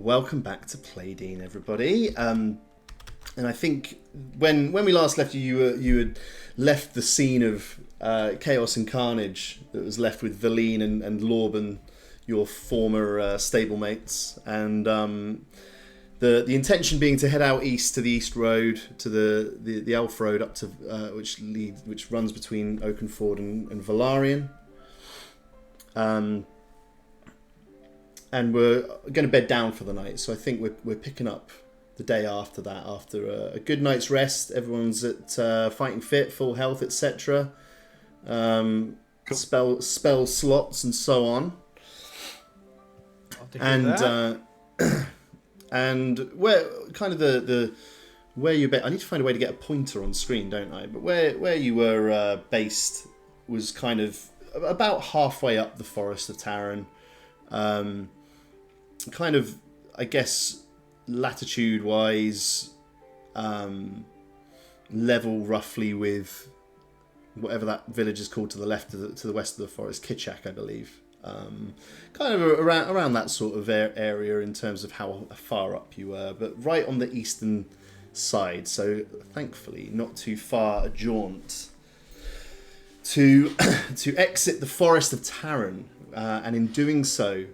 welcome back to Playdean, everybody. And I think when we last left you had left the scene of chaos and carnage that was left with Valine and Lorben, your former stablemates, and the intention being to head out east to the East Road, to the Elf Road up to which runs between Oakenford and Valarian. And we're going to bed down for the night, so I think we're picking up the day after that, after a good night's rest. Everyone's at fighting fit, full health, etc. Cool. Spell slots and so on. And and where kind of the where you I need to find a way to get a pointer on screen, don't I? But where you were based was kind of about halfway up the Forest of Tarren. Kind of, I guess, latitude-wise, level roughly with whatever that village is called to the left to the west of the forest, Kitchak, I believe. Kind of around that sort of area in terms of how far up you were, but right on the eastern side. So thankfully, not too far a jaunt to exit the Forest of Tarren, and in doing so,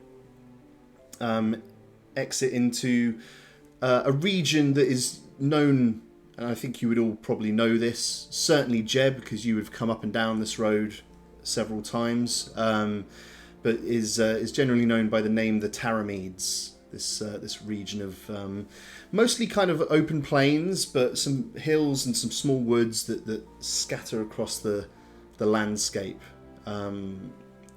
exit into a region that is known, and I think you would all probably know this, certainly Jeb, because you have come up and down this road several times, but is generally known by the name the Taramedes, this region of mostly kind of open plains, but some hills and some small woods that scatter across the landscape.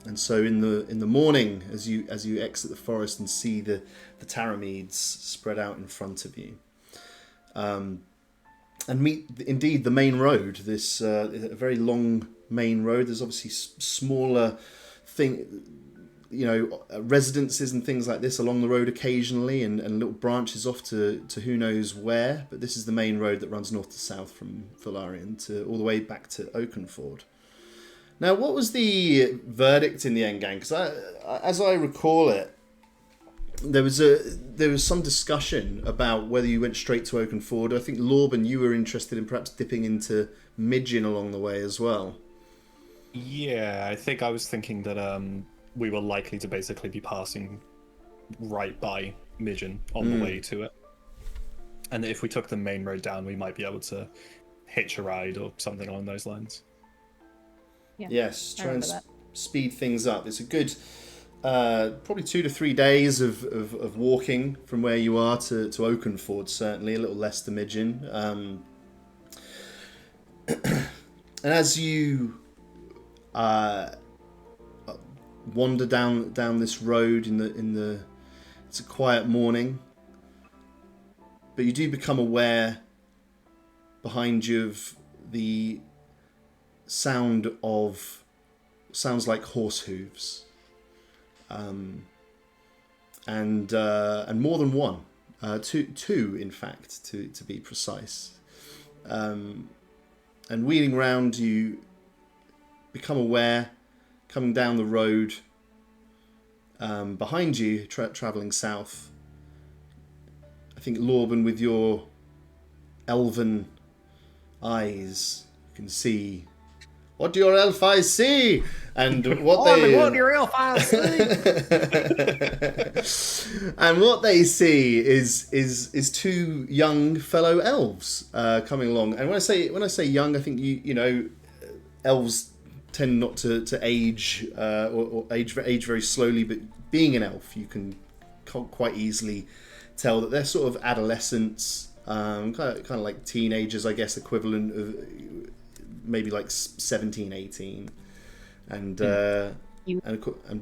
And so in the morning, as you exit the forest and see the Taramedes spread out in front of you, and meet indeed the main road. This a very long main road. There's obviously smaller residences and things like this along the road occasionally, and little branches off to who knows where. But this is the main road that runs north to south from Valarian to all the way back to Oakenford. Now, what was the verdict in the end, gang? Because as I recall it, there was some discussion about whether you went straight to Oakenford. I think Lorben, you were interested in perhaps dipping into Midgin along the way as well. Yeah, I think I was thinking that we were likely to basically be passing right by Midgin on the way to it, and if we took the main road down, we might be able to hitch a ride or something along those lines. Yeah, yes, try and speed things up. It's a good, probably 2 to 3 days of walking from where you are to Oakenford, certainly, a little less to Midgin. And as you wander down this road it's a quiet morning, but you do become aware behind you of the sounds like horse hooves, and more than one, two in fact, to be precise. And wheeling round, you become aware, coming down the road behind you, travelling south. I think Lorben, with your elven eyes, you can see. What do your elf eyes see? And what what do your elf eyes see? And what they see is two young fellow elves coming along. And when I say young, I think you know, elves tend not to age or age very slowly. But being an elf, you can quite easily tell that they're sort of adolescents, kind of like teenagers, I guess, equivalent of. Maybe like 17, 18, and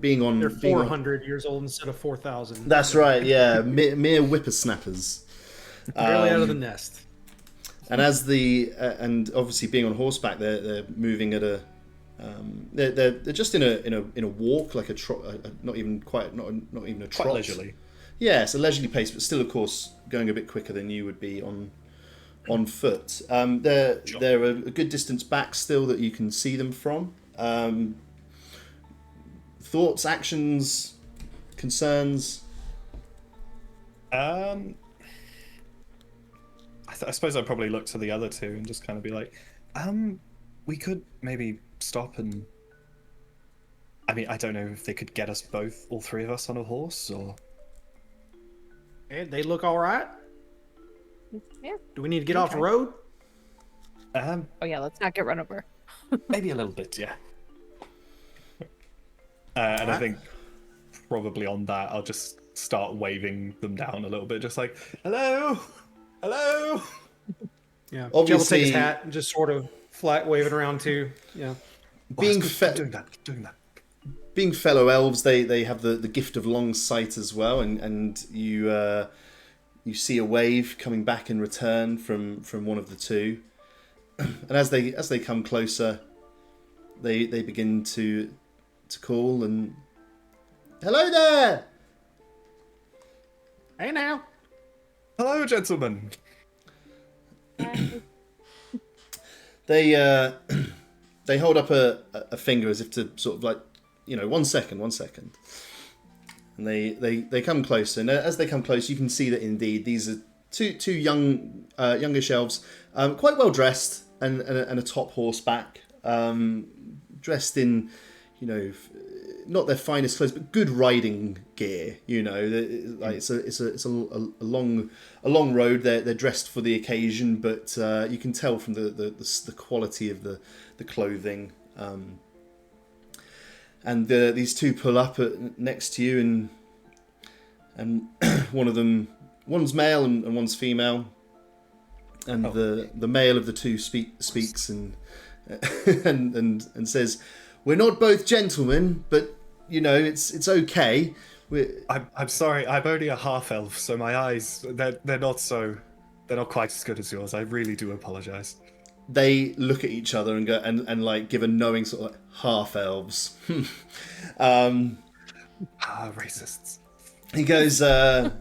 being on. They're 400 years old instead of 4,000. That's right. Yeah, mere whippersnappers, barely out of the nest. And as and obviously being on horseback, they're moving at a. They're just in a walk, like a trot, not even a trot. Quite leisurely. Yeah, it's a leisurely pace, but still, of course, going a bit quicker than you would be on foot. They're a good distance back still that you can see them from. Thoughts, actions, concerns? I suppose I'd probably look to the other two and just kind of be like, we could maybe stop and. I mean, I don't know if they could get us both, all three of us, on a horse, or. Hey, they look all right. Yeah. Do we need to get off the road? Oh yeah, let's not get run over. Maybe a little bit, yeah. And I think probably on that, I'll just start waving them down a little bit, just like, hello, hello. Yeah. Obviously- Jeb will take his hat and just sort of flat wave it around too. Yeah. Being doing that. being fellow elves, they have the gift of long sight as well, and you see a wave coming back in return from one of the two, and as they come closer, they begin to call and hello there. Hey now. Hello, gentlemen. They they hold up a finger as if to sort of like, 1 second, and they come closer, and as they come close, you can see that indeed these are two youngish elves, quite well dressed and a top horseback, dressed in, not their finest clothes, but good riding gear. Like it's a long road. They're dressed for the occasion, but you can tell from the quality of the clothing. And these two pull up next to you, and one's male and one's female, and the male of the two speaks and and says, "We're not both gentlemen, but it's okay. I'm sorry. I'm only a half elf, so my eyes they're not quite as good as yours. I really do apologize." They look at each other and go and like give a knowing sort of like, half elves. Racists. He goes. Are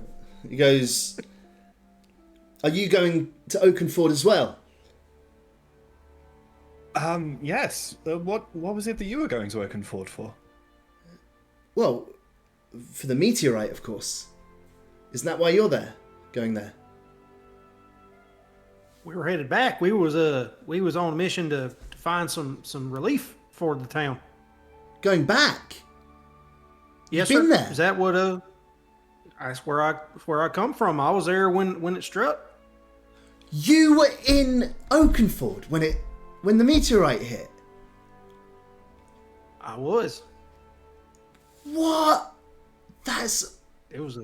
you going to Oakenford as well? Yes. What was it that you were going to Oakenford for? Well, for the meteorite, of course. Isn't that why you're there? Going there? We were headed back. We was on a mission to find some relief for the town. Going back? Yes, You've been sir. there? Is that what that's where I come from. I was there when it struck. You were in Oakenford when the meteorite hit. I was. What? It was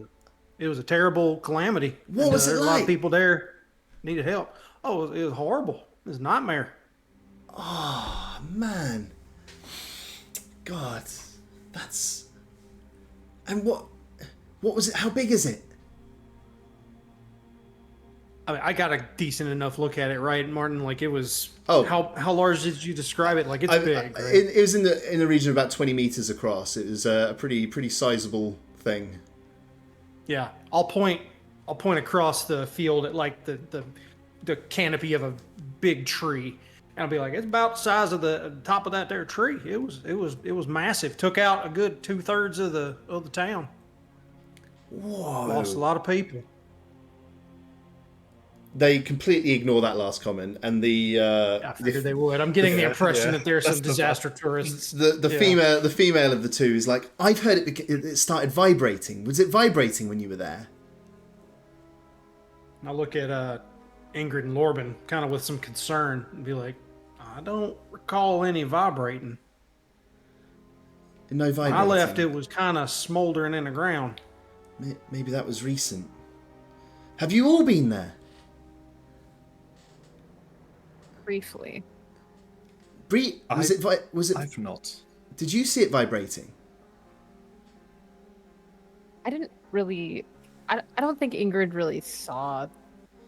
a terrible calamity. What was it A lot like? of people there needed help. Oh, it was horrible. It was a nightmare. Oh, man. God, and what was it? How big is it? I mean, I got a decent enough look at it, right, Martin? Like it was. Oh. How large did you describe it? Like it's big. Right? It was in the region of about 20 meters across. It was a pretty sizable thing. Yeah, I'll point across the field at like the canopy of a big tree, and I'll be like, it's about the size of the top of that there tree. It was massive. Took out a good 2/3 of the town. Whoa! Lost a lot of people. They completely ignore that last comment, and I figured they would. I'm getting the impression that there's some That's the disaster tourists. the female of the two is like, I've heard it started vibrating. Was it vibrating when you were there? I look at Ingrid and Lorben kind of with some concern and be like, I don't recall any vibrating. No When vibrating. I left, it was kind of smoldering in the ground. Maybe that was recent. Have you all been there? Briefly. Was it? I've not. Did you see it vibrating? I didn't really. I don't think Ingrid really saw.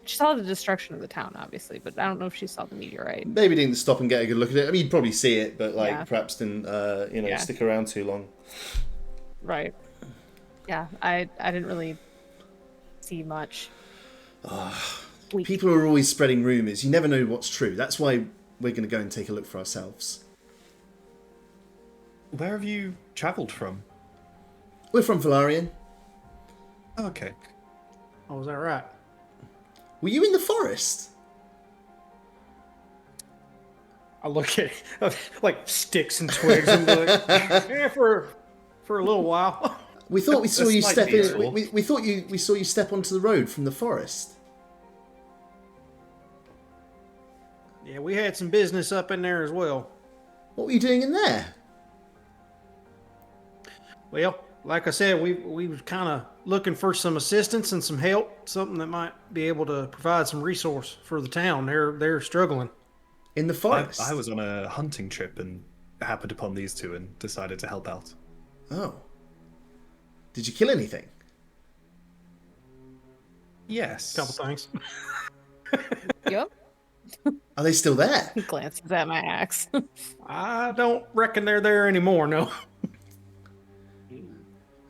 She saw the destruction of the town, obviously, but I don't know if she saw the meteorite. Maybe didn't stop and get a good look at it. I mean, you'd probably see it, but Yeah. perhaps didn't Yeah. stick around too long. Right. Yeah, I didn't really see much. Weak. People are always spreading rumours. You never know what's true. That's why we're going to go and take a look for ourselves. Where have you travelled from? We're from Valarian. Okay. Oh, is that right? Were you in the forest? I look at it, like sticks and twigs and be like, yeah, for a little while. We thought we saw That's you like step in. peaceful. We thought we saw you step onto the road from the forest. Yeah, we had some business up in there as well. What were you doing in there? Well, like I said, we were kind of looking for some assistance and some help, something that might be able to provide some resource for the town. They're struggling. In the forest. I was on a hunting trip and happened upon these two and decided to help out. Oh. Did you kill anything? Yes. Couple things. Yep. Are they still there? He glances at my axe. I don't reckon they're there anymore. No.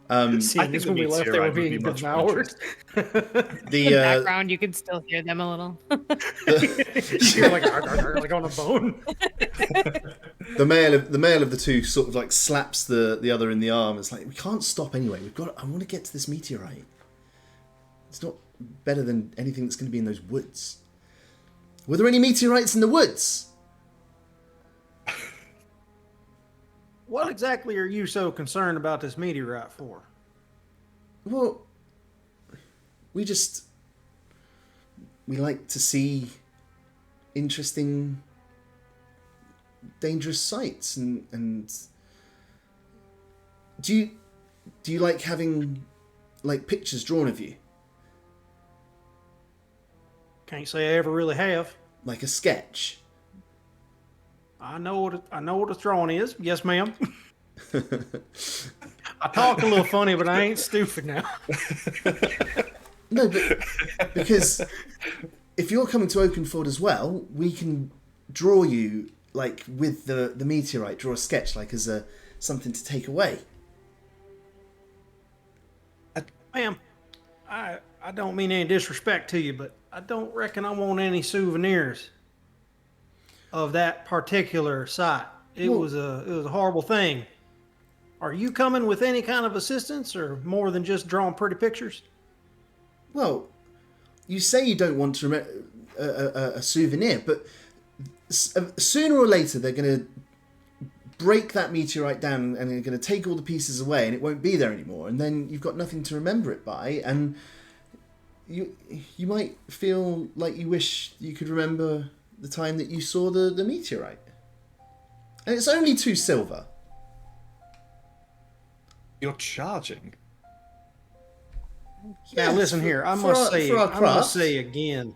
The Seeing think as the when we left, they meteorite were would be being much more devoured. In the background, you can still hear them a little. You're like on a bone. the male of the two sort of like slaps the other in the arm. It's like, we can't stop anyway. I want to get to this meteorite. It's not better than anything that's going to be in those woods. Were there any meteorites in the woods? What exactly are you so concerned about this meteorite for? Well, we like to see interesting, dangerous sights, and do you like having like pictures drawn of you, Can't say I ever really have. like a sketch? I know what a throwing is. Yes, ma'am. I talk a little funny, but I ain't stupid now. No, but because if you're coming to Oakenfold as well, we can draw you like with the meteorite. Draw a sketch like as a something to take away. Ma'am, I don't mean any disrespect to you, but I don't reckon I want any souvenirs of that particular site. It Well- was a horrible thing. Are you coming with any kind of assistance, or more than just drawing pretty pictures? Well, you say you don't want to a souvenir, but sooner or later they're going to break that meteorite down and they're going to take all the pieces away, and it won't be there anymore. And then you've got nothing to remember it by, and you might feel like you wish you could remember the time that you saw the meteorite. And it's only 2 silver. You're charging. Yeah, Now listen here, I must say again.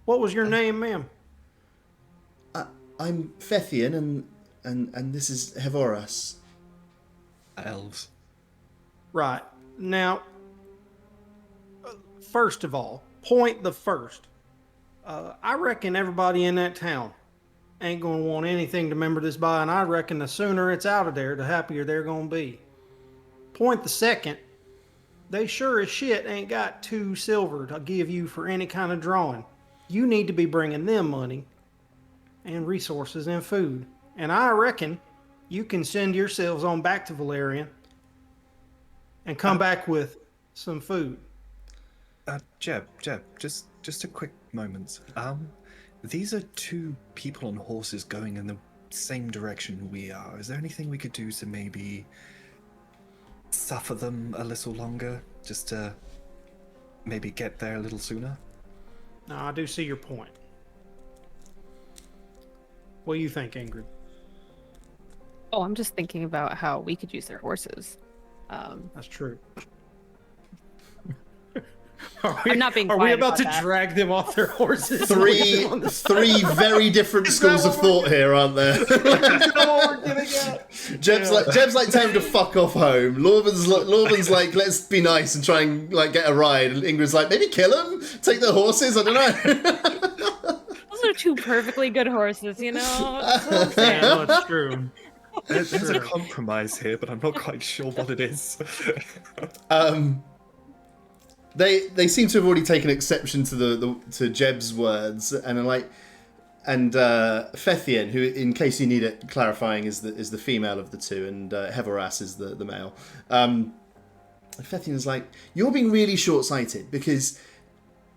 What was your name, ma'am? I'm Fethian, and this is Hevoras. Elves. Right. Now, first of all, point the first. I reckon everybody in that town ain't going to want anything to remember this by, and I reckon the sooner it's out of there, the happier they're going to be. Point the second. They sure as shit ain't got 2 silver to give you for any kind of drawing. You need to be bringing them money and resources and food. And I reckon you can send yourselves on back to Valerian and come back with some food. Jeb, just a quick moment. These are 2 people on horses going in the same direction we are. Is there anything we could do to maybe suffer them a little longer, just to maybe get there a little sooner? No, I do see your point. What do you think, Ingrid? Oh, I'm just thinking about how we could use their horses. That's true. I'm not being Are we quiet about to about that. drag them off their horses? and leave Three them on the side? very different schools of thought here, aren't there? Is that what we're getting at? Jeb's like tell him to fuck off home. Lorben's like, let's be nice and try and like get a ride. And Ingrid's like, maybe kill him, take the horses. I don't know. Those are 2 perfectly good horses, you know? That's what I'm saying. Yeah, no, it's true. There's a compromise here, but I'm not quite sure what it is. They seem to have already taken exception to Jeb's words, and are like, and Fethian, who, in case you need it clarifying, is the female of the 2, and Hevoras is the male. Fethian's like, you're being really short-sighted because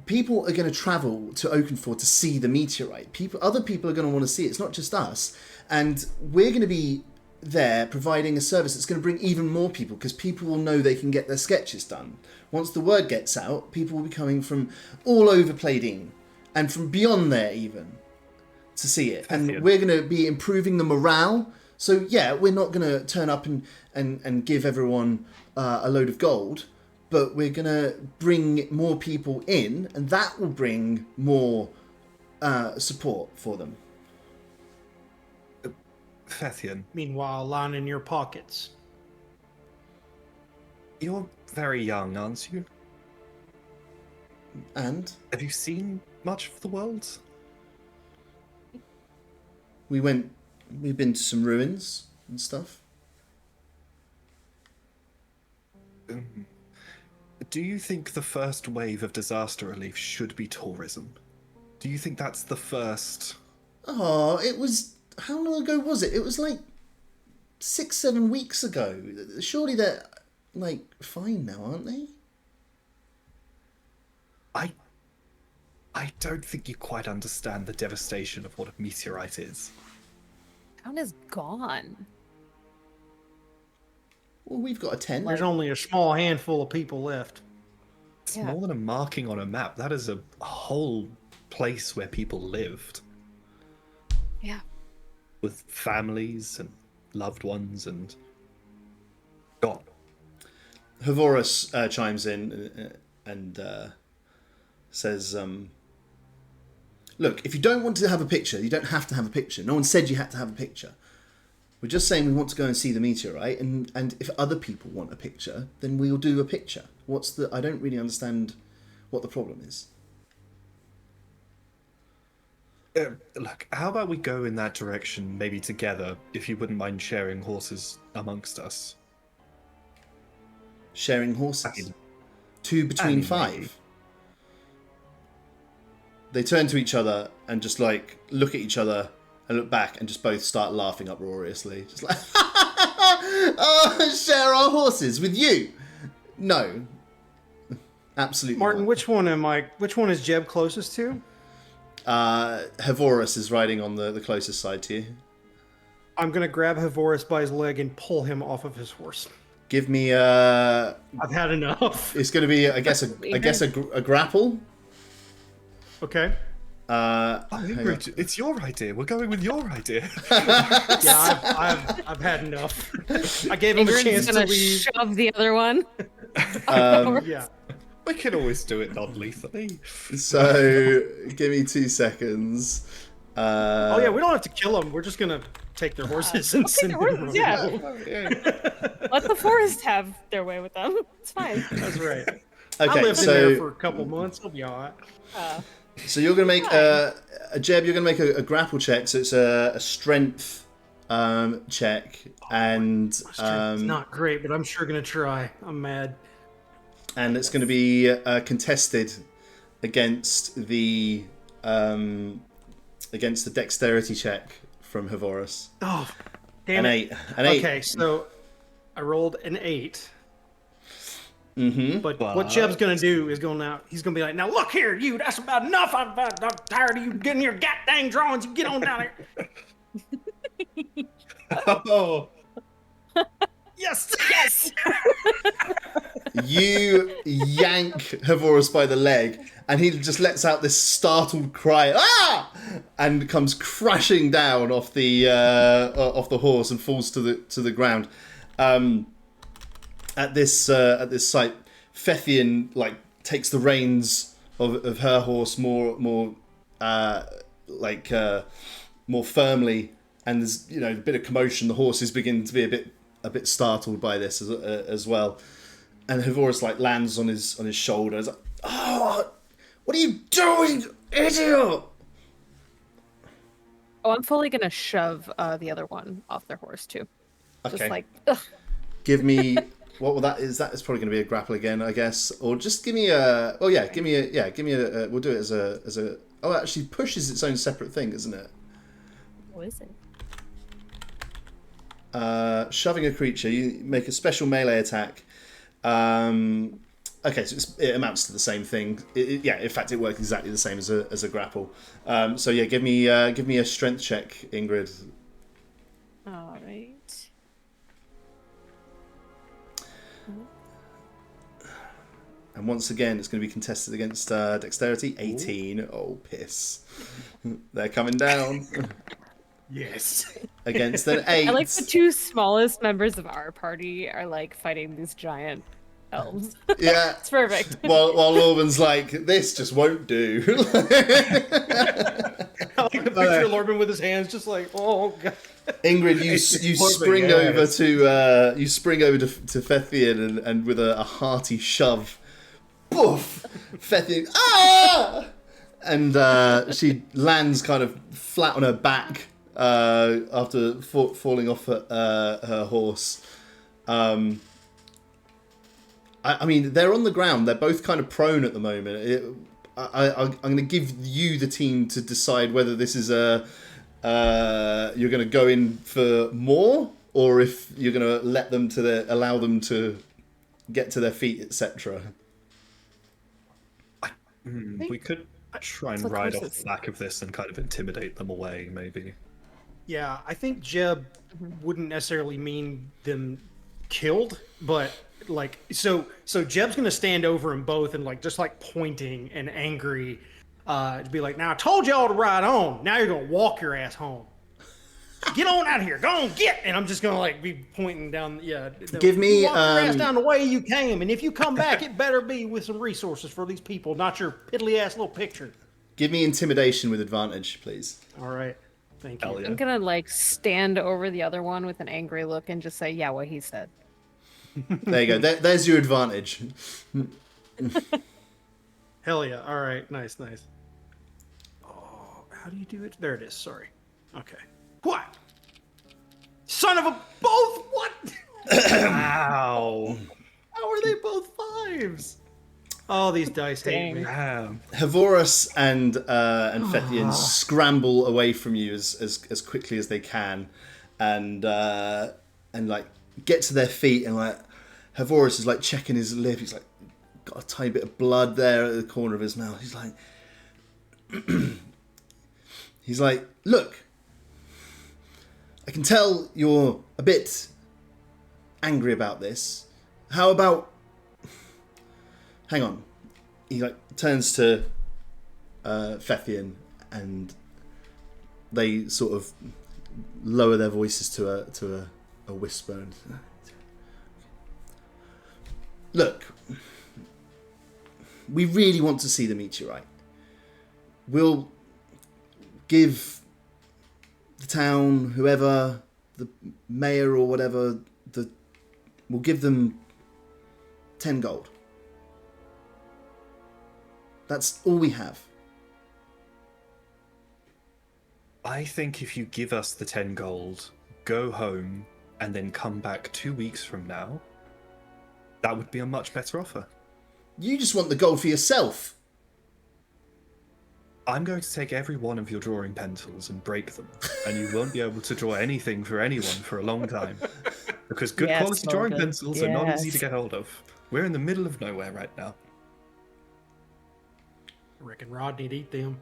people are going to travel to Oakenford to see the meteorite. Other people are going to want to see it. It's not just us. And we're going to be there providing a service that's going to bring even more people because people will know they can get their sketches done. Once the word gets out, people will be coming from all over Playdean and from beyond there even to see it. And we're going to be improving the morale. So yeah, we're not going to turn up and give everyone a load of gold, but we're going to bring more people in, and that will bring more support for them. Fethian, Meanwhile, lining your pockets. you're very young, aren't you? And Have you seen much of the world? we've been to some ruins and stuff. Do you think the first wave of disaster relief should be tourism? Do you think that's the first? Oh, it was... How long ago was it? It was like 6-7 weeks ago. Surely they're, like, fine now, aren't they? I don't think you quite understand the devastation of what a meteorite is. Town is gone. Well, we've got a tent. There's only a small handful of people left. It's Yeah. more than a marking on a map. That is a whole place where people lived Yeah. with families and loved ones and gone. Havorus chimes in and says, look, if you don't want to have a picture, you don't have to have a picture. No one said you had to have a picture. We're just saying we want to go and see the meteorite, and if other people want a picture, then we'll do a picture. I don't really understand what the problem is. Look, how about we go in that direction, maybe together, if you wouldn't mind sharing horses amongst us? Sharing horses. I mean, 2 between maybe. 5. They turn to each other and just like look at each other and look back and just both start laughing uproariously. Just like, oh, share our horses with you. No. Absolutely Martin, not. which one is Jeb closest to? Havorus is riding on the closest side to you. I'm gonna grab Havorus by his leg and pull him off of his horse. Give me I've had enough. it's going to be I guess a grapple. Okay. Oh, Ingrid, it's your idea. We're going with your idea. Yeah, I've had enough. I gave him a Ingrid's chance to gonna leave. shove the other one. Yeah. We can always do it non-lethally. So give me 2 seconds. Oh yeah, we don't have to kill them. We're just gonna take their horses and send them. horses, yeah. Let the forest have their way with them. It's fine. That's right. I Okay, lived in there for a couple months. I'll be all right. So you're going to make Jeb. You're going to make a grapple check. So it's a strength check, and It's not great, but I'm sure gonna try. I'm mad. it's going to be contested against the dexterity check from Havorus. Oh, damn An it. 8. An 8. Okay, so I rolled an 8. Mm-hmm. But what Jeb's gonna do is he's gonna be like, now look here, you, that's about enough. I'm tired of you getting your goddamn drawings. You get on down here. Oh, Yes. Yes. You yank Havorus by the leg, and he just lets out this startled cry, "Ah!" and comes crashing down off the horse and falls to the ground. At this site, Fethian takes the reins of her horse more firmly, and there's a bit of commotion. The horses begin to be a bit startled by this as well, and Havorus lands on his shoulder. He's like, "Oh, what are you doing, idiot!" Oh, I'm fully gonna shove the other one off their horse too. Just Okay. ugh. Give me what will that is? That is probably going to be a grapple again, I guess, or just give me a. Oh yeah, give me a. We'll do it as a. Oh, it actually pushes its own separate thing, isn't it? What is it? Shoving a creature, you make a special melee attack. Okay, so it amounts to the same thing. Yeah, in fact, it works exactly the same as a grapple. So yeah, give me a strength check, Ingrid. All right. And once again, it's going to be contested against dexterity. 18. Ooh. Oh, piss. They're coming down. Yes. Against an 8. I like the two smallest members of our party are like fighting these giant elves. Yeah. It's perfect. While Lorben's like, this just won't do. I like the picture of Lorben with his hands just like, oh god. Ingrid, you spring over to Fethian and with a hearty shove, poof, Fethian, ah! And she lands kind of flat on her back after falling off her horse. I mean, they're on the ground. They're both kind of prone at the moment. I'm going to give you the team to decide whether this is you're going to go in for more, or if you're going to let them allow them to get to their feet, etc. We could try and ride off the back of this and kind of intimidate them away, maybe. Yeah, I think Jeb wouldn't necessarily mean them killed, but like so Jeb's gonna stand over them both and like just like pointing and angry, to be like, now I told y'all to ride on. Now you're gonna walk your ass home. Get on out of here. Go on, get. And I'm just gonna like be pointing down. Yeah. Give me walk your ass down the way you came, and if you come back, it better be with some resources for these people, not your piddly ass little picture. Give me intimidation with advantage, please. All right. Thank you. Yeah. I'm gonna like stand over the other one with an angry look and just say, "Yeah, what he said." There you go. There's your advantage. Hell yeah. All right. Nice. Oh, how do you do it? There it is. Sorry. Okay. What? Son of a both? What? Wow. How are they both 5s? Oh, these dice hate me. Damn. Havorus and Fethian scramble away from you as quickly as they can, and like get to their feet, and like Havorus is like checking his lip. He's like got a tiny bit of blood there at the corner of his mouth. He's like, look, I can tell you're a bit angry about this. How about... Hang on. He like turns to Fethian, and they sort of lower their voices to a whisper. And, look, we really want to see the meteorite. We'll give the town, whoever, the mayor or whatever, we'll give them 10 gold. That's all we have. I think if you give us the 10 gold, go home, and then come back 2 weeks from now, that would be a much better offer. You just want the gold for yourself. I'm going to take every one of your drawing pencils and break them, and you won't be able to draw anything for anyone for a long time. Because good Yes, quality drawing Morgan. pencils are not easy to Yes. get hold of. We're in the middle of nowhere right now. I reckon Rodney'd eat them.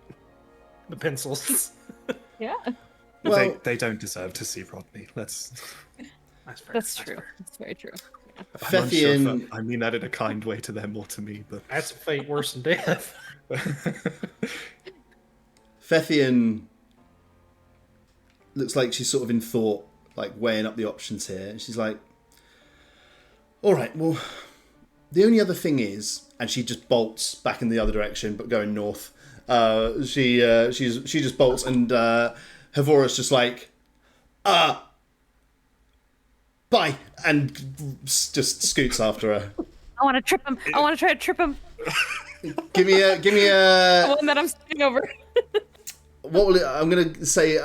The pencils. Yeah, Well, They don't deserve to see Rodney. That's... That's fair. that's true. fair. That's very true. I'm unsure if Fethian, I mean that in a kind way to them or to me, but... That's a fate worse than death. Fethian looks like she's sort of in thought, like weighing up the options here. And she's like, all right, well, the only other thing is, and she just bolts back in the other direction, but going north. She just bolts, and Havorus just like, bye, and just scoots after her. I want to trip him. I want to try to trip him. Give me a. The one that I'm standing over. What will it, I'm gonna say?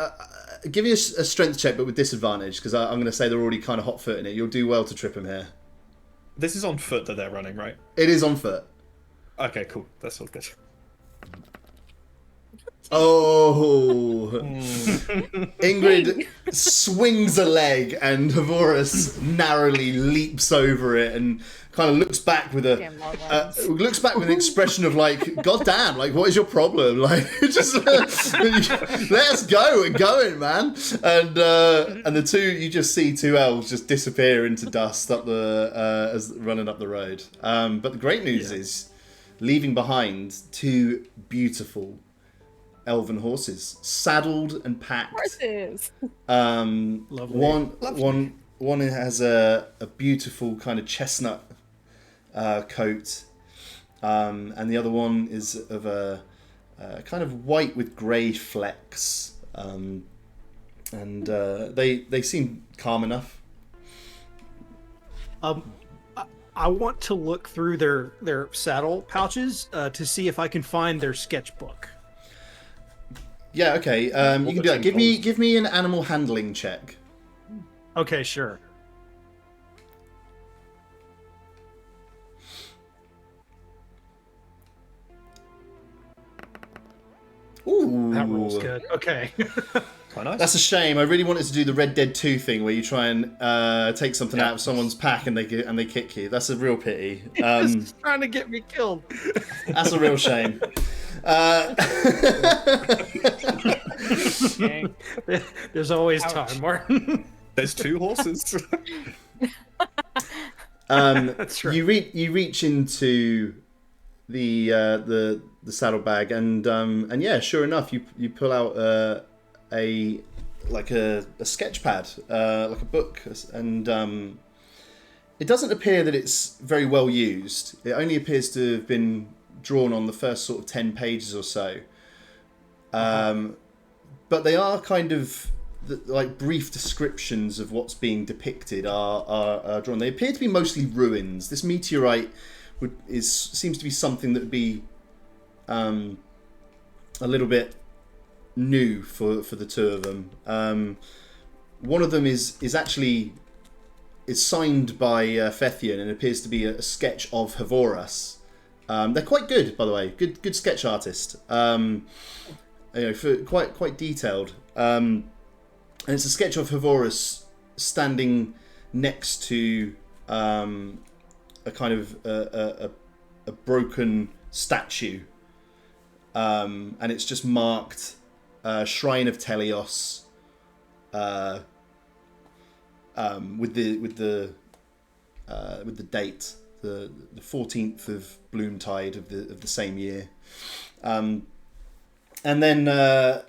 Give me a strength check, but with disadvantage, because I'm gonna say they're already kind of hot-footing it. You'll do well to trip him here. This is on foot that they're running, right? It is on foot. Okay, cool. That's all good. Oh, Ingrid swings a leg, and Havorus narrowly leaps over it and kind of looks back with an expression of like, "God damn! Like, what is your problem? Like, just let's go. We're going, man." And you just see two elves just disappear into dust up the as running up the road. But the great news is, leaving behind two beautiful elven horses, saddled and packed. Horses. One has a beautiful kind of chestnut coat, and the other one is of a kind of white with grey flecks, and they seem calm enough. I want to look through their saddle pouches to see if I can find their sketchbook. Yeah, okay. You can do that. Give me an animal handling check. Okay, sure. Ooh, that roll's good. Okay. Quite nice. That's a shame. I really wanted to do the Red Dead 2 thing where you try and take something out of someone's pack and they kick you. That's a real pity. He's trying to get me killed. That's a real shame. There's always time, Martin. There's two horses. That's right. You reach into the saddlebag and yeah, sure enough, you pull out a sketch pad, like a book, and it doesn't appear that it's very well used. It only appears to have been drawn on the first sort of 10 pages or so. But they are kind of like brief descriptions of what's being depicted are drawn. They appear to be mostly ruins. This meteorite seems to be something that would be a little bit new for the two of them. One of them is signed by Fethian and appears to be a sketch of Havorus. They're quite good, by the way. Good sketch artist. For quite detailed. And it's a sketch of Havorus standing next to a kind of a broken statue, and it's just marked Shrine of Telios, with the date, the 14th of Bloomtide of the same year, and then a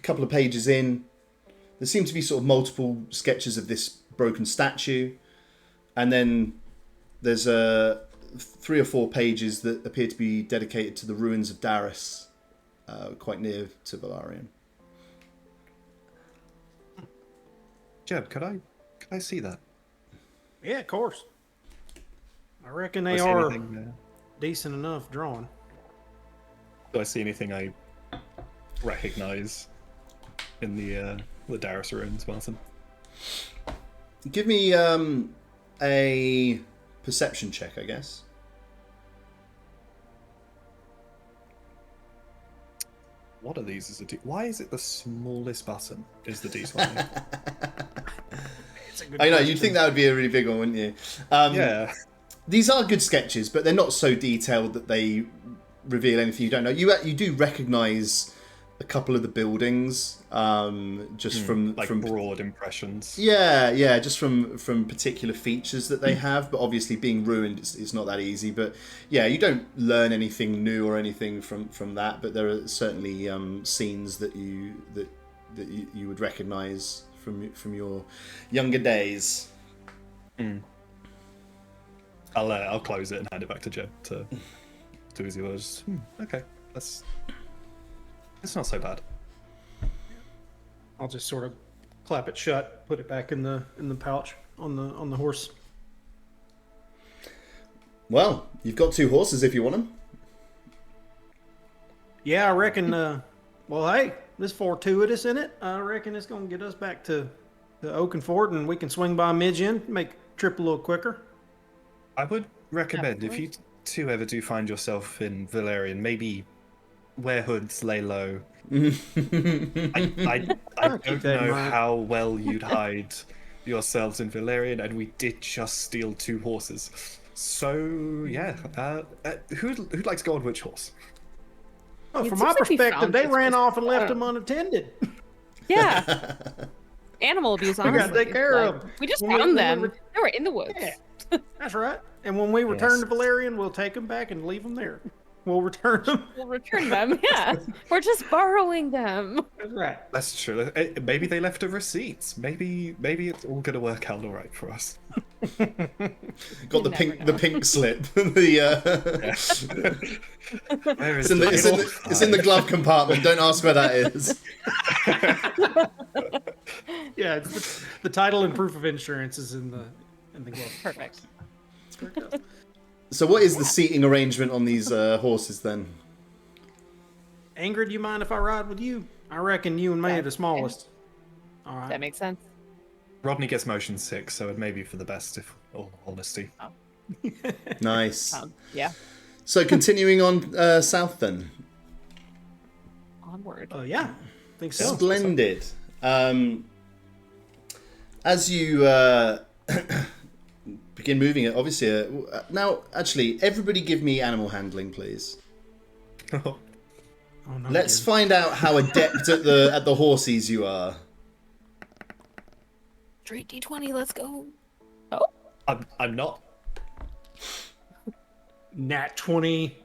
couple of pages in, there seem to be sort of multiple sketches of this broken statue, and then there's 3 or 4 pages that appear to be dedicated to the ruins of Darius, quite near to Valarian. Jeb, could I see that? Yeah, of course. I reckon Do they I see are anything, decent enough drawn. do I see anything I recognize in the Darius ruins, Martin? Give me a perception check, I guess. What are these as a D? Why is it the smallest button is the D20? It's a good I know, question. you'd think that would be a really big one, wouldn't you? Yeah. These are good sketches, but they're not so detailed that they reveal anything you don't know. You do recognise a couple of the buildings, just from broad impressions. Yeah, just from particular features that they have. But obviously, being ruined is not that easy. But yeah, you don't learn anything new or anything from that. But there are certainly scenes that you would recognise from your younger days. Mm. I'll close it and hand it back to Jeb to do as he was. Okay, it's not so bad. I'll just sort of clap it shut, put it back in the pouch on the horse. Well, you've got 2 horses if you want them. Yeah, I reckon. Well, hey, this fortuitous in it. I reckon it's gonna get us back to Oakenford, and we can swing by Midgen, make the trip a little quicker. I would recommend if you two ever do find yourself in Valerian, maybe wear hoods, lay low. I don't know how well you'd hide yourselves in Valerian, and we did just steal 2 horses. So yeah, who'd like to go on which horse? Oh, It from seems my like we perspective, found they this ran horse. off and I left don't them unattended. Yeah. Animal abuse, honestly. gotta take care of 'em. We just When we- found when them. we They were in the woods. Yeah. That's right. And when we return Yes. to Valerian, we'll take them back and leave them there. We'll return them. We'll return them. Yeah. We're just borrowing them. That's right. That's true. Maybe they left a receipt. Maybe it's all gonna work out all right for us. Got the never pink, know. the pink slip. Where is it's in the glove compartment. Don't ask where that is. Yeah, it's the title and proof of insurance is in the glove. Perfect. So, what is the seating arrangement on these horses then? Ingrid, you mind if I ride with you? I reckon you and me are the smallest. All right. That makes sense. Rodney gets motion sick, so it may be for the best, if all honesty. Nice. Yeah. So, continuing on south then. Onward. Yeah, I think so. Splendid. As you begin moving it, obviously. Now, actually, everybody give me animal handling, please. Oh, no, Let's find out how adept at the horses you are. Straight D20, let's go. I'm not. Nat 20.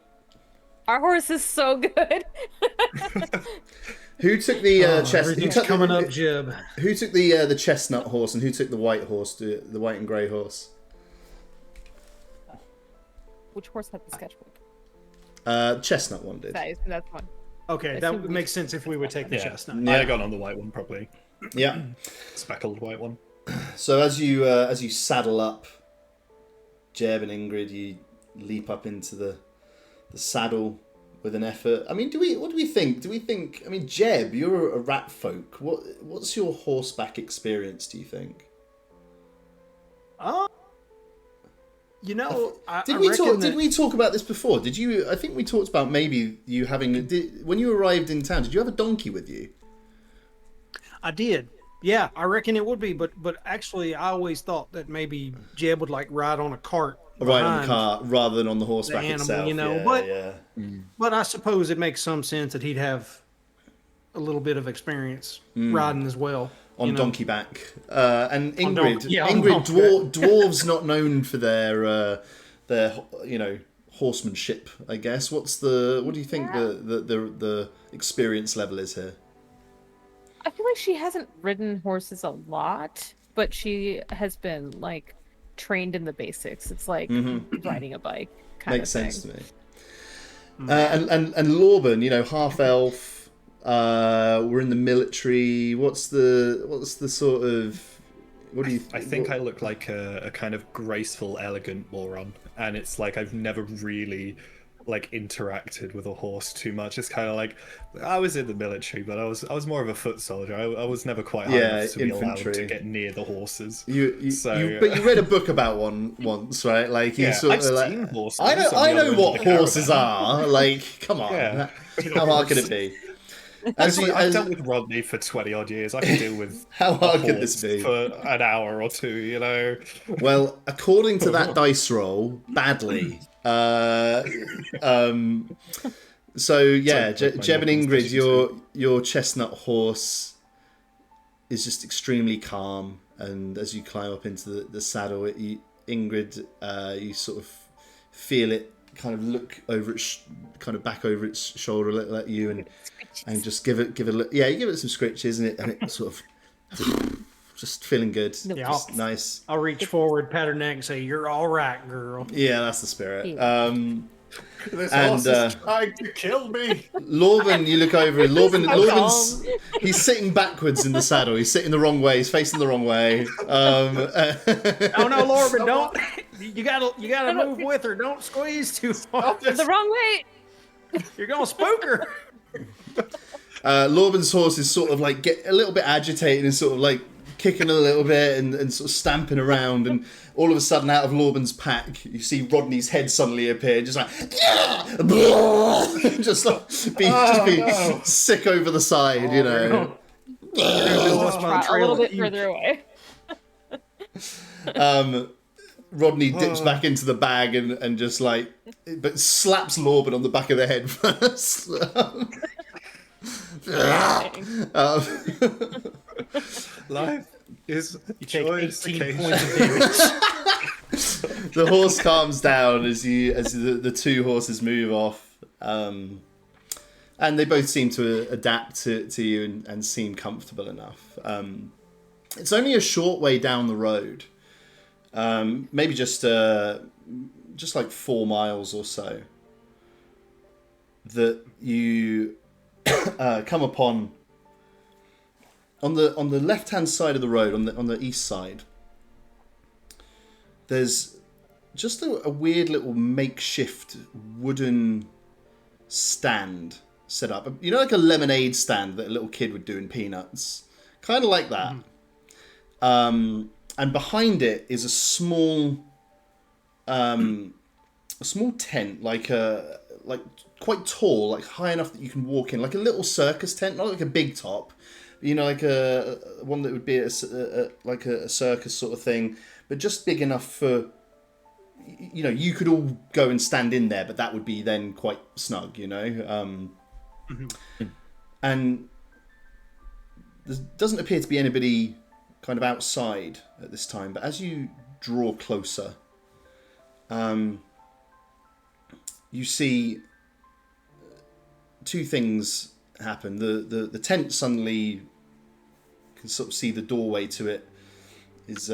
Our horse is so good. Who took the chestnut? Who Everything's took coming up, Jib. Who took the chestnut horse, and who took the white horse? The white and grey horse. Which horse had the sketchbook? Chestnut one did. That's one. Okay, I that assume would we- make sense if we would take the Yeah. chestnut. I'd have gone on the white one, probably. Yeah. Speckled white one. So as you saddle up, Jeb and Ingrid, you leap up into the saddle with an effort. I mean, what do we think? Do we think? I mean, Jeb, you're a rat folk. What's your horseback experience? Do you think? You know, Did I we reckon talk? that- Did we talk about this before? Did you? I think we talked about maybe you having. When you arrived in town, did you have a donkey with you? I did. Yeah, I reckon it would be, but actually, I always thought that maybe Jeb would like ride on a cart, Right on the behind car rather than on the horseback animal, itself. you know, Yeah, but- yeah. But I suppose it makes some sense that he'd have a little bit of experience riding as well. On you know? donkey back. And Ingrid, donkey- yeah, on Ingrid, donkey dwarves not known for their horsemanship. I guess. What do you think the experience level is here? I feel like she hasn't ridden horses a lot, but she has been like trained in the basics. It's like riding a bike kind Makes of thing. sense to me. And Lorben, half elf. We're in the military. What's the sort of? What do you? I think I look like a kind of graceful, elegant moron, and it's like I've never really interacted with a horse too much. It's kind of like I was in the military, but I was more of a foot soldier. I was never quite high enough to be allowed infantry. to get near the horses. But you read a book about one once, right? Like you Yeah, sort I've of like. seen horses. I know. on the I other know end of what the horses caravan. are. Like, come on. Yeah. How hard can it be? I've dealt with Rodney for 20 odd years. I can deal with How hard a could this horse be? for an hour or two. Well, according to that dice roll, badly. So yeah, Like my Jeb and knuckles, Ingrid, basically. your chestnut horse is just extremely calm, and as you climb up into the saddle, Ingrid, you sort of feel it kind of look over its kind of back over its shoulder a little at you, and just give it a look. Yeah, you give it some scritches, and it sort of just feeling good. Yeah, Just nice. I'll reach forward, pat her neck, and say, "You're all right, girl." Yeah, that's the spirit. Yeah. This And, horse is trying to kill me. Lorben, you look over. Lorben's calm. he's sitting backwards in the saddle. He's sitting the wrong way. He's facing the wrong way. Oh no, Lorben, don't! You gotta move with her. Don't squeeze too hard. The wrong way. You're gonna spook her. Lorben's horse is sort of like get a little bit agitated and sort of like kicking a little bit and sort of stamping around, and all of a sudden out of Lorben's pack you see Rodney's head suddenly appear, just like just be sick over the side, you know. Lost my A trail little at bit you. further away. Rodney dips back into the bag and just like, but slaps Lorben on the back of the head first. Life is You take choice 18 occasion. points of damage. The horse calms down as the two horses move off, and they both seem to adapt to you and seem comfortable enough. It's only a short way down the road, maybe just like 4 miles or so, that you come upon on the left hand side of the road, on the east side. There's just a weird little makeshift wooden stand set up. You know, like a lemonade stand that a little kid would do in Peanuts. Kind of like that. And behind it is a small tent, like quite tall, like high enough that you can walk in, like a little circus tent, not like a big top, you know, like a one that would be like a circus sort of thing, but just big enough for, you know, you could all go and stand in there, but that would be then quite snug, you know. And there doesn't appear to be anybody kind of outside at this time, but as you draw closer, you see two things happen. The tent suddenly can sort of see the doorway to it is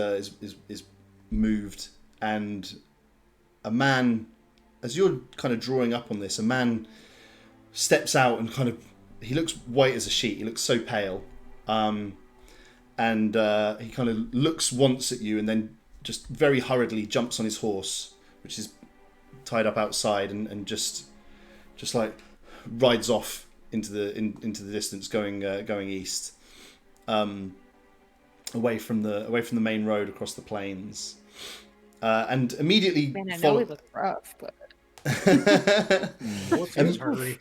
moved, and a man, as you're kind of drawing up on this, a man steps out and kind of, he looks white as a sheet. He looks so pale, and he kind of looks once at you and then just very hurriedly jumps on his horse, which is tied up outside, and just like rides off into the distance, going east, away from the main road across the plains, and immediately Man, I know we look rough, but Hurry.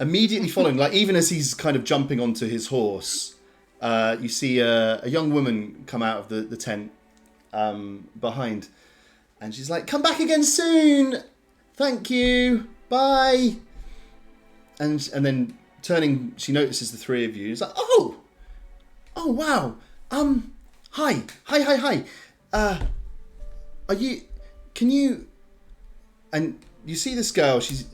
immediately following, like even as he's kind of jumping onto his horse, you see a young woman come out of the tent behind, and she's like, "Come back again soon, thank you, bye." And then turning, she notices the three of you. It's like, oh wow, hi. Are you? Can you? And you see this girl. She's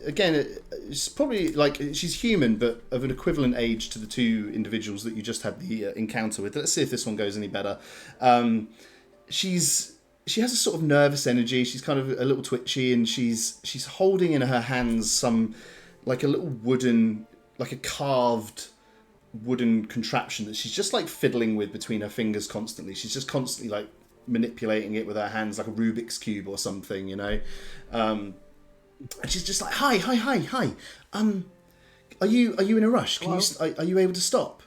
probably like, she's human, but of an equivalent age to the two individuals that you just had the encounter with. Let's see if this one goes any better. She has a sort of nervous energy. She's kind of a little twitchy, and she's holding in her hands some, like a little wooden, like a carved wooden contraption that she's just like fiddling with between her fingers constantly. She's just constantly like manipulating it with her hands, like a Rubik's cube or something, you know. And she's just like, hi. Are you in a rush? Are you able to stop?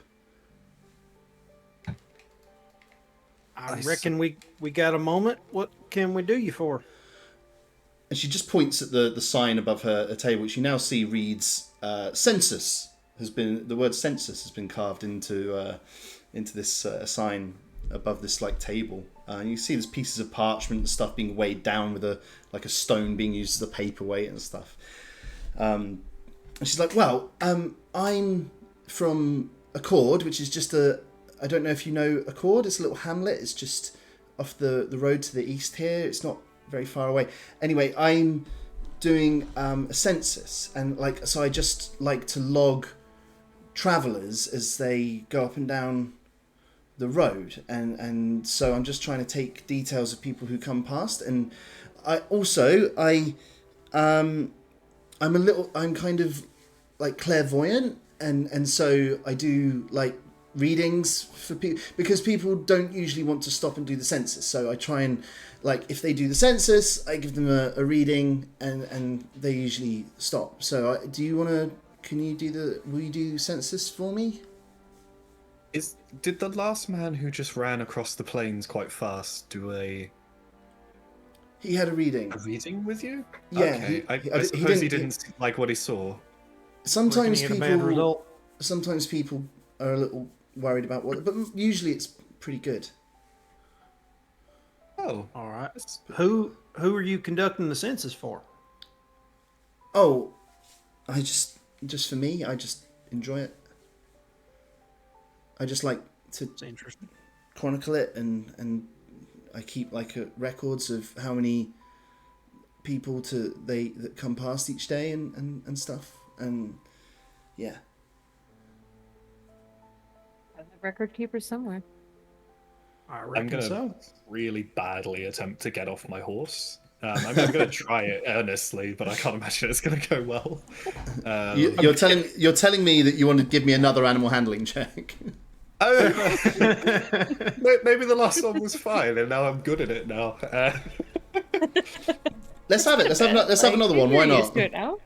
I reckon we got a moment. What can we do you for? And she just points at the sign above her table, which you now see reads census. The word census has been carved into this sign above this like table. And you see there's pieces of parchment and stuff being weighed down with a stone being used as a paperweight and stuff. And she's like, well, I'm from Accord, which is just I don't know if you know Accord. It's a little hamlet. It's just off the road to the east here. It's not very far away. Anyway, I'm doing a census, and so I just like to log travelers as they go up and down the road, and so I'm just trying to take details of people who come past, and I'm kind of like clairvoyant, and so I do like readings for people, because people don't usually want to stop and do the census, so I try and, like, if they do the census, I give them a reading, and they usually stop. So will you do census for me? Did the last man who just ran across the plains quite fast do a He had a reading. reading with you? Yeah, Okay. I suppose he didn't like what he saw. Sometimes Reckon you get a bad people, result. sometimes people are a little worried about what, but usually it's pretty good. Oh, All right. Who are you conducting the census for? Oh, I just for me, I just enjoy it. I just like to It's interesting. chronicle it, and I keep like records of how many people that come past each day and stuff, and yeah. The record keeper somewhere. I I'm reckon gonna so. really badly attempt to get off my horse. I'm gonna try it earnestly, but I can't imagine it's gonna go well. You're telling me that you want to give me another animal handling check. Oh, maybe the last one was fine, and now I'm good at it now. Let's have it. Let's have another one. Why You're used not? to it now.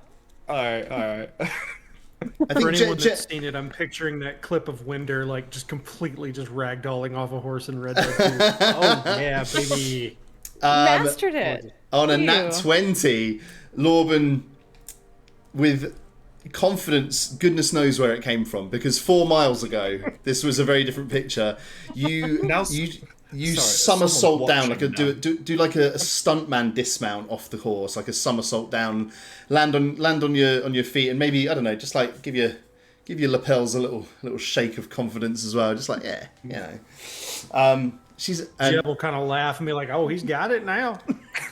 all right. I For think anyone that's seen it, I'm picturing that clip of Winder like just completely just ragdolling off a horse in Red Dead 2. Oh yeah, baby. Mastered it. on a Ew. nat 20, Lorben, with confidence, goodness knows where it came from, because 4 miles ago this was a very different picture. You Now- you Sorry, somersault someone's down, like watching do like a stuntman dismount off the horse, like a somersault down, land on your feet, and maybe, I don't know, just like give your lapels a little shake of confidence as well, just like, yeah, you know. Jeb will kind of laugh and be like, "Oh, he's got it now."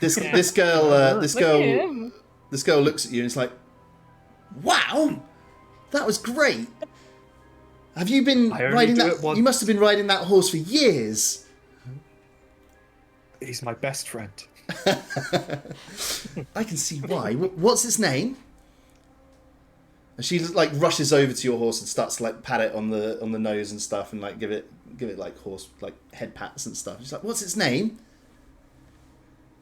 This girl Look at him. this girl looks at you and it's like, wow, that was great. Have you been I only riding do that? it once. You must have been riding that horse for years. He's my best friend. I can see why. What's its name? And she like rushes over to your horse and starts to like pat it on the nose and stuff, and like give it like horse like head pats and stuff. She's like, what's its name?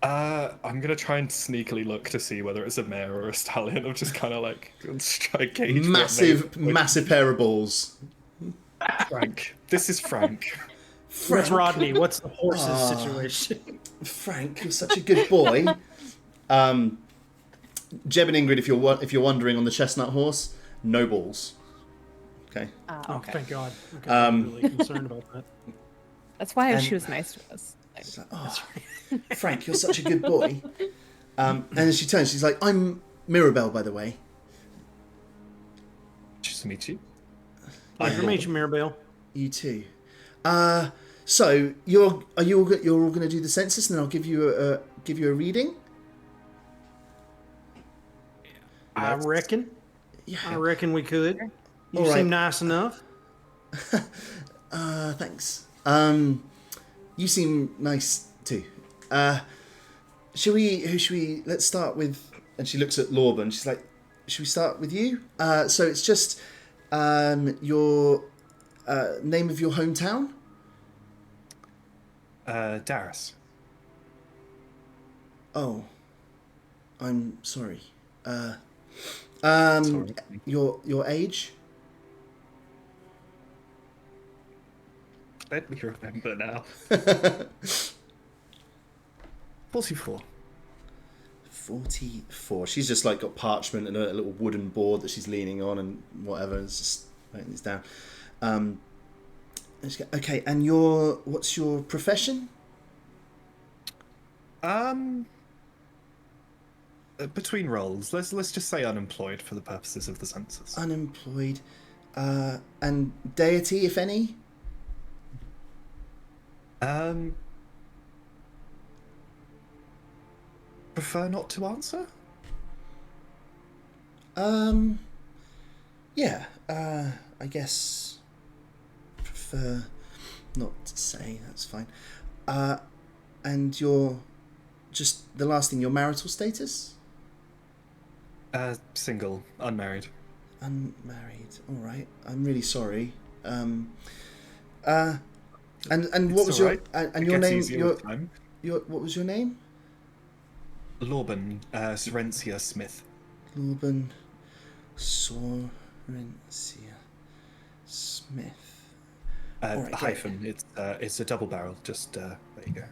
I'm gonna try and sneakily look to see whether it's a mare or a stallion. I'm just kind of like try to gauge what Massive pair of balls. Frank. This is Frank. Where's Rodney? What's the horse's Ah. situation? Frank, you're such a good boy. Jeb and Ingrid, if you're wondering, on the chestnut horse, no balls. Okay. Oh, thank God. Okay, I'm really concerned about that. That's why And- she was nice to us. She's like, oh, Frank, you're such a good boy. And then she turns, she's like, I'm Mirabelle, by the way. Nice to meet you. Nice to meet you, Mirabelle. You too. So you're all going to do the census, and then I'll give you a reading. I reckon. Yeah. I reckon we could. You All right. seem nice enough. Thanks. You seem nice too. Who should we? Let's start with. And she looks at Lorben. She's like, should we start with you? So it's just your name of your hometown. Darius. Oh, I'm sorry. Sorry. Your age? Let me remember now. 44. 44. She's just like got parchment and a little wooden board that she's leaning on and whatever. And it's just writing this down. And she goes, okay, and what's your profession? Between roles, let's just say unemployed for the purposes of the census. Unemployed. And deity, if any? Prefer not to answer? Yeah, I guess prefer not to say, that's fine. And just the last thing, your marital status? Single, unmarried. Unmarried, alright. I'm really sorry. And what was your and your name? What was your name? Lorben, Serencia Smith. Lorben Sorencia Smith. Alright, great. Hyphen. It's a double barrel. Just there you go.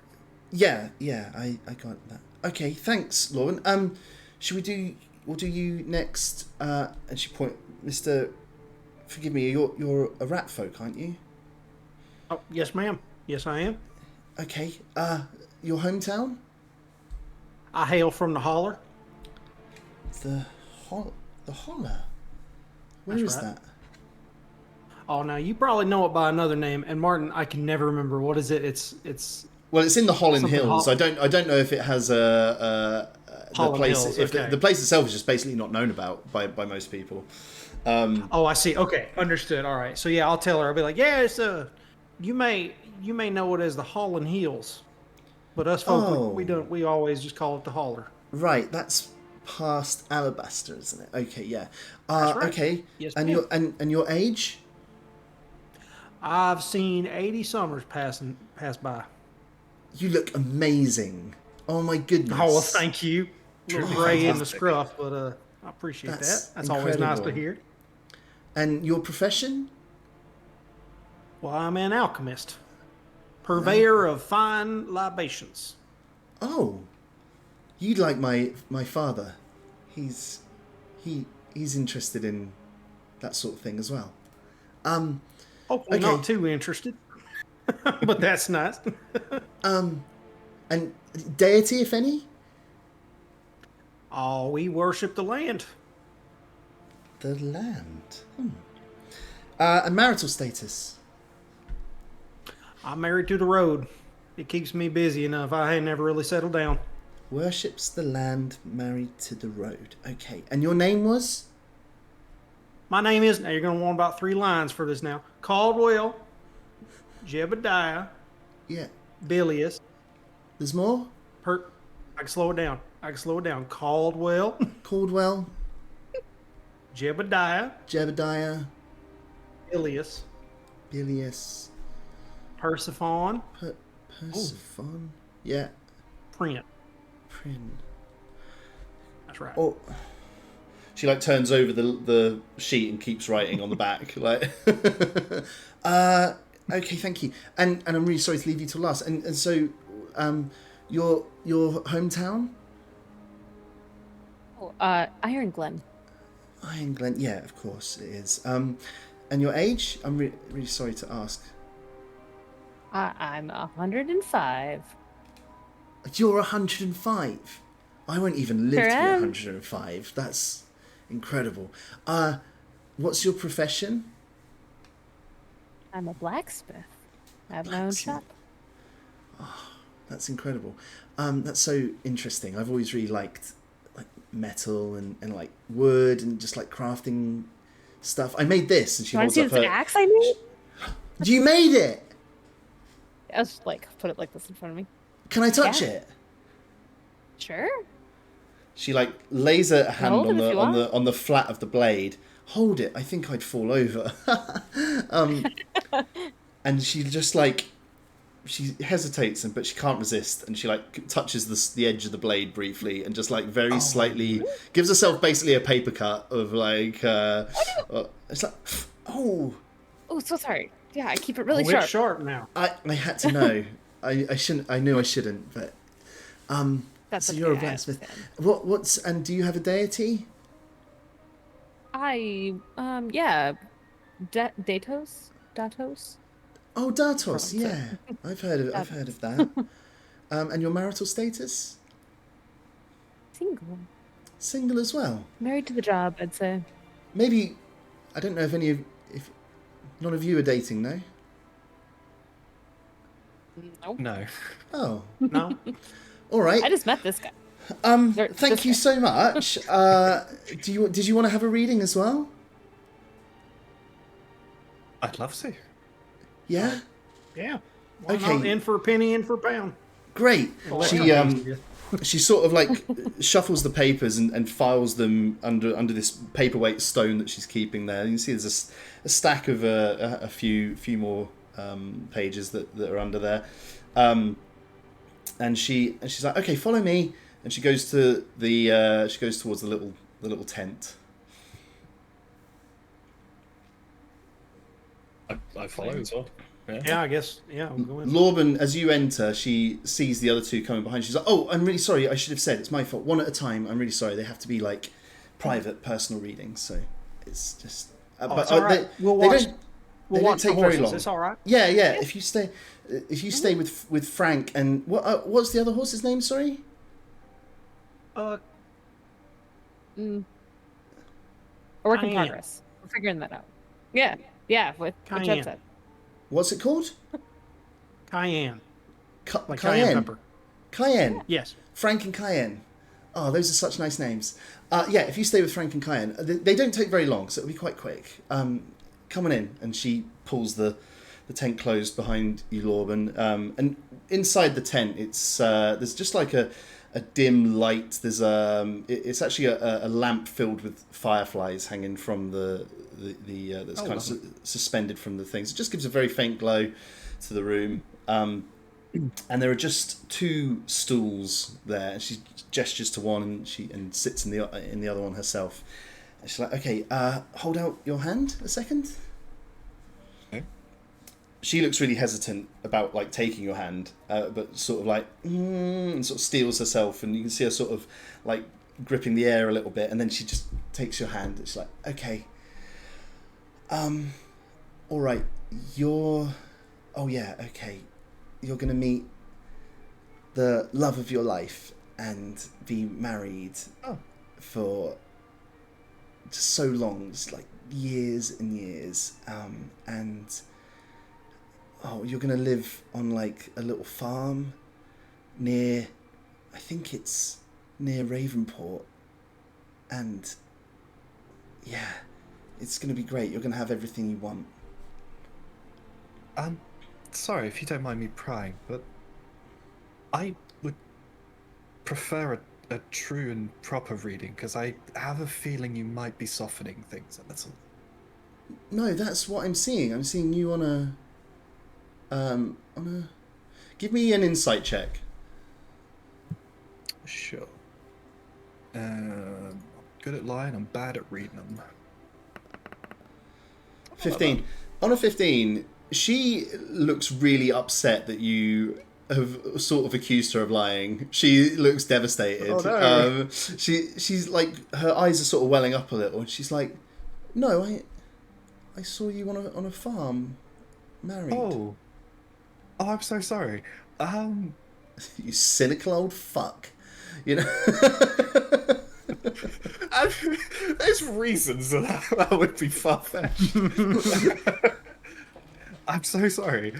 Yeah, I got that. Okay, thanks, Lauren. Should we do we'll do you next. And she Mr. Forgive me, you're a rat folk, aren't you? Oh, yes, ma'am. Yes, I am. Okay. Your hometown? I hail from the holler. The Holler. Where That's is right. that? Oh, now you probably know it by another name. And Martin, I can never remember. What is it? It's Well, it's in the Holland Something Hills. I don't know if it has the Holland place. Hills, If okay. the place itself is just basically not known about by most people. Oh, I see. Okay, understood. All right. So yeah, I'll tell her. I'll be like, yeah, it's you may know it as the Holland Hills, but us folk Oh. we always just call it the holler. Right, that's past Alabaster, isn't it? Okay, yeah. That's right. Okay. Yes, and ma'am. your age? I've seen 80 summers pass by. You look amazing. Oh my goodness. Oh, well, thank you. A little Truly gray in the fantastic. scruff, but I appreciate That's that. That's always nice to incredible. hear. And your profession? Well, I'm an alchemist, purveyor of fine libations. Oh, you'd like my father. He's interested in that sort of thing as well. Hopefully Okay. not too interested, but that's nice. And deity, if any? Oh, we worship the land. The land. And marital status? I'm married to the road. It keeps me busy enough. I ain't never really settled down. Worships the land, married to the road. Okay. And your name was? My name is, now you're going to want about 3 lines for this now. Caldwell, Jebediah, Yeah. Bilius, There's more? I can slow it down. Caldwell, Caldwell, Jebediah, Jebediah, Bilius, Bilius, Persephone, Persephone. Yeah. Print. Prin. That's right. Oh. She like turns over the sheet and keeps writing on the back. Like okay, thank you. And I'm really sorry to leave you till last. And so your hometown? Oh, Iron Glen. Iron Glen, yeah, of course it is. And your age? I'm really sorry to ask. I'm 105. You're 105. I won't even live Sure to be am. 105. That's incredible. What's your profession? I'm a blacksmith. I have my own Blacksmith. shop. That's incredible. That's so interesting. I've always really liked like metal and like wood and just like crafting stuff. I made this, and she You want holds to see up this her. axe I made? You made it. I'll just like put it like this in front of me. Can I touch Yeah. it? Sure. She like lays a hand Hold on it if you on the flat of the blade. Hold it. I think I'd fall over. And she just like she hesitates, but she can't resist, and she like touches the edge of the blade briefly, and just like very slightly gives herself basically a paper cut of like it's like oh. Oh, so sorry. Yeah, I keep it really It's sharp. sharp now. I had to know. I shouldn't. I knew I shouldn't. But That's so okay, you're a I blacksmith. understand. What's and do you have a deity? Yeah, Datos. Oh, Datos. Pronounce it. Yeah, I've heard of that. And your marital status? Single. Single as well. Married to the job, I'd say. Maybe I don't know if none of you are dating, no? Nope. No. Oh, No? all right. I just met this guy. Thank this you guy. so much. Did you want to have a reading as well? I'd love to. Yeah. Yeah. Why Okay. not? In for a penny, in for a pound. Great. Well, She yeah. she sort of like shuffles the papers and files them under this paperweight stone that she's keeping there. You can see there's a stack of a few more pages that are under there. And she's like, okay, follow me. And she goes to she goes towards the little tent. I follow as well. Yeah. Yeah, I guess. Yeah, I'm going. Lorben, as you enter, she sees the other two coming behind. She's like, "Oh, I'm really sorry. I should have said it's my fault. One at a time. I'm really sorry. They have to be like private, personal reading, so it's just. It's all right. We'll they watch. don't. We'll They don't watch take the very horses. long. It's all right. Yeah. If you stay with Frank and what's the other horse's name? Sorry. Mm. A work in Cayenne. progress. We're figuring that out. Yeah, with what Jeb Cayenne. said. What's it called? Cayenne. Like Cayenne. cayenne pepper. Cayenne. Yes. Frank and Cayenne. Oh, those are such nice names. Yeah, if you stay with Frank and Cayenne, they don't take very long, so it'll be quite quick. Come on in, and she pulls the tent closed behind you, Lorben. And inside the tent, it's there's just like a dim light. There's it's actually a lamp filled with fireflies hanging from the that's kind of suspended from the things. It just gives a very faint glow to the room. And there are just 2 stools there, and she gestures to one, and sits in the other one herself. And she's like, "Okay, hold out your hand a second." Okay. She looks really hesitant about like taking your hand, but sort of like and sort of steels herself, and you can see her sort of like gripping the air a little bit, and then she just takes your hand. It's like, "Okay, all right, okay. You're going to meet the love of your life and be married for just so long, just like years and years. And you're going to live on like a little farm near, I think it's near Ravenport. And yeah, it's going to be great. You're going to have everything you want." Sorry if you don't mind me prying, but I would prefer a true and proper reading, because I have a feeling you might be softening things a little. No, that's what I'm seeing. I'm seeing you on a Give me an insight check. Sure. I'm good at lying, I'm bad at reading them. 15. On a 15, she looks really upset that you have sort of accused her of lying. She looks devastated. Oh, no. She's like, her eyes are sort of welling up a little, and she's like, "No, I saw you on a farm, married." Oh, I'm so sorry. You cynical old fuck. You know. There's reasons that would be far-fetched. I'm so sorry.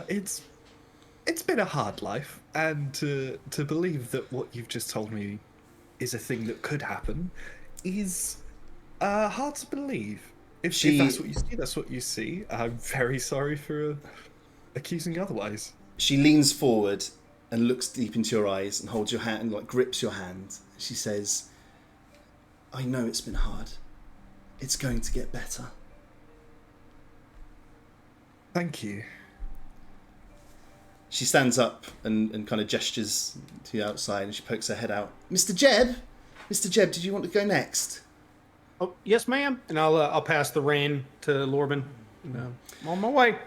It's been a hard life, and to believe that what you've just told me is a thing that could happen is hard to believe. If that's what you see, that's what you see. I'm very sorry for accusing you otherwise. She leans forward and looks deep into your eyes and holds your hand and like grips your hand. She says, "I know it's been hard. It's going to get better." Thank you. She stands up and kind of gestures to you outside, and she pokes her head out. Mr. Jeb, did you want to go next? Oh, yes, ma'am. And I'll pass the rein to Lorben. I'm on my way.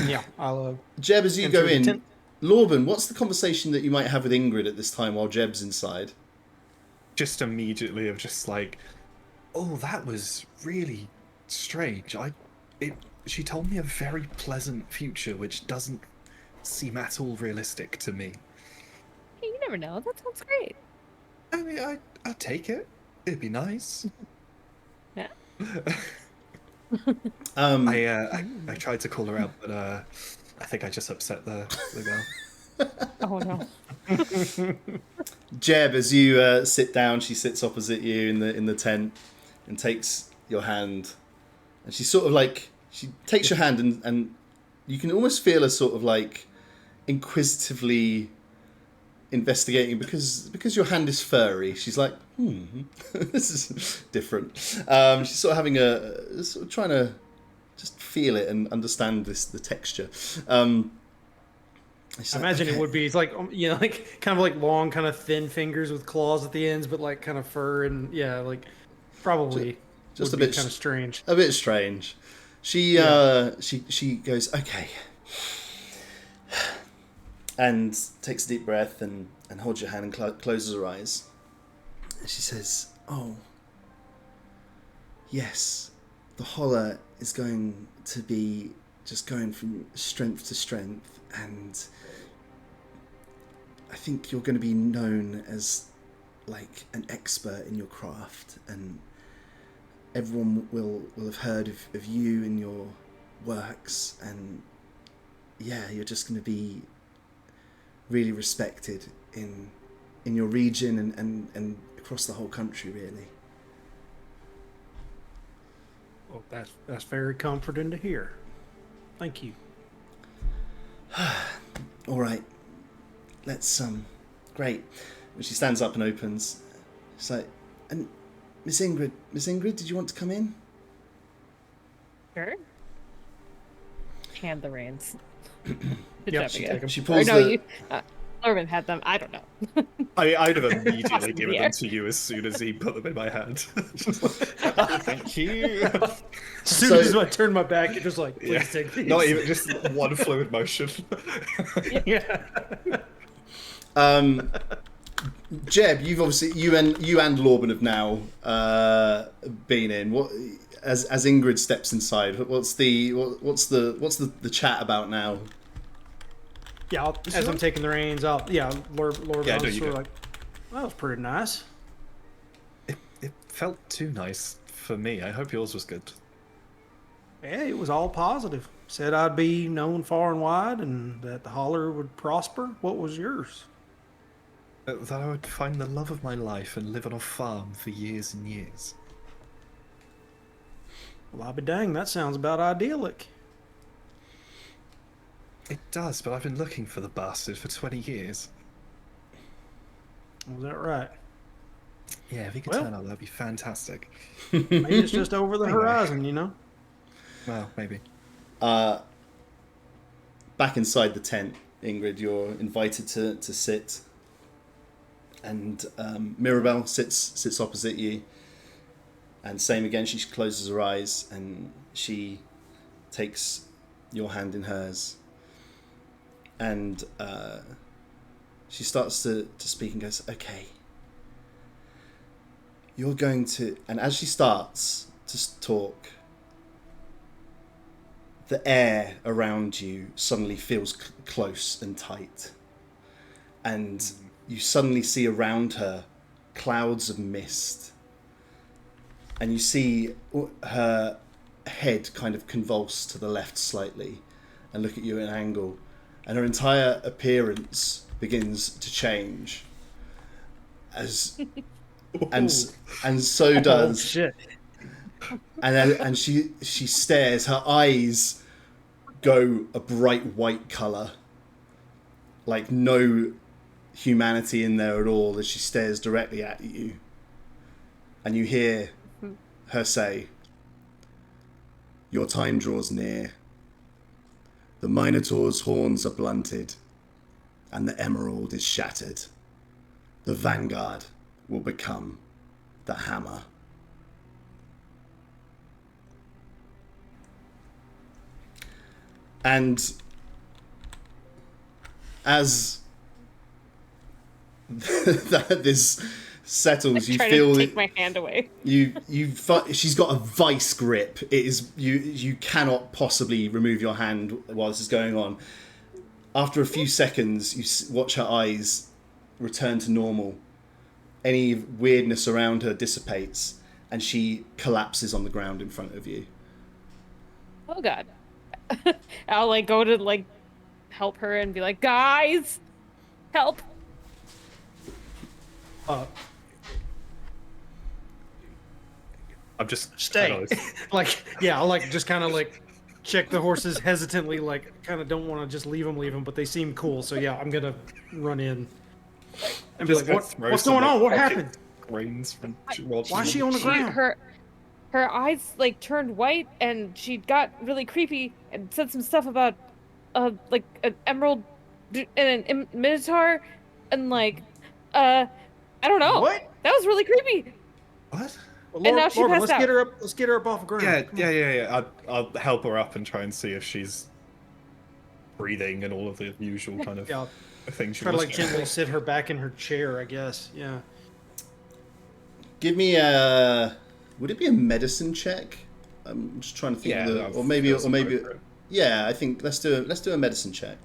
Yeah, I'll. Jeb, as you go enter the in, tent. Lorben, what's the conversation that you might have with Ingrid at this time while Jeb's inside? Just immediately of just like, oh, that was really strange. She told me a very pleasant future, which doesn't seem at all realistic to me. Hey, you never know. That sounds great. I mean, I'd take it. It'd be nice. Yeah. I tried to call her out, but I think I just upset the girl. Oh no. Jeb, as you sit down, she sits opposite you in the tent and takes your hand, and she sort of like she takes your hand and you can almost feel her sort of like inquisitively investigating because your hand is furry. She's like, this is different. She's sort of having sort of trying to just feel it and understand the texture. I imagine it would be. It's like like kind of like long, kind of thin fingers with claws at the ends, but like kind of fur and like probably just would a be bit kind of strange. A bit strange. She she goes, "Okay," and takes a deep breath and holds your hand and closes her eyes. And she says, "Oh, yes, the holler is going to be just going from strength to strength, and I think you're going to be known as like an expert in your craft, and everyone will have heard of you and your works, and yeah, you're just going to be really respected in your region and across the whole country, really. Well, that's very comforting to hear. Thank you. All right, let's great. When she stands up and opens, it's like, and Miss Ingrid, did you want to come in? Sure. Hand the reins. Good Yeah, job she again. take 'em. She Or pulls no, the. you. Norman had them. I don't know. I'd have immediately given Yeah. them to you as soon as he put them in my hand. Just like, thank you. As soon So- as I turn my back, you're just like, please Yeah. take these. Not even just one fluid motion. Yeah. Jeb, you've obviously you and Lorben have now been in. What as Ingrid steps inside? What's the chat about now? Yeah, as I'm taking the reins, Lord Yeah, I no, was you sort of go. like, that was pretty nice. It felt too nice for me. I hope yours was good. Yeah, it was all positive. Said I'd be known far and wide and that the holler would prosper. What was yours? That I would find the love of my life and live on a farm for years and years. Well, I'll be dang, that sounds about idyllic. It does, but I've been looking for the bastard for 20 years. Was that right? Yeah, if he could Well- turn up, that'd be fantastic. Maybe it's just over the horizon, you know? Well, maybe. Back inside the tent, Ingrid, you're invited to sit, and Mirabelle sits opposite you. And same again, she closes her eyes and she takes your hand in hers. And she starts to speak and goes, okay, you're going to... And as she starts to talk, the air around you suddenly feels close and tight. And you suddenly see around her clouds of mist. And you see her head kind of convulse to the left slightly and look at you at an angle. And her entire appearance begins to change. And so Oh, does... shit. And she stares. Her eyes go a bright white color, like no humanity in there at all, as she stares directly at you. And you hear her say, "Your time draws near. The Minotaur's horns are blunted, and the emerald is shattered. The vanguard will become the hammer." And as this settles, you Trying feel to take my hand away. she's got a vice grip. It is you cannot possibly remove your hand while this is going on. After a few seconds, you watch her eyes return to normal. Any weirdness around her dissipates, and she collapses on the ground in front of you. Oh god. I'll like go to like help her and be like, guys, help. I'm just... Stay. I don't know, Like, yeah, I'll like just kind of like check the horses hesitantly, like kind of don't want to just leave them, but they seem cool. So yeah, I'm gonna run in and be just like, gonna throw what's some, going like, on? What pocket happened? Grains from... Why is she on the ground? Her eyes like turned white and she got really creepy and said some stuff about like an emerald and an minotaur and like I don't know. What? That was really creepy. What? Well, And now she Lord, passed let's out. get her up. Let's get her up off the ground. Yeah. I'll help her up and try and see if she's breathing and all of the usual kind of Yeah, things she try to was like doing. gently sit her back in her chair, I guess. Yeah. Give me a would it be a medicine check? I'm just trying to think. Yeah, of the, I've or maybe, got some maybe. go for it. Yeah, I think let's do a medicine check.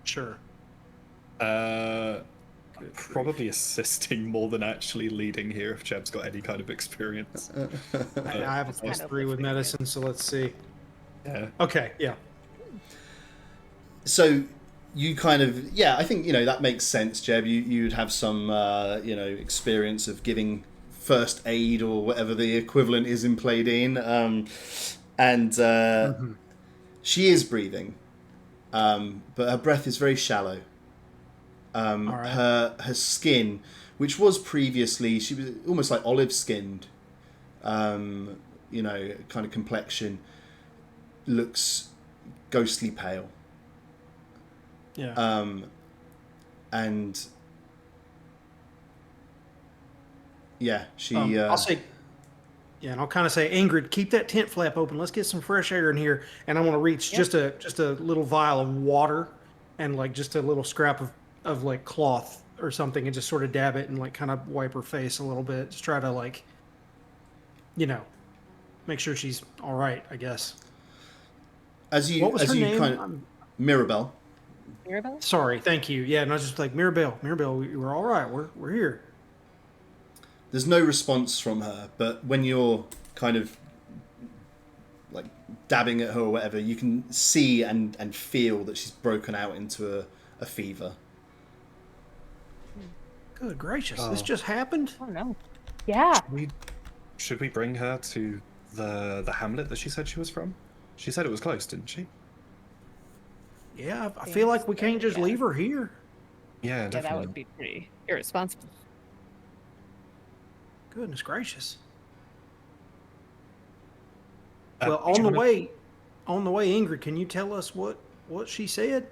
Sure. Probably assisting more than actually leading here if Jeb's got any kind of experience. I have a That's kind of +3 with what I medicine, so let's see. Yeah. Okay, yeah. So you kind of, yeah, I think, that makes sense, Jeb. You'd have some, experience of giving first aid or whatever the equivalent is in Playdean. She is breathing, but her breath is very shallow. All right. Her skin, which was previously, she was almost like olive skinned, kind of complexion, looks ghostly pale. Yeah. And yeah, she. I'll say, yeah, and I'll kind of say, Ingrid, keep that tent flap open. Let's get some fresh air in here. And I want to reach just a little vial of water, and like just a little scrap of like cloth or something, and just sort of dab it and like kind of wipe her face a little bit. Just try to like, make sure she's all right, I guess. As you, What was as her you name? kind of, Mirabelle. Mirabelle? Sorry, thank you. Yeah, and I was just like, Mirabelle, we're all right. We're here. There's no response from her, but when you're kind of like dabbing at her or whatever, you can see and feel that she's broken out into a fever. Good gracious, Oh. this just happened? Oh no. Yeah. Should we bring her to the hamlet that she said she was from? She said it was close, didn't she? Yeah, I feel like we can't just Yeah. leave her here. Yeah, Yeah, definitely. that would be pretty irresponsible. Goodness gracious. do Well, you on the wanna- way, Ingrid, can you tell us what she said?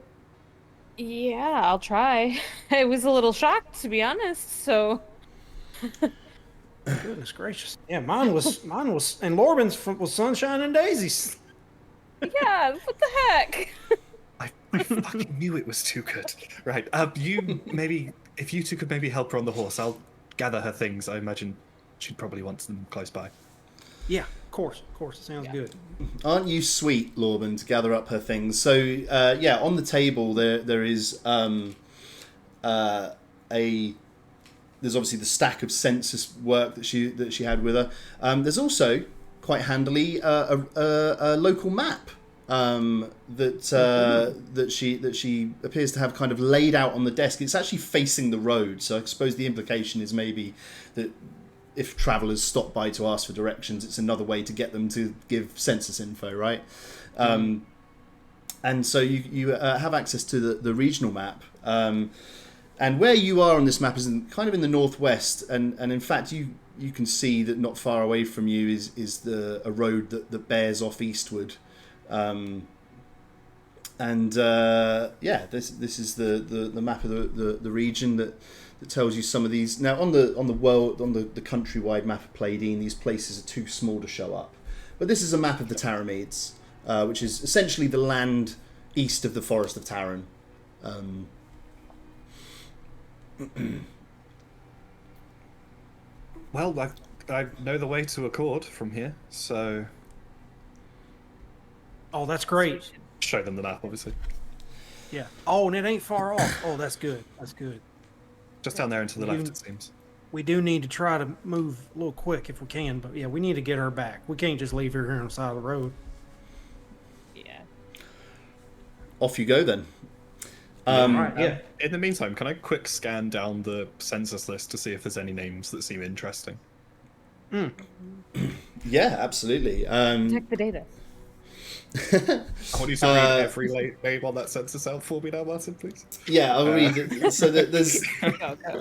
Yeah, I'll try. I was a little shocked, to be honest. So Goodness gracious. Yeah, mine was, and Lorbin's was sunshine and daisies. yeah, what the heck? I fucking knew it was too good. Right. You maybe if you two could maybe help her on the horse, I'll gather her things. I imagine she'd probably want them close by. Yeah, of course, it sounds good. Aren't you sweet, Lorben, to gather up her things? So on the table there is there's obviously the stack of census work that she had with her. There's also quite handily a local map that she appears to have kind of laid out on the desk. It's actually facing the road, so I suppose the implication is maybe that if travellers stop by to ask for directions, it's another way to get them to give census info, right? And so you have access to the regional map. And where you are on this map is kind of in the northwest, and in fact you can see that not far away from you is a road that bears off eastward. This is the map of the region that tells you some of these. Now on the countrywide map of Playdean, these places are too small to show up, but this is a map of the Taramedes, which is essentially the land east of the Forest of Taran. Well, I know the way to Accord from here, so Oh, that's great. show them the map, obviously. Yeah. Oh, and it ain't far off. Oh, that's good. That's good. Just down there and to the You- left, it seems. We do need to try to move a little quick if we can, but yeah, we need to get her back. We can't just leave her here on the side of the road. Yeah. Off you go then. Right, yeah. In the meantime, can I quick scan down the census list to see if there's any names that seem interesting? Yeah, absolutely. Check the data. I want you to read every name on that census out for me now, Martin, please. Yeah, I'll read it. So there's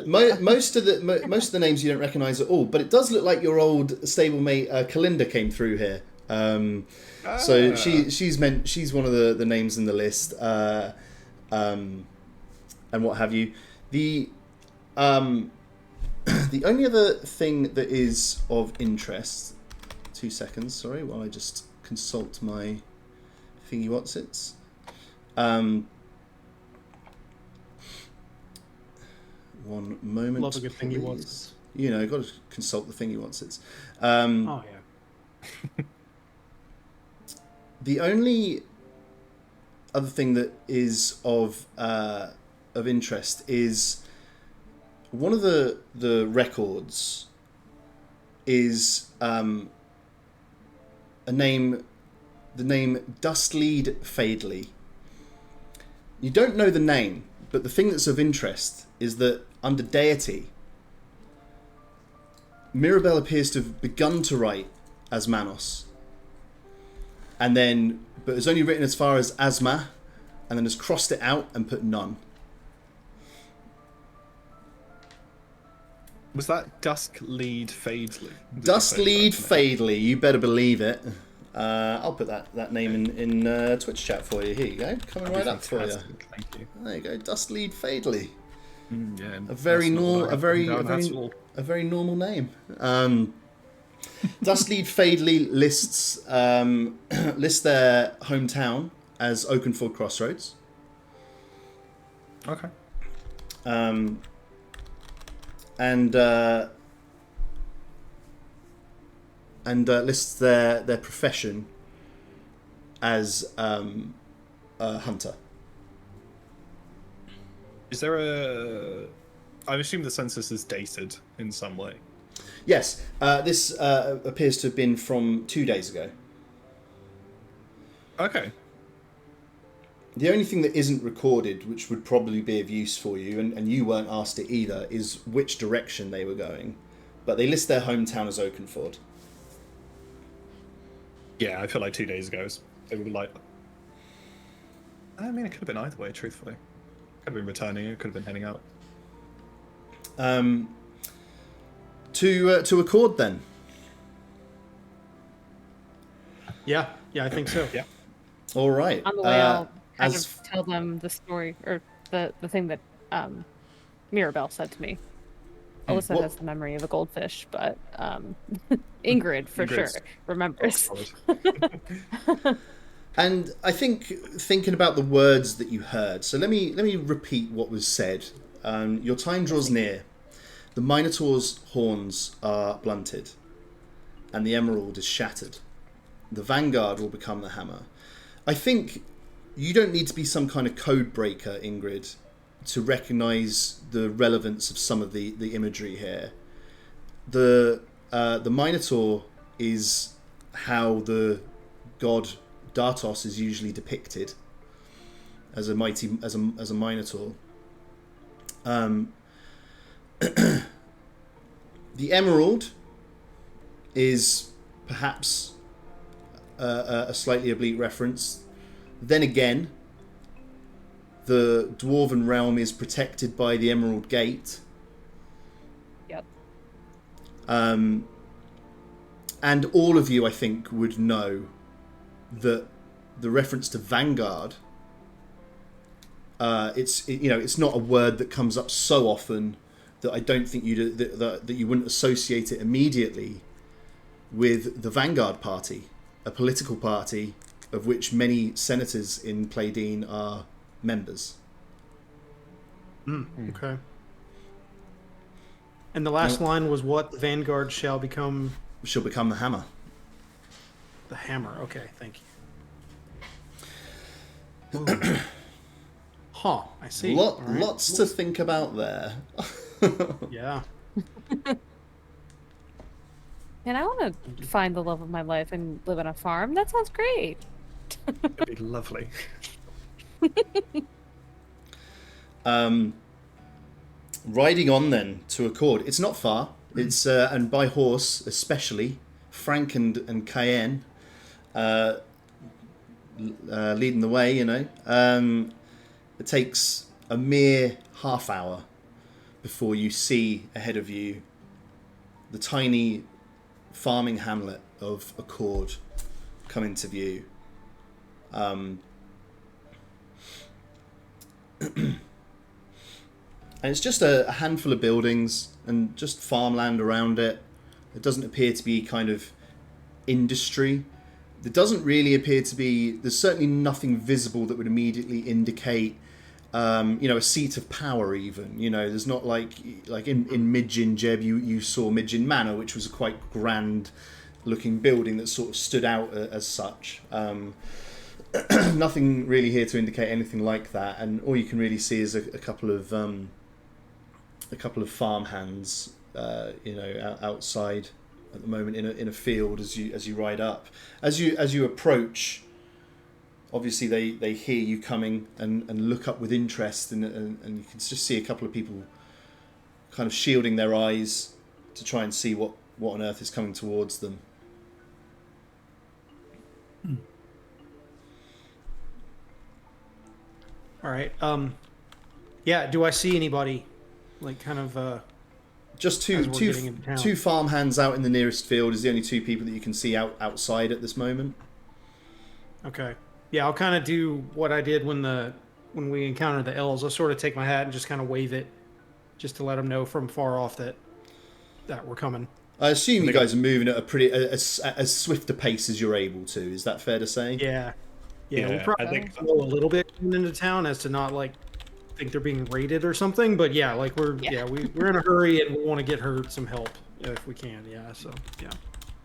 most of the names you don't recognise at all, but it does look like your old stablemate Kalinda came through here. So she's one of the names in the list, and what have you. The the only other thing that is of interest. 2 seconds, sorry, while I just consult my thingy whatsits. One moment. Love a good thing he please. wants. You know, got to consult the thingy once it's. Oh yeah. The only other thing that is of interest is one of the records is the name Dustlead Fadeley. You don't know the name, but the thing that's of interest is that under deity, Mirabelle appears to have begun to write as Manos, and then, but has only written as far as Asma, and then has crossed it out and put none. Was that Dusklead Fadeley? Dustlead Fadeley, you better believe it. I'll put that name in Twitch chat for you. Here you go, coming right up for you. Thank you. There you go, Dustlead Fadeley. Yeah, A very normal, a very normal name. Dustlead Fadeley lists their hometown as Oakenfold Crossroads. Okay. And lists their profession as a hunter. Is there a... I assume the census is dated in some way. Yes, this appears to have been from 2 days ago. Okay. The only thing that isn't recorded, which would probably be of use for you, and you weren't asked it either, is which direction they were going. But they list their hometown as Oakenford. Yeah, I feel like 2 days ago they would be like... I mean, it could have been either way, truthfully. Could have been returning, it could have been heading out. To Accord then. Yeah, I think so. Yeah. All right. On the way, I'll kind of tell them the story, or the thing that Mirabelle said to me. Alyssa has the memory of a goldfish, but Ingrid, for sure, remembers. And I think thinking about the words that you heard, so let me repeat what was said. Your time draws near. The Minotaur's horns are blunted, and the emerald is shattered. The vanguard will become the hammer. I think you don't need to be some kind of code breaker, Ingrid, to recognise the relevance of some of the imagery here. The Minotaur is how the god Dartos is usually depicted as a Minotaur. The emerald is perhaps a slightly oblique reference. Then again, the Dwarven realm is protected by the Emerald Gate. Yep. And all of you, I think, would know that the reference to Vanguard, it's not a word that comes up so often that I don't think that you wouldn't associate it immediately with the Vanguard Party, a political party of which many senators in Playdeen are members. Okay. And the last line was what? The Vanguard shall become... Shall become the hammer. The hammer. Okay, thank you. Huh, I see. All right. Lots to think about there. Yeah. And I want to find the love of my life and live on a farm. That sounds great. It'd be lovely. Riding on then to Accord. It's not far. It's and by horse especially. Frank and Cayenne leading the way. You know, it takes a mere half hour before you see ahead of you the tiny farming hamlet of Accord come into view. And it's just a handful of buildings and just farmland around it. It doesn't appear to be kind of industry. There doesn't really appear to be... There's certainly nothing visible that would immediately indicate a seat of power even. There's not like in Midgin Jeb, you saw Midgin Manor, which was a quite grand looking building that sort of stood out as such. Nothing really here to indicate anything like that, and all you can really see is a couple of farmhands, outside at the moment in a field as you ride up. As you approach, obviously they hear you coming and look up with interest, and you can just see a couple of people kind of shielding their eyes to try and see what on earth is coming towards them. All right. Yeah. Do I see anybody, like, kind of? Just as we're getting into town? two farmhands out in the nearest field is the only two people that you can see outside at this moment. Okay. Yeah, I'll kind of do what I did when we encountered the elves. I'll sort of take my hat and just kind of wave it, just to let them know from far off that we're coming. I assume you guys are moving at a pretty as swift a pace as you're able to. Is that fair to say? Yeah. Yeah, we probably I think slow a little bit coming into town as to not like think they're being raided or something. But yeah, like we're in a hurry and we want to get her some help if we can. Yeah. So yeah.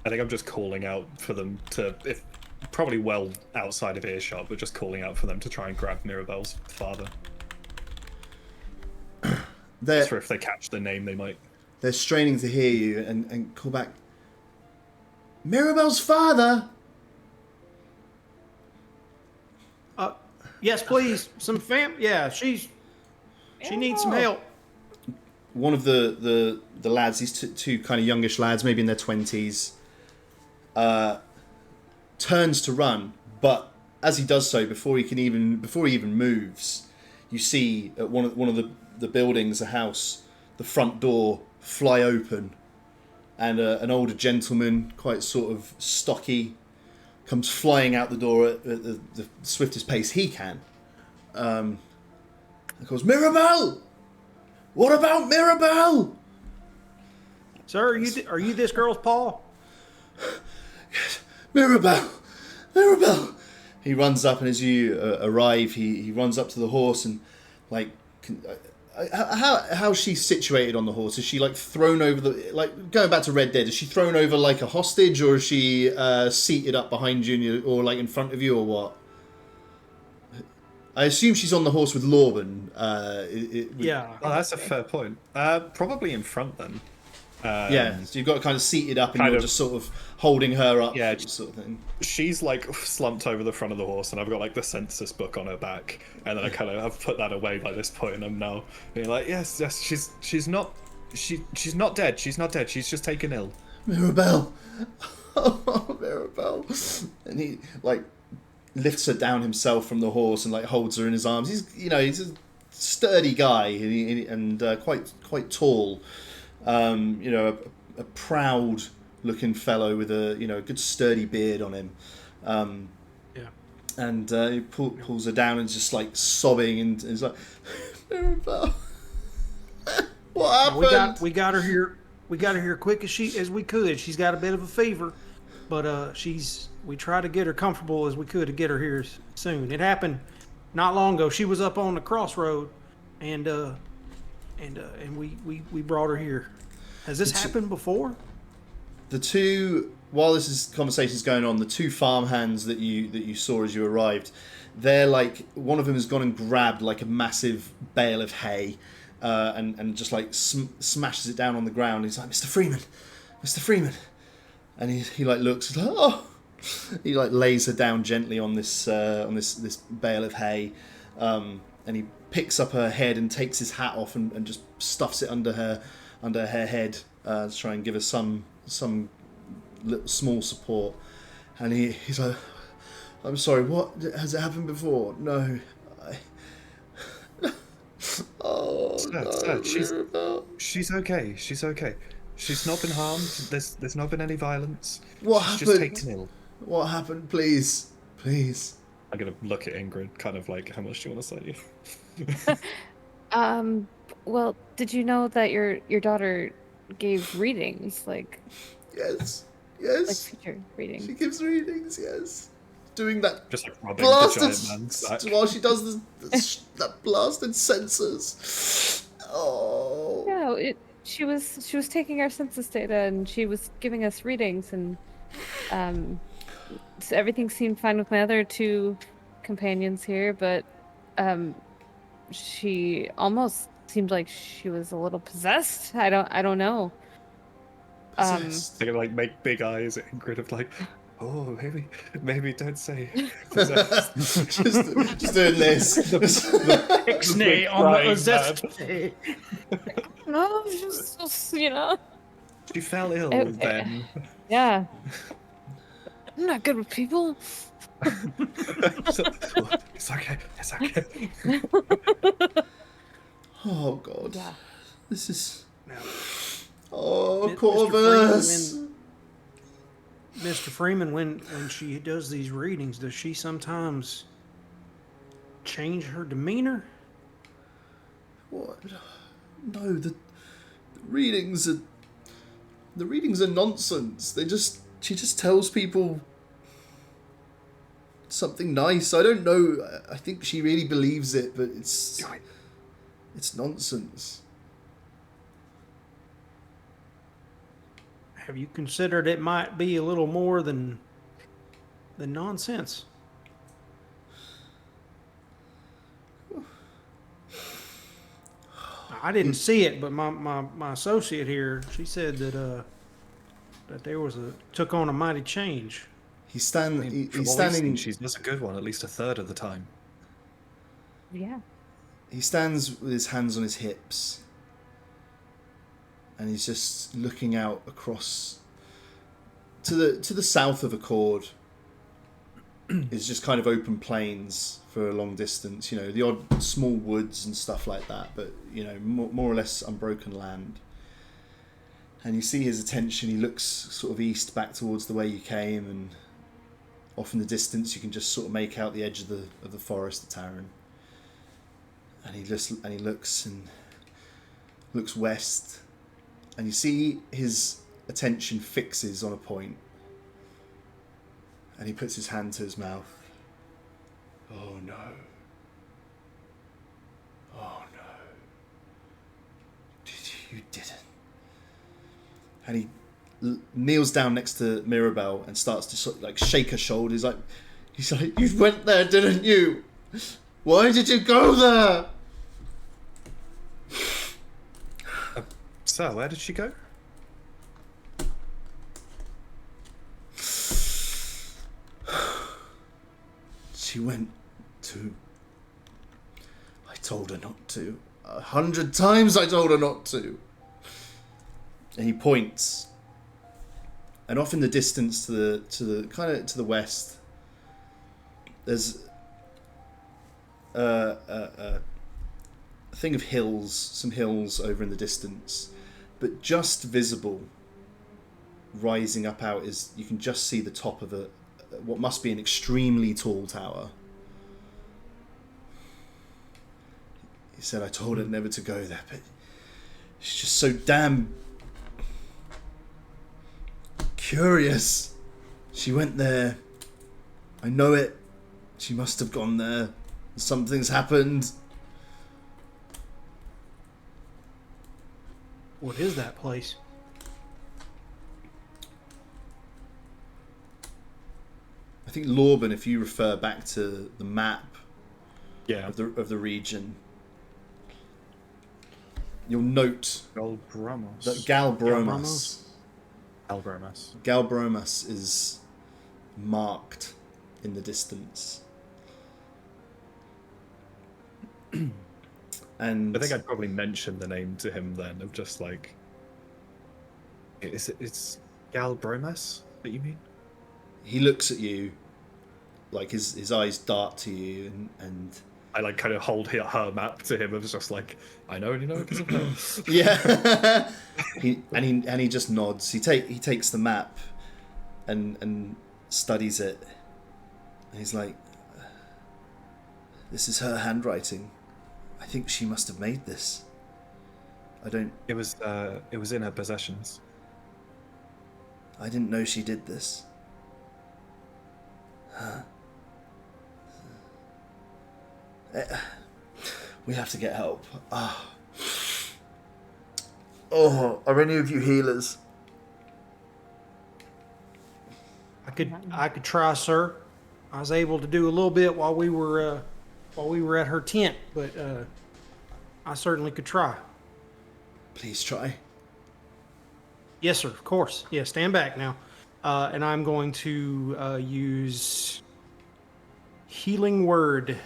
I think I'm just calling out for them to, if probably well outside of earshot, but just calling out for them to try and grab Mirabelle's father. Just for if they catch the name, they might. They're straining to hear you and call back. Mirabelle's father. Yes, please. Some Yeah, she needs some help. One of the lads, these two kind of youngish lads, maybe in their 20s, turns to run, but as he does so, before he even moves, you see at one of the buildings, a house, the front door fly open, and an older gentleman, quite sort of stocky, comes flying out the door at the swiftest pace he can. And goes, Mirabelle! What about Mirabelle? Sir, are you this girl's paw? Yes, Mirabelle! He runs up, and as you arrive, he runs up to the horse and, like, how's she situated on the horse? Is she, like, thrown over like, going back to Red Dead, is she thrown over like a hostage, or is she seated up behind you, or like in front of you, or what? I assume she's on the horse with Lorben. Yeah. Oh, that's a fair point. Probably in front then. Yeah, so you've got kind of seated up, and you're just sort of holding her up, yeah, sort of thing. She's like slumped over the front of the horse, and I've got like the census book on her back, and then I've put that away by this point, and I'm now being like, yes, she's not dead. She's not dead. She's just taken ill. Mirabelle, oh, Mirabelle, and he like lifts her down himself from the horse and like holds her in his arms. He's a sturdy guy and quite tall. A proud looking fellow with a good sturdy beard on him. Yeah. And he pulls her down and just like sobbing, and is like, Mirabelle, what happened? We got her here. We got her here quick as we could. She's got a bit of a fever, but we tried to get her comfortable as we could to get her here soon. It happened not long ago. She was up on the crossroad, and we brought her here. Has this happened before? While this conversation is going on, the two farmhands that you saw as you arrived, they're like, one of them has gone and grabbed like a massive bale of hay, and just like smashes it down on the ground. He's like, Mr. Freeman, and he like looks, like, oh, he like lays her down gently on this bale of hay, and he picks up her head and takes his hat off and just stuffs it under her head to try and give her some little small support. And he's like, I'm sorry, what has it happened before? No. Sir, she's okay. She's okay. She's not been harmed. There's not been any violence. What She's happened? just taken ill. What happened? Please. I'm gonna look at Ingrid, kind of like, how much do you want to say? Well, did you know that your daughter gave readings, like Yes. future readings? She gives readings, yes. doing that Just like rubbing the blasted giant man's back. while she does that blasted sensors. Oh. Yeah, she was taking our census data and she was giving us readings and so everything seemed fine with my other two companions here, but she almost seemed like she was a little possessed. I don't know. Possessed. They like make big eyes at Ingrid of like, oh, maybe don't say possessed. just doing this. Ixnay on crying the possessed. No, just She fell ill Okay. then. Yeah. I'm not good with people. It's okay. It's okay. Oh god. Yeah. This is. Now, Oh, Mr. Corvus. Mr. Freeman, when she does these readings, does she sometimes change her demeanor? What? No, the readings are. The readings are nonsense. She just tells people something nice. I don't know. I think she really believes it, but it's nonsense. Have you considered it might be a little more than nonsense? I didn't see it, but my associate here, she said that there was took on a mighty change. He's I mean, he's from what we've standing. seen, she's a good one, at least a third of the time. Yeah. He stands with his hands on his hips, and he's just looking out across to the south of Accord. Is just kind of open plains for a long distance. You know, the odd small woods and stuff like that, but you know, more or less unbroken land. And you see his attention. He looks sort of east, back towards the way you came, and off in the distance you can just sort of make out the edge of the forest, the Taran. And he looks west, and you see his attention fixes on a point, and he puts his hand to his mouth. Oh no. Oh no. You didn't. And he kneels down next to Mirabelle and starts to sort of like shake her shoulders. He's like, you went there, didn't you? Why did you go there? So, where did she go? She went to... I told her not to. 100 times I told her not to. And he points. And off in the distance to the west, there's a thing of hills, some hills over in the distance, but just visible, rising up out is you can just see the top of what must be an extremely tall tower. He said, I told her never to go there, but she's just so damn curious. She went there. I know it. She must have gone there. Something's happened. What is that place? I think Lorben, if you refer back to the map Yeah. of the region, you'll note Galbramos. that Galbromas Galbramas. is marked in the distance. And I think I'd probably mention the name to him then, of just like, it's Galbromas that you mean? he looks at you, like his eyes dart to you, and I like kind of hold her map to him. Of just like, I know, you know, because of her. yeah, he just nods. He takes the map, and studies it, and he's like, "This is her handwriting. I think she must have made this. I don't. It was in her possessions. I didn't know she did this. Huh. We have to get help. Oh, are any of you healers? I could try, sir. I was able to do a little bit while we were at her tent, but I certainly could try. Please try. Yes, sir. Of course. Yeah. Stand back now, and I'm going to use healing word.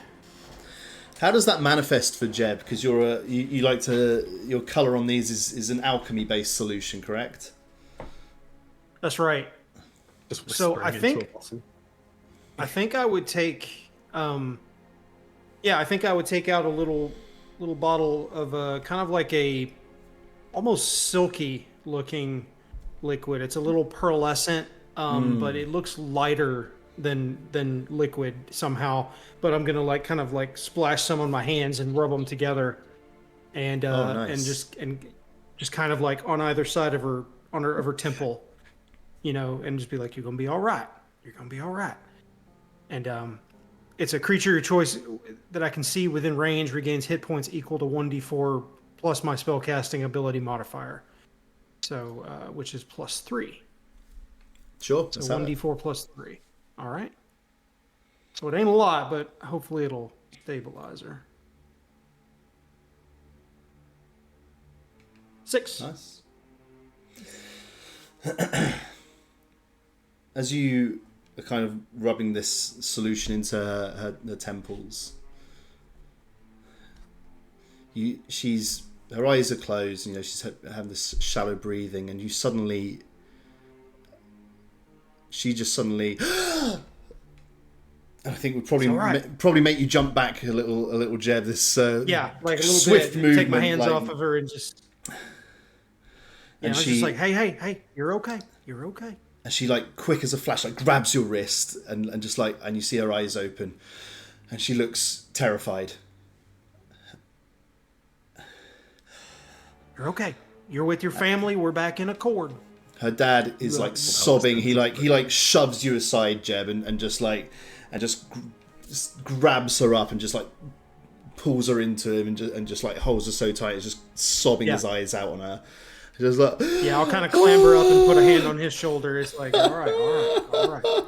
How does that manifest for Jeb? Because you like to, your color on these is an alchemy based solution, correct? That's right. Just So I whispering into think- a bottle. I think I would take, I think I would take out a little bottle of kind of like a almost silky looking liquid. It's a little pearlescent, but it looks lighter than liquid somehow. But I'm gonna like kind of like splash some on my hands and rub them together, and nice. and just kind of like on either side of her temple, and just be like, "You're gonna be all right. You're gonna be all right." And it's a creature of choice that I can see within range regains hit points equal to 1d4 plus my spellcasting ability modifier. So, which is +3. Sure. So let's have it. 1d4 +3. All right. So it ain't a lot, but hopefully it'll stabilize her. 6. Nice. As you are kind of rubbing this solution into her temples, her eyes are closed. She's having this shallow breathing, and she just suddenly. I think would probably It's all right. probably make you jump back a little, Jeb. This Yeah, like a little swift bit. movement. Take my hands like- off of her and just. And I was just like, hey, you're okay. You're okay. And she, like, quick as a flash, like, grabs your wrist and just like, and you see her eyes open, and she looks terrified. You're okay. You're with your family. We're back in accord. Her dad is like sobbing. He shoves you aside, Jeb, and just grabs her up and just like pulls her into him and just like holds her so tight, it's just sobbing his eyes out on her. Just like, Yeah, I'll kind of clamber up and put a hand on his shoulder. It's like, all right.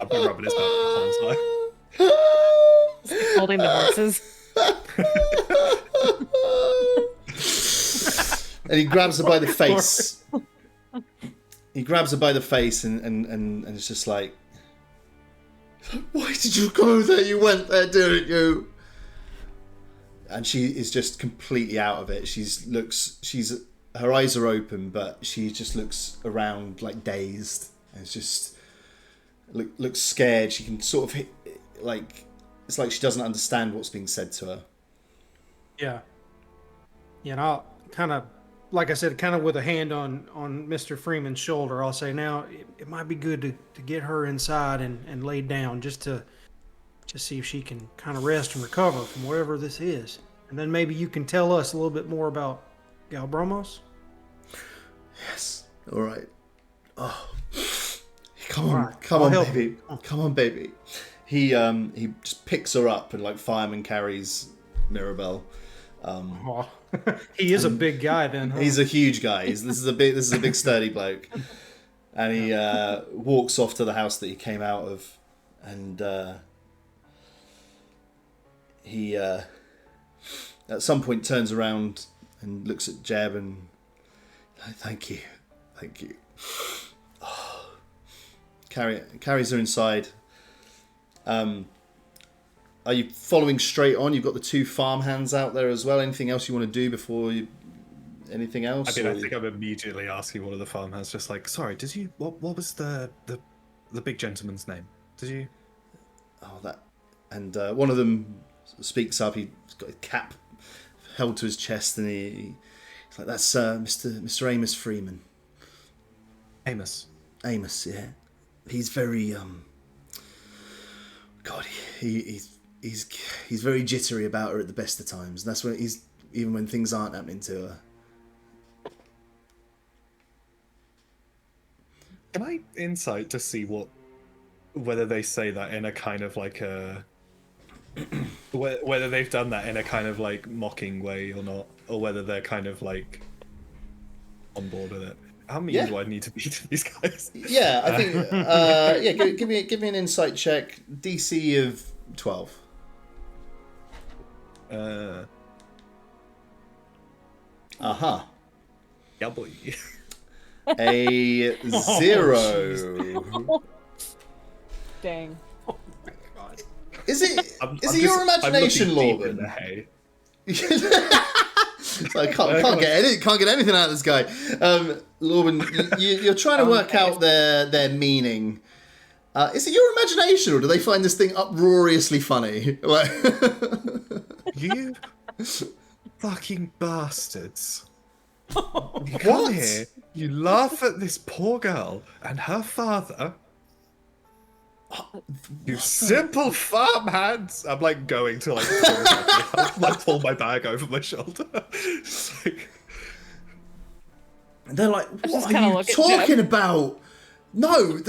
I've been rubbing his back the whole time. Holding the horses. and he grabs her by the face. He grabs her by the face and it's just like, why did you go there? You went there, didn't you? And she is just completely out of it. Her eyes are open, but she just looks around like dazed. And it's just looks scared. She can sort of it's like she doesn't understand what's being said to her. Yeah. Yeah, and I'll kind of, like I said, kind of with a hand on Mr. Freeman's shoulder, I'll say, now, it might be good to get her inside and lay down just to see if she can kind of rest and recover from whatever this is. And then maybe you can tell us a little bit more about Galbramos. Yes. All right. Oh, come All on, right, come I'll on, help baby, you. come on, baby. He just picks her up and like fireman carries Mirabelle. Oh, he is a big guy then, huh? He's a huge guy. This is a big sturdy bloke, and he walks off to the house that he came out of, and he at some point turns around and looks at Jeb and thank you. Oh. Carries her inside. Are you following straight on? You've got the two farmhands out there as well. Anything else you want to do before you? Anything else? I think I'm immediately asking one of the farmhands, just like, sorry, did you? What was the big gentleman's name? Did you? Oh, that. And one of them speaks up. He's got his cap held to his chest, and he's like, "That's Mr. Amos Freeman." Amos. Amos, yeah. He's very God, he's very jittery about her at the best of times. And that's when even when things aren't happening to her. Can I insight to see whether they say that in a kind of like Whether they've done that in a kind of like mocking way or not, or whether they're kind of like on board with it. How mean do I need to be to these guys? Yeah, I think. Give me an insight check. DC of 12. Yeah, boy. A 0. Dang. Is it your imagination, Lorben? I can't get anything out of this guy. Lorben, you're trying to work out their meaning. Is it your imagination, or do they find this thing uproariously funny? Like, you fucking bastards! You come here, you laugh at this poor girl and her father. You simple farmhands! I'm like going to like pull my bag over my shoulder. And they're like, just "What kinda are you look at talking Jeb. about? No,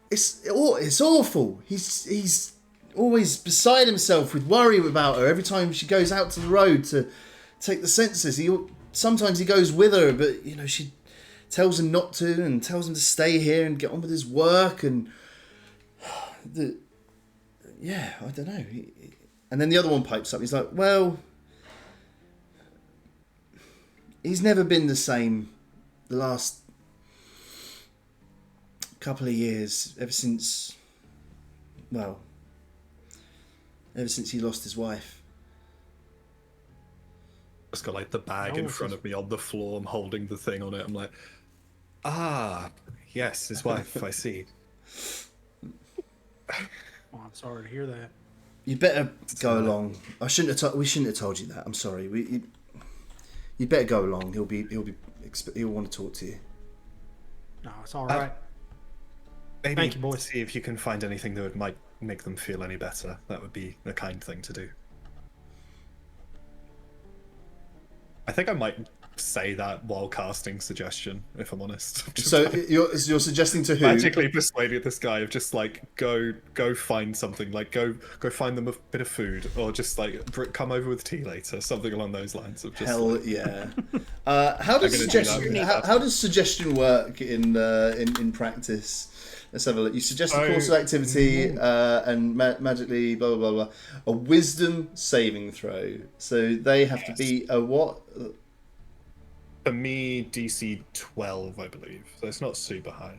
it's awful. He's always beside himself with worry about her every time she goes out to the road to take the census. Sometimes he goes with her, but she tells him not to and tells him to stay here and get on with his work and I don't know. And then the other one pipes up. He's like, well, he's never been the same the last couple of years, ever since he lost his wife. Just got like the bag in front of me on the floor. I'm holding the thing on it. I'm like, yes, his wife. I see. Oh, I'm sorry to hear that. You better go along. We shouldn't have told you that. I'm sorry. You better go along. He'll want to talk to you. No, it's all right. Maybe Thank you, boys. see if you can find anything that might make them feel any better. That would be a kind thing to do. I think I might say that while casting suggestion, if I'm honest. So you're suggesting to who? Magically persuaded this guy of just like go find something, like go find them a bit of food, or just like come over with tea later, something along those lines. Of just Hell yeah. How does suggestion work in practice? Let's have a look. You suggest a course of activity and magically blah blah blah blah. A wisdom saving throw. So they have to be a what? For me, DC 12, I believe. So it's not super high.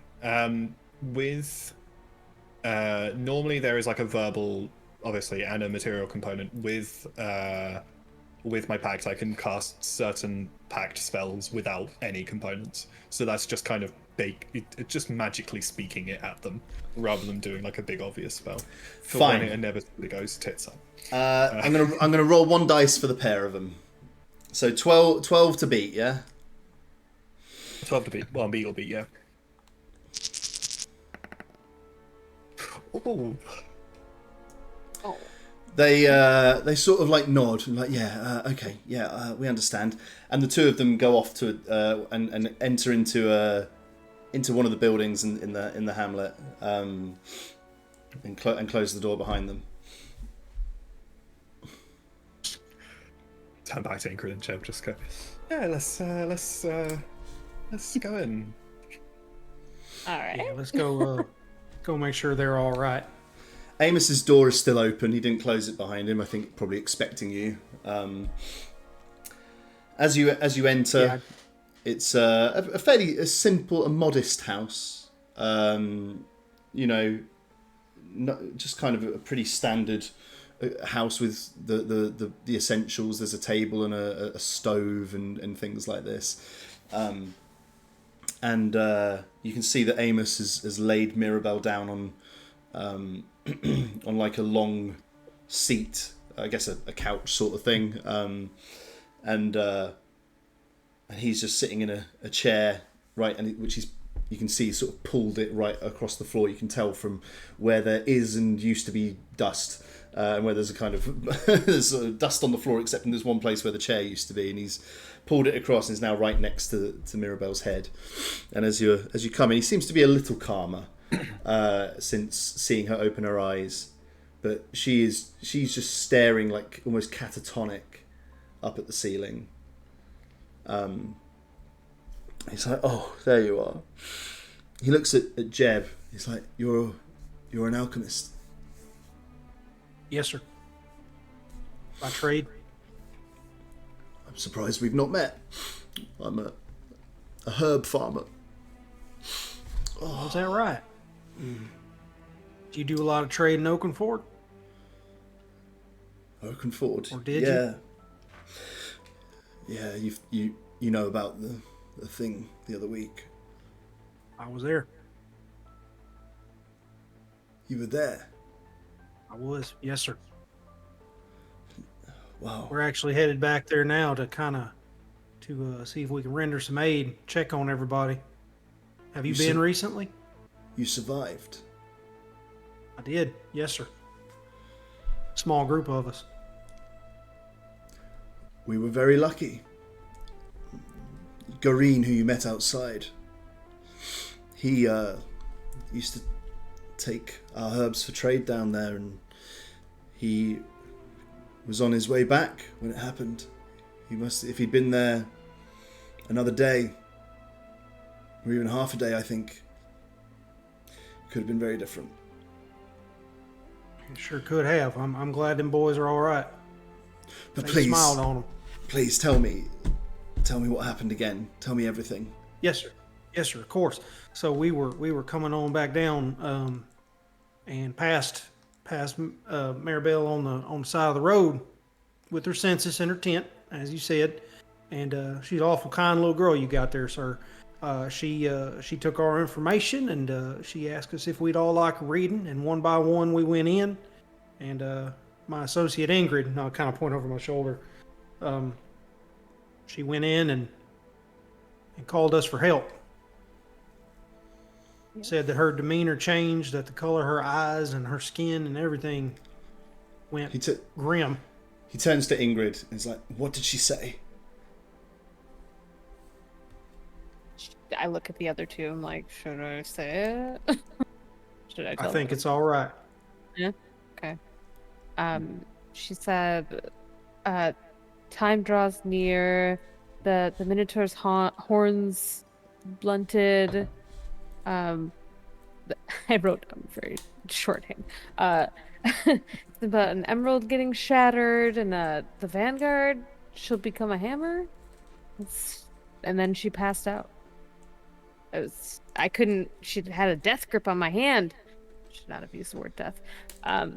Normally there is like a verbal, obviously, and a material component. With my pact, I can cast certain pact spells without any components. So that's just kind of it's just magically speaking it at them, rather than doing like a big obvious spell. Fine. When it inevitably goes tits up. I'm gonna roll one dice for the pair of them. So 12 to beat, yeah. 12 to beat. Well, beat or beat, yeah. Ooh. Oh. They sort of like nod and like okay, we understand. And the two of them go off to and enter into one of the buildings in the hamlet, and close the door behind them. Turn back to Ingrid and Jeb, just go. Yeah, let's go in. All right. Yeah, let's go. Go make sure they're all right. Amos's door is still open. He didn't close it behind him. I think probably expecting you. As you enter, it's a fairly simple, a modest house. Just kind of a pretty standard house with the essentials. There's a table and a stove and things like this. And you can see that Amos has laid Mirabelle down on like a long seat, I guess a couch sort of thing, and he's just sitting in a chair, right, and you can see sort of pulled it right across the floor. You can tell from where there is and used to be dust, and where there's a kind of there's sort of dust on the floor, except in there's one place where the chair used to be, and he's pulled it across and is now right next to Mirabelle's head. And as you come in, he seems to be a little calmer since seeing her open her eyes. but she's just staring like almost catatonic up at the ceiling. He's like, "Oh, there you are." He looks at Jeb. He's like, "You're an alchemist." Yes, sir. By trade. I'm surprised we've not met. I'm a herb farmer. Oh, is that right? Do you do a lot of trade in Oakenford? Oakenford. Or did you? Yeah, you know about the thing the other week. I was there. You were there. I was. Yes, sir. Wow. We're actually headed back there now to see if we can render some aid, check on everybody. Have you been recently? You survived. I did. Yes, sir. Small group of us. We were very lucky. Gareen, who you met outside, he used to take our herbs for trade down there, and he was on his way back when it happened. If he'd been there another day, or even half a day, I think, it could have been very different. It sure could have. I'm glad them boys are all right. But They please, smiled on them. please tell me what happened again. Tell me everything. Yes, sir. Yes, sir. Of course. So we were coming on back down, and past Maribel on the side of the road with her census and her tent, as you said, and she's an awful kind little girl you got there, sir. She took our information and she asked us if we'd all like a reading, and one by one we went in, and my associate Ingrid, and I'll kind of point over my shoulder, she went in and called us for help. Said that her demeanor changed, that the color of her eyes and her skin and everything went grim. He turns to Ingrid and is like, "What did she say?" I look at the other two. I'm like, should I say it? Should I tell I think them? it's all right. Yeah. Okay. She said, time draws near. The Minotaur's horns blunted. I wrote down very shorthand. It's about an emerald getting shattered, and the vanguard she'll become a hammer. And then she passed out. I couldn't. She had a death grip on my hand. Should not have used the word death. But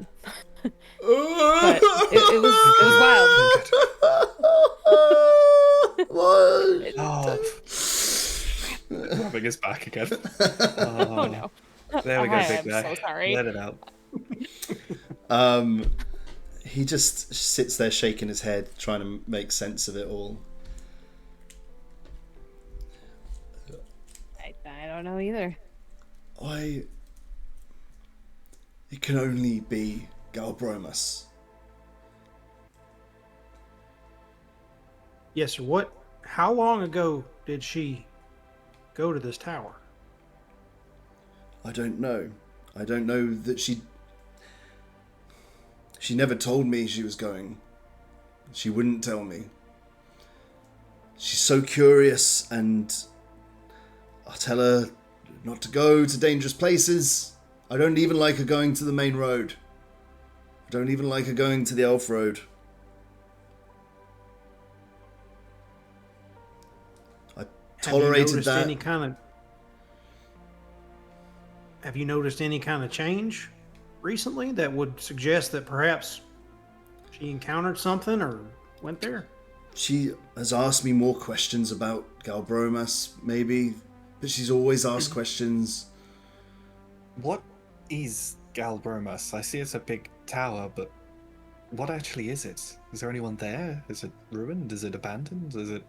it was wild. What? Oh, rubbing his back again. Oh no. There we go, I'm big guy. so sorry. Let it out. He just sits there shaking his head, trying to make sense of it all. I don't know either. It can only be Galbromus. Yes, sir. How long ago did she go to this tower? I don't know. I don't know that she never told me she was going. She wouldn't tell me. She's so curious, and I tell her not to go to dangerous places. I don't even like her going to the main road. I don't even like her going to the elf road. I tolerated that. Have you noticed any kind of change recently that would suggest that perhaps she encountered something or went there? She has asked me more questions about Galbromas, maybe, but she's always asked questions. What is Galbromas? I see it's a big tower, but what actually is it? Is there anyone there? Is it ruined? Is it abandoned? Is it...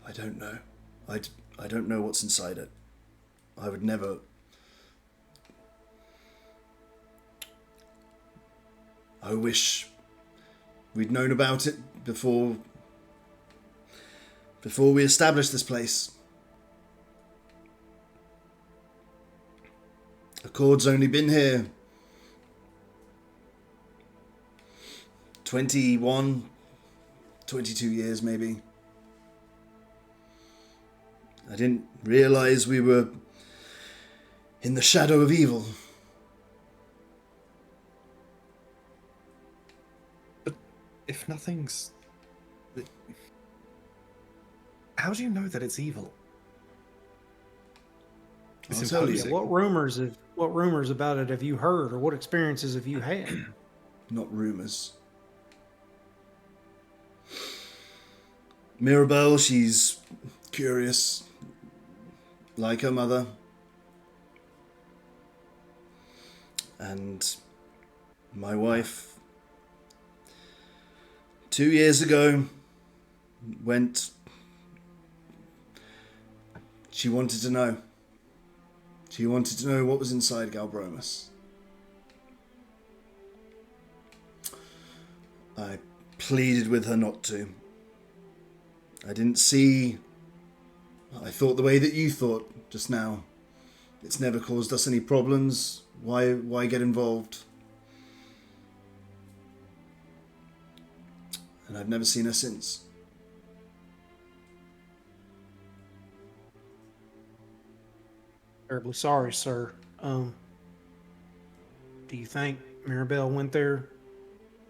I don't know. I don't know what's inside it. I would never... I wish we'd known about it before we established this place. Accord's only been here 21, 22 years maybe. I didn't realize we were in the shadow of evil. But if nothing's... How do you know that it's evil? I'll tell you. Yeah, what rumors about it have you heard, or what experiences have you had? Not rumors. Mirabelle, she's curious, like her mother. And my wife, 2 years ago, she wanted to know. She wanted to know what was inside Galbromus. I pleaded with her not to. I didn't see... I thought the way that you thought just now. It's never caused us any problems. Why get involved? And I've never seen her since. Terribly sorry, sir. Do you think Mirabelle went there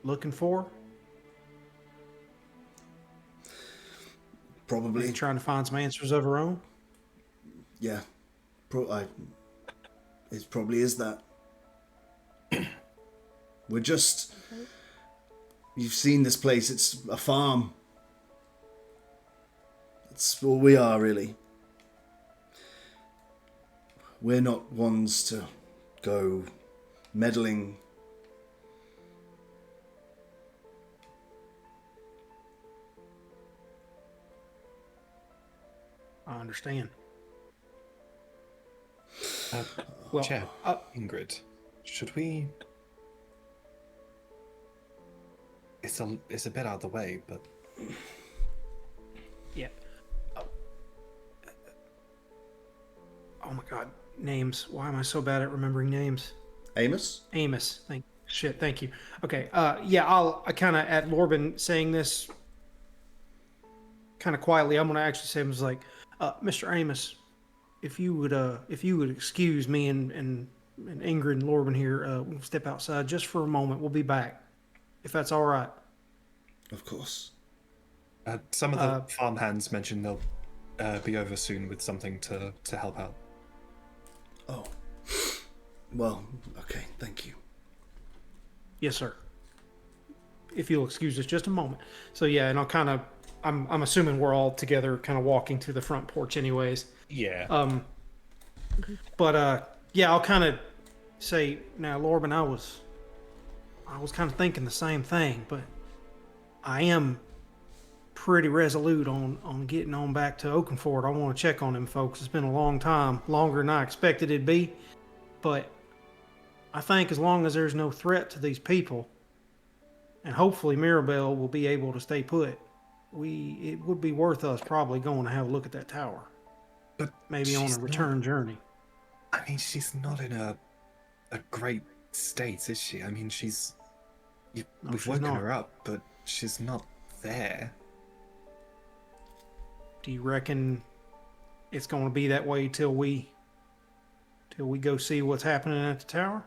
looking for her? Probably. Maybe trying to find some answers of her own? Yeah. It probably is that. We're just... You've seen this place. It's a farm. It's all we are, really. We're not ones to go meddling. I understand. Well, Ingrid, should we... It's a bit out of the way, but... Yeah. Oh my god. Names. Why am I so bad at remembering names? Amos? Amos. Thank you. Okay. Yeah, I kind of, at Lorben saying this kind of quietly, I'm going to actually say, I was like, Mr. Amos, if you would excuse me and Ingrid and Lorben here, we'll step outside just for a moment. We'll be back, if that's all right. Of course. Some of the farmhands mentioned they'll be over soon with something to help out. Oh. Well, okay, thank you. Yes, sir. If you'll excuse us just a moment. So yeah, and I'm assuming we're all together kind of walking to the front porch anyways. Yeah. But yeah, I'll kind of say, now, Lorben, I was kind of thinking the same thing, but I am pretty resolute on getting on back to Oakenford. I want to check on them folks. It's been a long time, longer than I expected it'd be. But I think as long as there's no threat to these people, and hopefully Mirabelle will be able to stay put, it would be worth us probably going to have a look at that tower. But maybe on a return journey. I mean, she's not in a great state, is she? I mean, we've woken her up, but she's not there. Do you reckon it's going to be that way till we go see what's happening at the tower?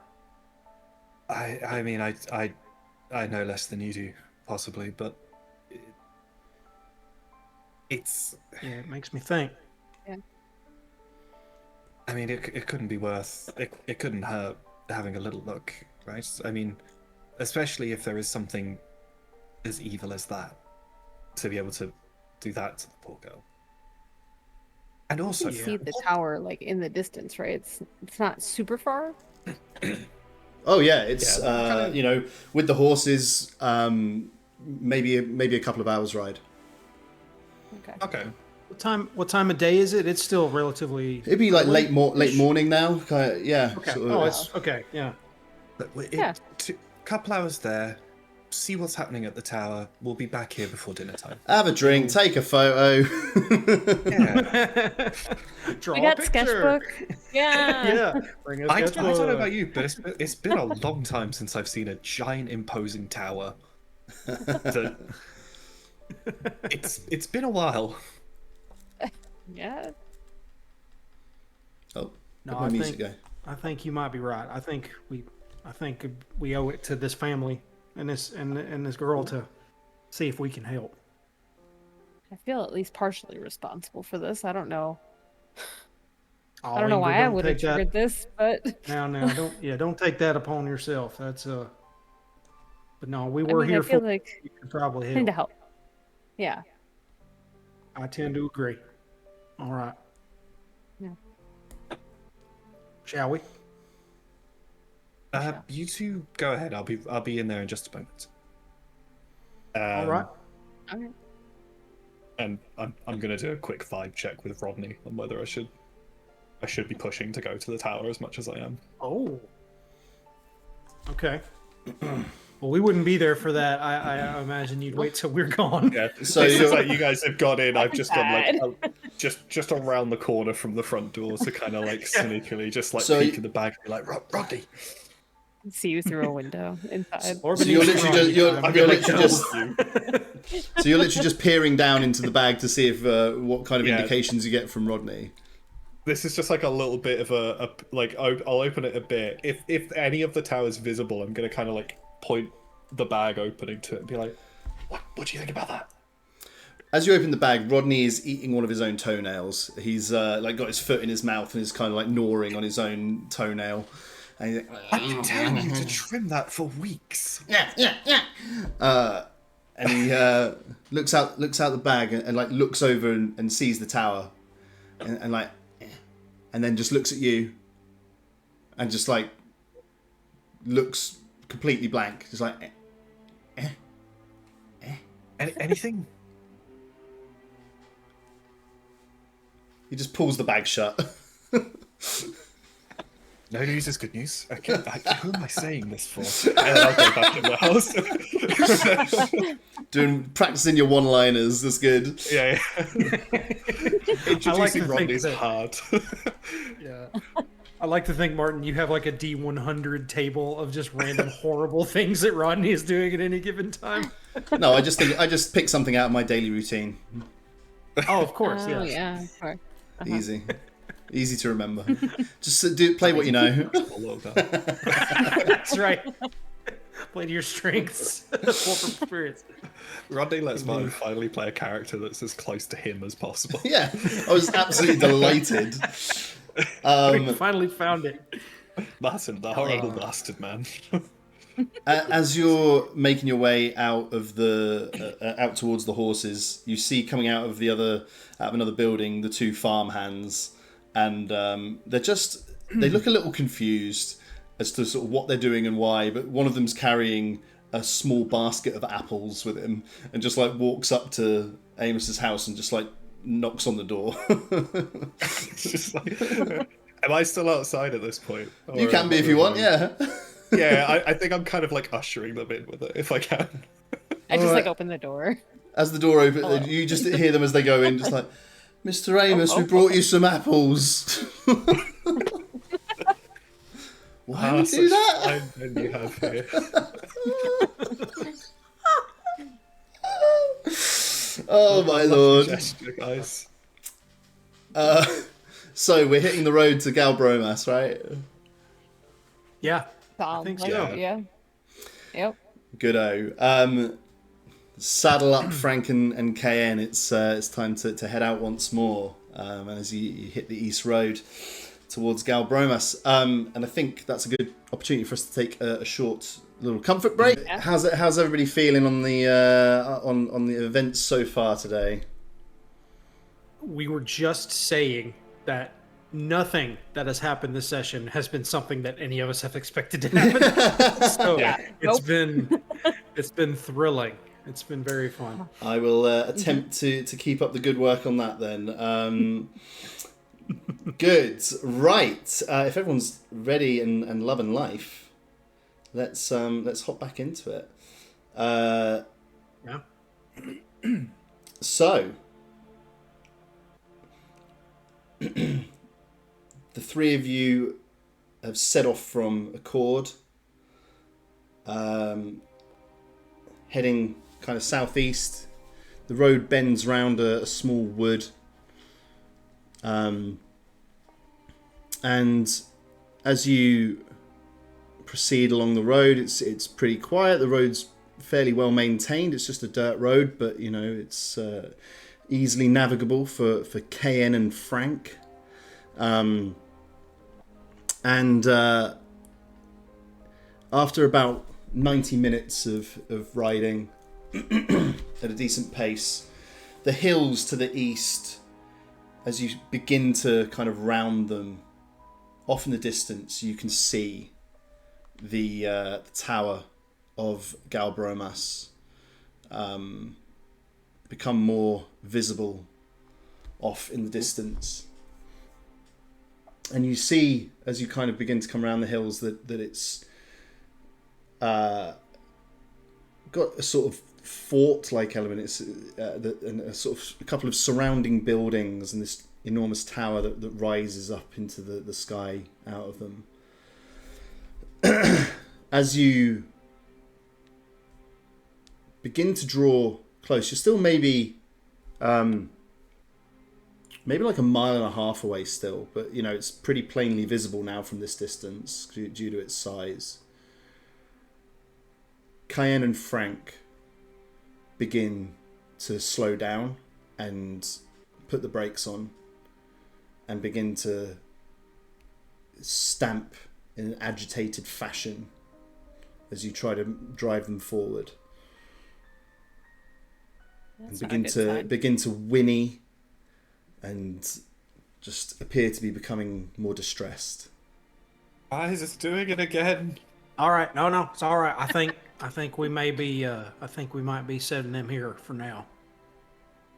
I mean, I know less than you do, possibly, but it's... Yeah, it makes me think. Yeah. I mean, it couldn't be worth... It couldn't hurt having a little look, right? I mean, especially if there is something as evil as that, to be able to do that to the poor girl. And also... You can see the tower, like, in the distance, right? It's not super far. Oh yeah, it's with the horses, maybe a couple of hours ride. Okay. What time of day is it? It's still relatively... It'd be like late morning now. Yeah. Okay. Sort of. It's okay. Yeah. Couple hours there. See what's happening at the tower. We'll be back here before dinner time. Have a drink, take a photo. Yeah. Draw We got a picture. sketchbook. Yeah. Yeah. Bring a I don't know sketchbook. about you, but it's been a long time since I've seen a giant imposing tower. So, it's been a while. Yeah. Oh, No, where'd my music go? I think you might be right. I think we owe it to this family and this girl to see if we can help. I feel at least partially responsible for this. I don't know. Oh, I don't know Ingrid, why I would have take that- triggered this, but Now, don't take that upon yourself. That's But no, we I were mean, here I feel for. like You could probably I need to help. help. Yeah. I tend to agree. All right. Yeah. Shall we? You two go ahead. I'll be in there in just a moment. All right. Okay. And I'm gonna do a quick vibe check with Rodney on whether I should be pushing to go to the tower as much as I am. Oh. Okay. Well, we wouldn't be there for that. I imagine you'd wait till we're gone. Yeah. So So it's you're- like you guys have got in. I've just gone Bad. just around the corner from the front door to kind of like sneakily just like So peek you- in the bag and be like, Rodney. See you through a window inside. Or So you're beneath literally your just, you're, arm, I'm you're gonna literally kill just you. so you're literally just peering down into the bag to see if what kind of Yeah. indications you get from Rodney. This is just like a little bit of a like I'll open it a bit. If any of the tower's visible, I'm gonna kind of like point the bag opening to it and be like, what do you think about that? As you open the bag, Rodney is eating one of his own toenails. He's like got his foot in his mouth and is kind of like gnawing on his own toenail. And he's like, I've been telling you to trim that for weeks. and he looks out the bag and like looks over and sees the tower, and like, and then just looks at you, and just like looks completely blank, just like. Anything? He just pulls the bag shut. No news is good news. Okay, who am I saying this for? And then I'll go back in the house. Practicing your one-liners. That's good. Yeah. Introducing think Rodney's that- hard. Yeah. I like to think, Martin, you have like a D100 table of just random horrible things that Rodney is doing at any given time. No, I just pick something out of my daily routine. Oh, of course, Oh, yes. yeah, of course. Easy to remember. Just play what you know. That's right. Play to your strengths. Pull from experience. Rodney lets Martin finally play a character that's as close to him as possible. Yeah, I was absolutely delighted. We finally found it. Martin, the horrible bastard man. As you're making your way out of out towards the horses, you see coming out of another building the two farmhands, and they look a little confused as to sort of what they're doing and why. But one of them's carrying a small basket of apples with him, and just like walks up to Amos's house and just like knocks on the door. It's just like, am I still outside at this point? You Or can am be I if you want, remaining? yeah. Yeah, I think I'm kind of like ushering them in with it if I can. I just Alright. like open the door. As the door opens, Hello. you just hear them as they go in, just like, Mr. Amos, we brought you some apples. Why would you do that? Fine men you have here. Oh my lord. Gesture, guys. So we're hitting the road to Galbromas, right? Yeah. Sounds think like so. it, yeah. Yep. Goodo. Saddle up, Frank and KN. It's time to head out once more. And as you hit the East Road towards Galbromas, and I think that's a good opportunity for us to take a short little comfort break. Yeah. How's everybody feeling on the on the events so far today? We were just saying that nothing that has happened this session has been something that any of us have expected to happen. So Yeah. it's been thrilling. It's been very fun. I will attempt to keep up the good work on that then. Good. Right. If everyone's ready and loving life, let's hop back into it. Yeah. So, the three of you have set off from Accord, heading kind of southeast. The road bends round a small wood. And as you proceed along the road, it's pretty quiet. The road's fairly well maintained. It's just a dirt road, but you know it's easily navigable for Cayenne and Frank. And after about 90 minutes of riding at a decent pace, the hills to the east, as you begin to kind of round them, off in the distance, you can see the tower of Galbromas become more visible off in the distance. And you see, as you kind of begin to come around the hills, that it's got a sort of fort-like element. It's and a sort of a couple of surrounding buildings and this enormous tower that rises up into the sky out of them. As you begin to draw close, you're still maybe like a mile and a half away still, but you know it's pretty plainly visible now from this distance due to its size. Cayenne and Frank begin to slow down and put the brakes on and begin to stamp in an agitated fashion as you try to drive them forward. That's And not a good sign. begin to whinny and just appear to be becoming more distressed. Why is this doing it again? All right, no, it's all right. I think we may be. I think we might be setting them here for now.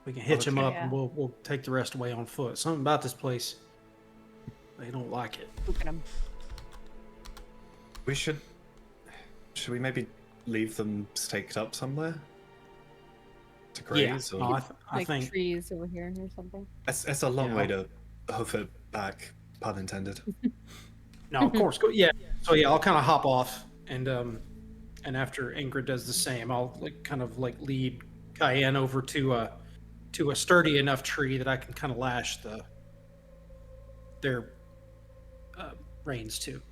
We can hitch them Okay. up, Yeah. and we'll take the rest away on foot. Something about this place, they don't like it. Look at him. We should we maybe leave them staked up somewhere to graze? Yeah, Or... no, I Like think. trees over here or something. It's a long Yeah. way to hoof it back, pun intended. No, of course. Go, yeah. So yeah, I'll kind of hop off, and after Ingrid does the same, I'll kind of lead Cayenne over to a sturdy enough tree that I can kind of lash their reins to.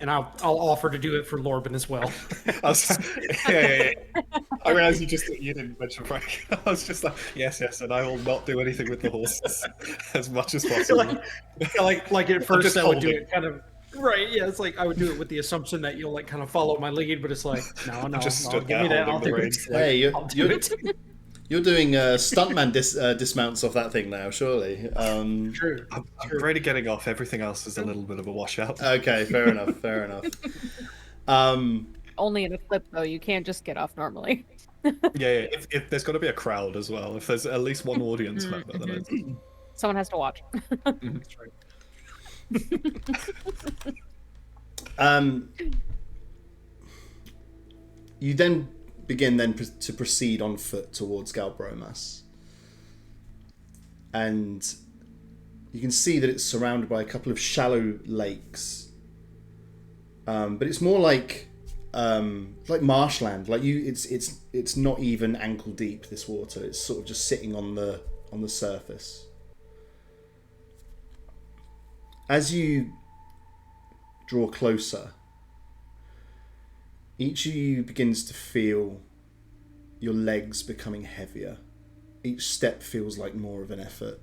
And I'll offer to do it for Lorben as well. I was, yeah. I realized you didn't mention Frank. I was just like, yes, and I will not do anything with the horses as much as possible. like at just first I would do holding. it kind of right. Yeah, it's like I would do it with the assumption that you'll kind of follow my lead, but it's like no, just no, stood give me there that. I'll holding the do reins. it. Hey, I'll do it. you're doing stuntman dismounts off that thing now, surely. True. I'm already getting off. Everything else is a little bit of a washout. Okay, fair enough. Only in a clip though. You can't just get off normally. Yeah. If there's got to be a crowd as well. If there's at least one audience member, then it's... Someone has to watch. That's right. You then begin to proceed on foot towards Galbromas. And you can see that it's surrounded by a couple of shallow lakes. But it's more like marshland. It's not even ankle deep, this water. It's sort of just sitting on the surface. As you draw closer, each of you begins to feel your legs becoming heavier. Each step feels like more of an effort.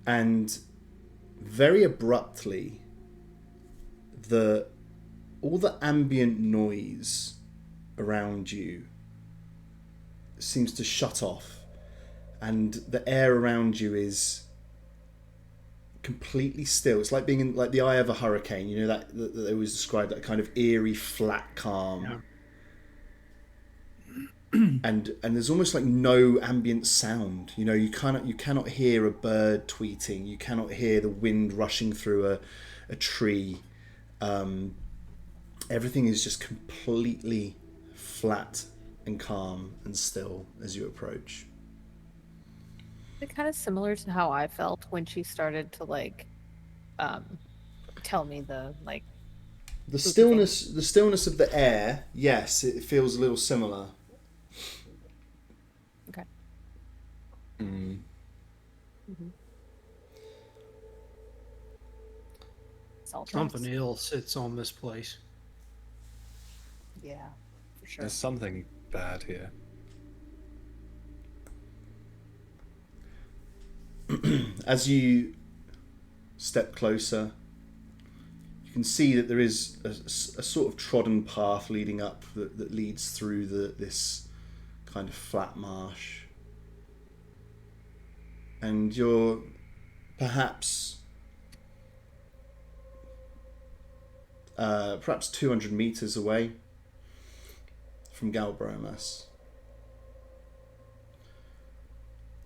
And very abruptly, all the ambient noise around you seems to shut off, and the air around you is completely still. It's like being in the eye of a hurricane. You know that they always describe that kind of eerie, flat calm. Yeah. And there's almost like no ambient sound. You know, you cannot hear a bird tweeting. You cannot hear the wind rushing through a tree. Everything is just completely flat and calm and still as you approach. It's kind of similar to how I felt when she started to tell me the The stillness of the air, yes, it feels a little similar. Okay. Mm. Salt Something lamps. ill sits on this place. Yeah, for sure. There's something bad here. As you step closer, you can see that there is a sort of trodden path leading up that leads through this kind of flat marsh. And you're perhaps 200 meters away from Galbromas,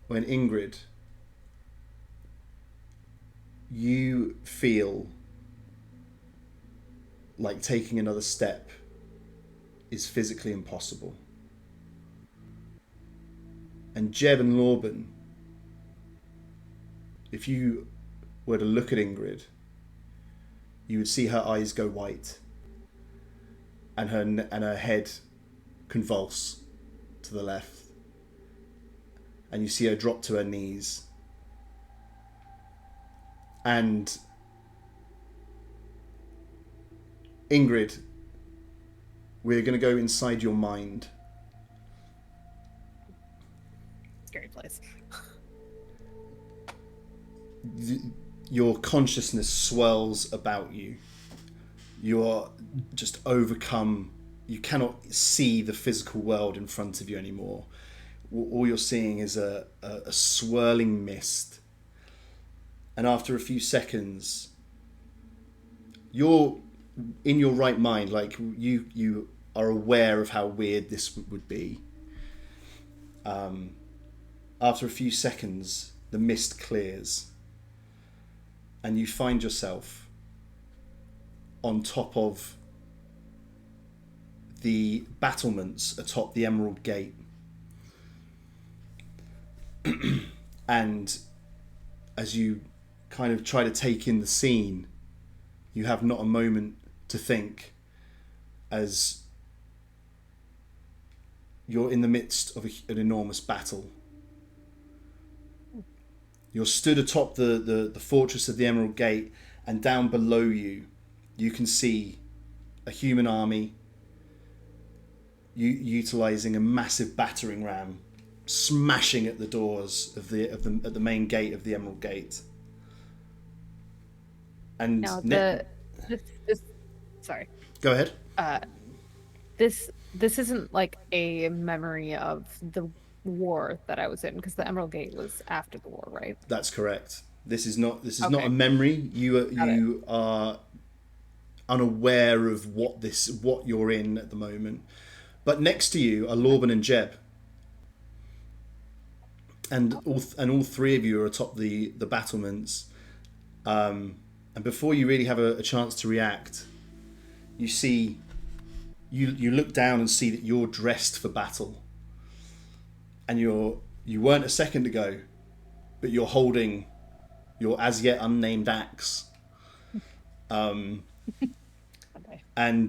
when Ingrid, you feel like taking another step is physically impossible. And Jeb and Lorben, if you were to look at Ingrid, you would see her eyes go white and her head convulse to the left, and you see her drop to her knees. And Ingrid, we're going to go inside your mind. Scary place. Your consciousness swirls about you. You are just overcome. You cannot see the physical world in front of you anymore. All you're seeing is a swirling mist. And after a few seconds, you're in your right mind, like you are aware of how weird this would be. After a few seconds, the mist clears, and you find yourself on top of the battlements atop the Emerald Gate. And as you kind of try to take in the scene, you have not a moment to think, as you're in the midst of an enormous battle. You're stood atop the fortress of the Emerald Gate, and down below you, you can see a human army utilizing a massive battering ram, smashing at the doors at the main gate of the Emerald Gate. And Now this sorry. Go ahead. This isn't like a memory of the war that I was in, because the Emerald Gate was after the war, right? That's correct. This is not Okay. a memory. You are unaware of what you're in at the moment. But next to you are Lorben and Jeb. And all three of you are atop the battlements. And before you really have a chance to react, you see, you look down and see that you're dressed for battle. And you weren't a second ago, but you're holding your as yet unnamed axe. And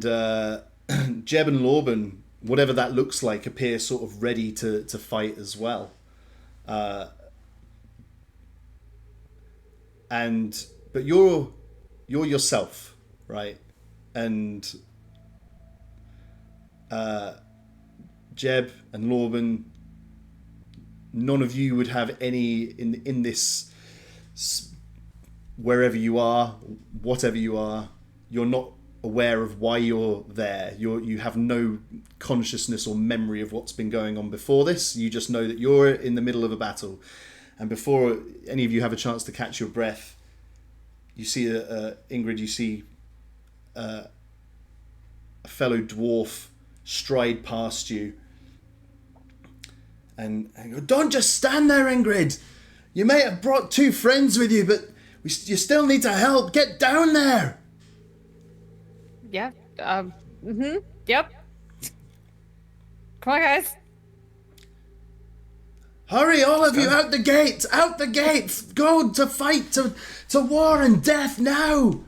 Jeb and Lorben, whatever that looks like, appear sort of ready to fight as well. But you're yourself, right? And Jeb and Lorben, none of you would have any in this, wherever you are, whatever you are, you're not aware of why you're there. You have no consciousness or memory of what's been going on before this. You just know that you're in the middle of a battle. And before any of you have a chance to catch your breath, you see Ingrid, you see a fellow dwarf stride past you and go, "Don't just stand there, Ingrid. You may have brought two friends with you, but you still need to help. Get down there." Yeah. Yep. Come on, guys. Hurry, all of you, out the gate! Out the gate! Go to fight, to war and death now!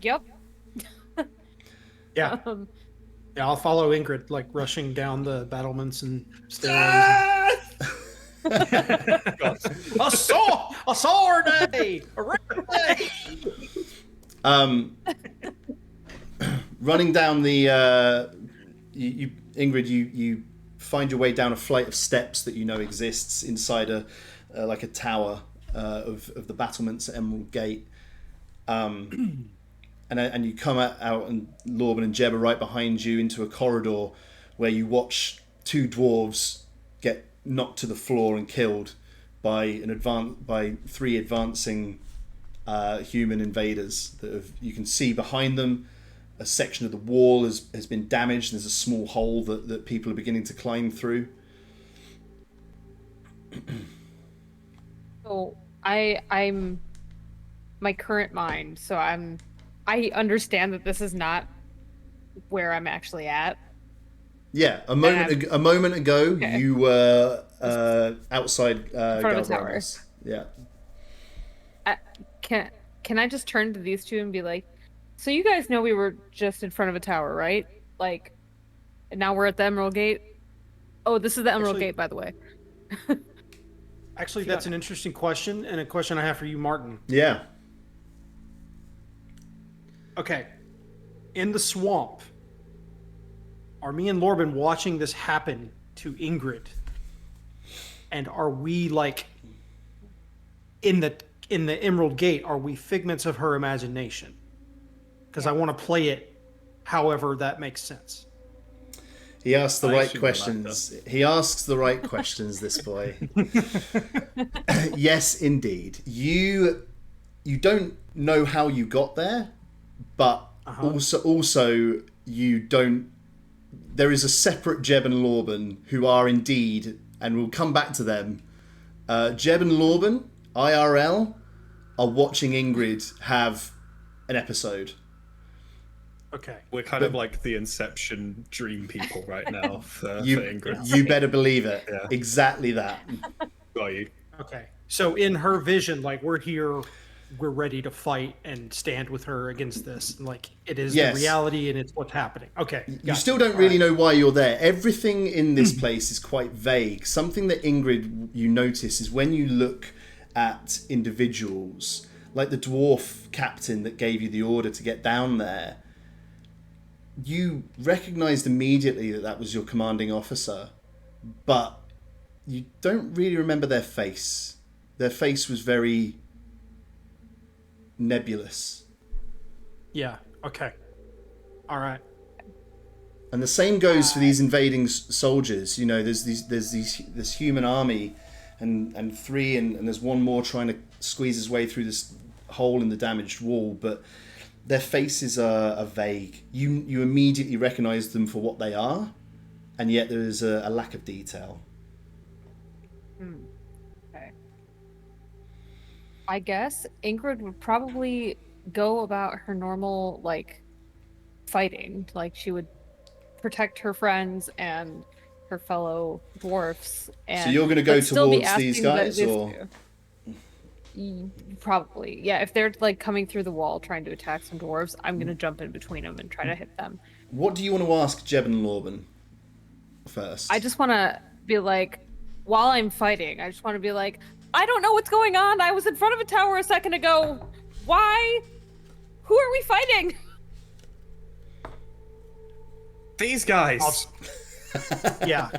Yep. Yeah. Um, Yeah, I'll follow Ingrid, like rushing down the battlements and stairways. A sword day! A rain day! Um, running down the Ingrid, you find your way down a flight of steps that you know exists inside a like a tower of the battlements at Emerald Gate. And you come out, and Lorben and Jeb are right behind you into a corridor where you watch two dwarves get knocked to the floor and killed by three advancing human invaders. You can see behind them a section of the wall has been damaged. And there's a small hole that people are beginning to climb through. So I'm my current mind. So I understand that this is not where I'm actually at. Yeah, a moment ago, Okay. you were outside front of a tower. Galbranos. Yeah. Can I just turn to these two and be like, so you guys know we were just in front of a tower, right? Like, and now we're at the Emerald Gate. Oh, this is the Emerald Actually- Gate, by the way. Actually, that's an interesting question, and a question I have for you, Martin. Yeah. Okay. In the swamp, are me and Lorben watching this happen to Ingrid? And are we like in the Emerald Gate, are we figments of her imagination? Because I want to play it however that makes sense. He asks the I right assume questions. He asks the right questions, this boy. Yes, indeed. You don't know how you got there, but also you don't. There is a separate Jeb and Lorben who are indeed, and we'll come back to them. Jeb and Lorben, IRL, are watching Ingrid have an episode. Okay. We're kind of like the Inception dream people right now for You Ingrid. you better believe it. Yeah. Exactly that. Got you. Okay. So in her vision, like we're here, we're ready to fight and stand with her against this. Like it is Yes. the reality and it's what's happening. Okay. You still don't really know why you're there. Everything in this place is quite vague. Something that Ingrid, you notice, is when you look at individuals, like the dwarf captain that gave you the order to get down there, you recognized immediately that was your commanding officer, but you don't really remember their face. Their face was very nebulous. Yeah. Okay. All right. And the same goes for these invading soldiers. You know, there's this human army, and three, and there's one more trying to squeeze his way through this hole in the damaged wall, but their faces are vague. You immediately recognize them for what they are, and yet there is a lack of detail. Okay. I guess Ingrid would probably go about her normal, like, fighting. Like, she would protect her friends and her fellow dwarfs. And So you're going to go but still be towards these asking guys, this- or Probably. Yeah, if they're, like, coming through the wall trying to attack some dwarves, I'm going to jump in between them and try to hit them. what do you want to ask Jeb and Lorben first? I just want to be like, while I'm fighting, I just want to be like, I don't know what's going on. I was in front of a tower a second ago. Why? Who are we fighting? These guys. Yeah.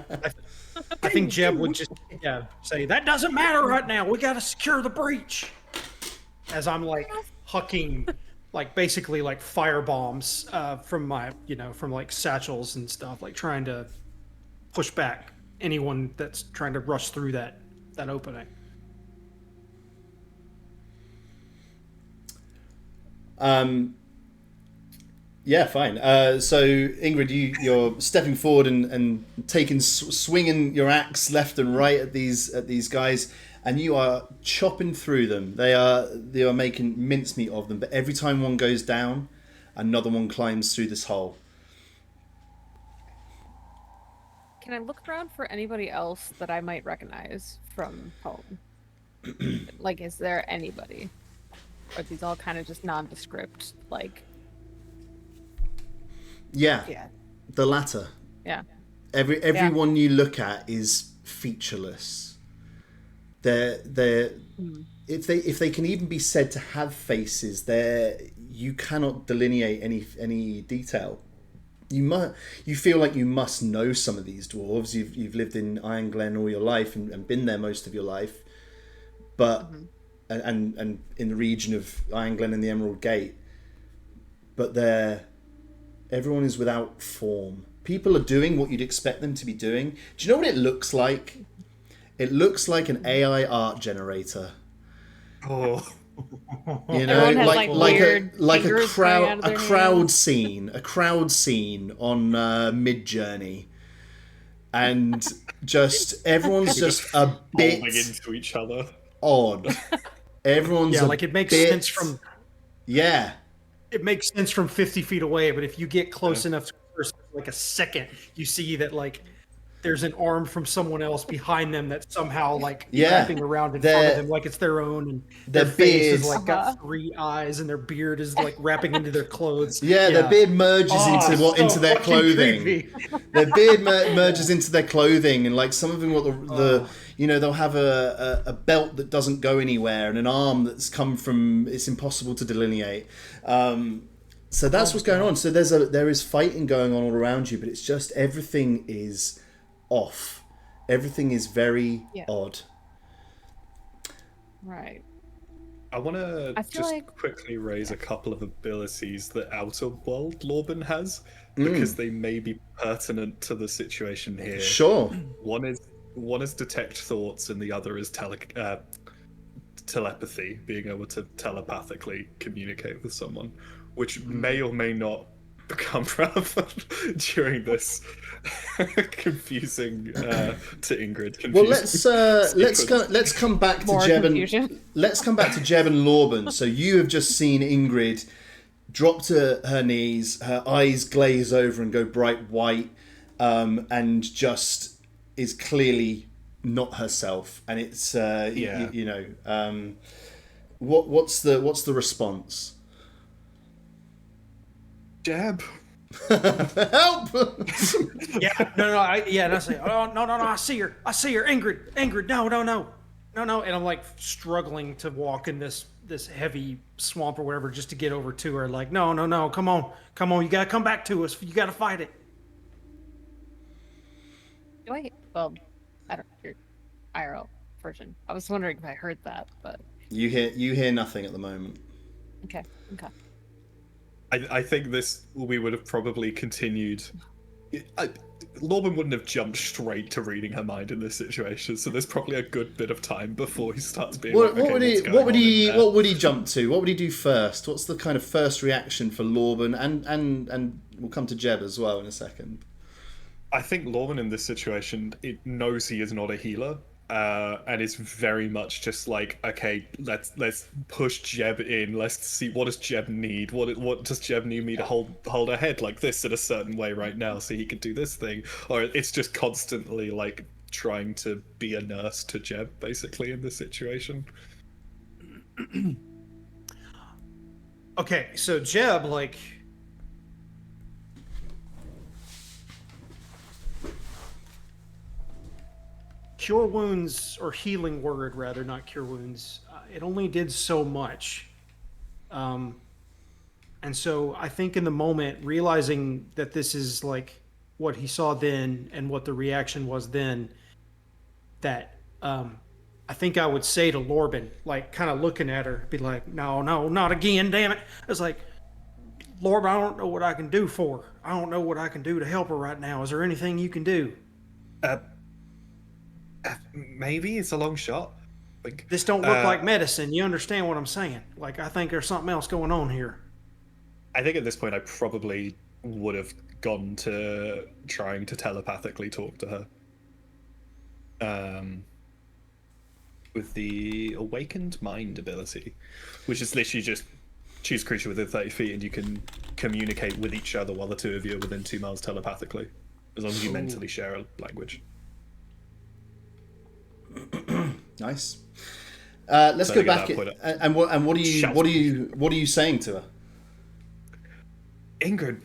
I think Jeb would just say that doesn't matter right now. We got to secure the breach. As I'm like hucking, like basically like fire bombs from my from like satchels and stuff, like trying to push back anyone that's trying to rush through that opening. Yeah, fine. So Ingrid, you're stepping forward and taking swinging your axe left and right at these guys, and you are chopping through them. They are making mincemeat of them. But every time one goes down, another one climbs through this hole. Can I look around for anybody else that I might recognize from home? Like, is there anybody? are these all kind of just nondescript? Like, Yeah, yeah, the latter. yeah. Everyone you look at is featureless. They're if they can even be said to have faces, you cannot delineate any detail. You feel like you must know some of these dwarves. You've lived in Iron Glen all your life and been there most of your life, but and in the region of Iron Glen and the Emerald Gate, but everyone is without form. People are doing what you'd expect them to be doing. Do you know what it looks like? It looks like an AI art generator. Oh. You know, Everyone has, like a fingers growing out of their crowd scene on Midjourney, and just everyone's just a bit Rolling into each other. odd. Everyone's Yeah, like it makes sense from yeah. it makes sense from 50 feet away, but if you get close enough to like a second, you see that like there's an arm from someone else behind them that's somehow like wrapping around in front of them like it's their own, and their face is like got 3 eyes, and their beard is like wrapping into their clothes. Yeah, their beard merges into their clothing. Their beard merges into their clothing, and like some of them got they'll have a belt that doesn't go anywhere and an arm that's come from. It's impossible to delineate. So that's what's going on. So there is fighting going on all around you, but it's just everything is off. Everything is very odd. Right. I want to just like... quickly raise a couple of abilities that Outer World Lorben has, because they may be pertinent to the situation here. Sure. One is detect thoughts, and the other is telepathy, being able to telepathically communicate with someone, which may or may not become relevant during this confusing to Ingrid. Well, let's come back to Jeb and let's come back to Jeb and Lorben. So you have just seen Ingrid drop to her knees, her eyes glaze over and go bright white, and just is clearly not herself. And it's what's the response? Jeb. Help! No, and I say, oh, no, I see her, Ingrid, no, and I'm like struggling to walk in this heavy swamp or whatever just to get over to her, like, no, come on, you gotta come back to us, you gotta fight it. Wait, well, I don't hear IRL version. I was wondering if I heard that, but you hear nothing at the moment. Okay. I think we would have probably continued. Lorben wouldn't have jumped straight to reading her mind in this situation, so there's probably a good bit of time before he starts being. What would he jump to? What would he do first? What's the kind of first reaction for Lorben? And we'll come to Jeb as well in a second. I think Lorben in this situation, it knows he is not a healer. And it's very much just like, okay, let's push Jeb in. Let's see, what does Jeb need? What does Jeb need me to hold her head like this in a certain way right now so he can do this thing? Or it's just constantly like trying to be a nurse to Jeb basically in this situation. Okay, so Jeb, like, cure wounds, or healing word rather, not cure wounds, it only did so much. And so I think in the moment, realizing that this is like what he saw then and what the reaction was then, that I think I would say to Lorben, like kind of looking at her, be like, no, not again, damn it. It's like, Lorben, I don't know what I can do for her. I don't know what I can do to help her right now. Is there anything you can do? Maybe it's a long shot. Like, this don't look like medicine. You understand what I'm saying? Like, I think there's something else going on here. I think at this point I probably would have gone to trying to telepathically talk to her. With the Awakened Mind ability, which is literally just choose a creature within 30 feet and you can communicate with each other while the two of you are within 2 miles telepathically, as long as you mentally share a language. Nice. Let's go Turning at back. that point, And what are you saying to her? Ingrid,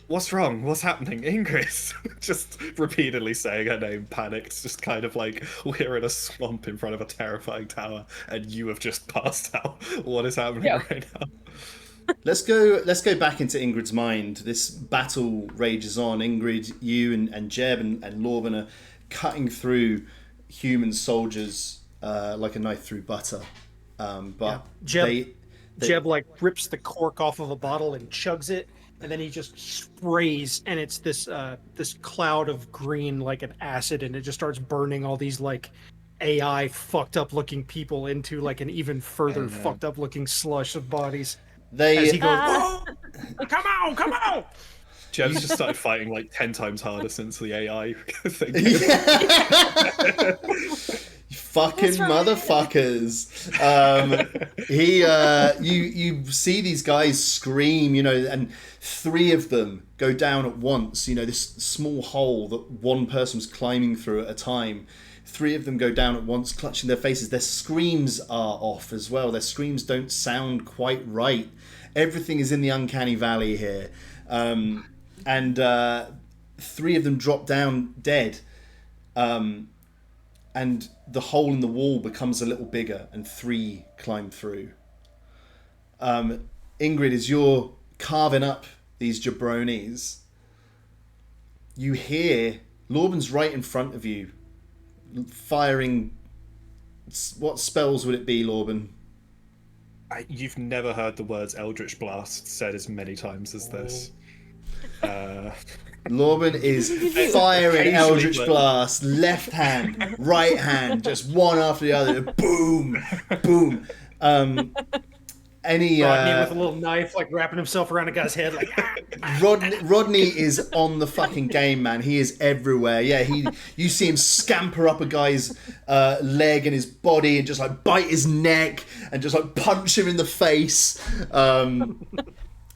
what's wrong? What's happening? Ingrid! Just repeatedly saying her name, panicked, just kind of like, we're in a swamp in front of a terrifying tower, and you have just passed out. What is happening right now? Let's go back into Ingrid's mind. This battle rages on. Ingrid, you and Jeb and Lorben are cutting through human soldiers like a knife through butter. But Jeb like rips the cork off of a bottle and chugs it, and then he just sprays, and it's this this cloud of green like an acid, and it just starts burning all these like AI fucked up looking people into like an even further fucked up looking slush of bodies. As he goes, "Oh, come on! Jeb's just started fighting like 10 times harder since the AI thing. Fucking motherfuckers. You see these guys scream, and 3 of them go down at once. This small hole that one person was climbing through at a time. 3 of them go down at once, clutching their faces. Their screams are off as well. Their screams don't sound quite right. Everything is in the uncanny valley here. And 3 of them drop down dead. And the hole in the wall becomes a little bigger, and 3 climb through. Ingrid, as you're carving up these jabronis, you hear Lorben's right in front of you, firing. What spells would it be, Lorben? You've never heard the words Eldritch Blast said as many times as this. Lorben is firing Eldritch Blast, left hand, right hand, just one after the other. Boom, boom. Rodney with a little knife, like wrapping himself around a guy's head, like. Rodney is on the fucking game, man. He is everywhere. Yeah, you see him scamper up a guy's leg and his body, and just like bite his neck, and just like punch him in the face.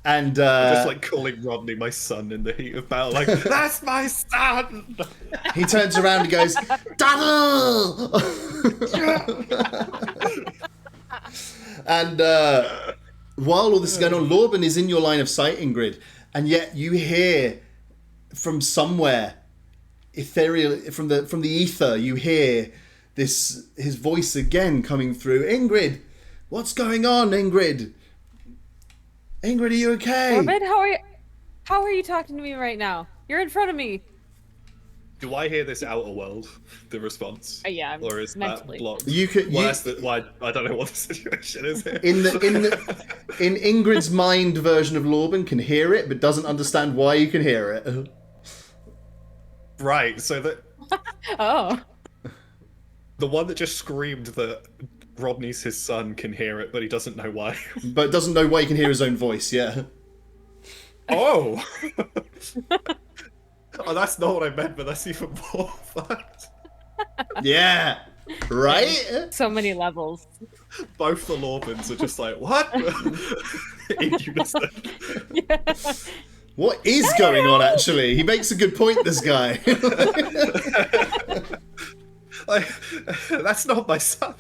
And just like calling Rodney my son in the heat of battle, like, that's my son! He turns around and goes, Daddle! And while all this is going on, Lorben is in your line of sight, Ingrid, and yet you hear from somewhere, ethereal, from the ether, you hear his voice again coming through. Ingrid, what's going on, Ingrid? Ingrid, are you okay? Lorben, how are you talking to me right now? You're in front of me. Do I hear this outer world? The response? Yeah, or is mentally. that blocked? Why I don't know what the situation is here. In Ingrid's mind version of Lorben can hear it, but doesn't understand why you can hear it. Right, so that Oh. the one that just screamed that Rodney's his son can hear it, but he doesn't know why. But doesn't know why he can hear his own voice, yeah. Oh! Oh, that's not what I meant, but that's even more fucked. Yeah. Right? So many levels. Both the Lorbens are just like, what? In unison. Yeah. What is going on, actually? He makes a good point, this guy. Like, that's not my son.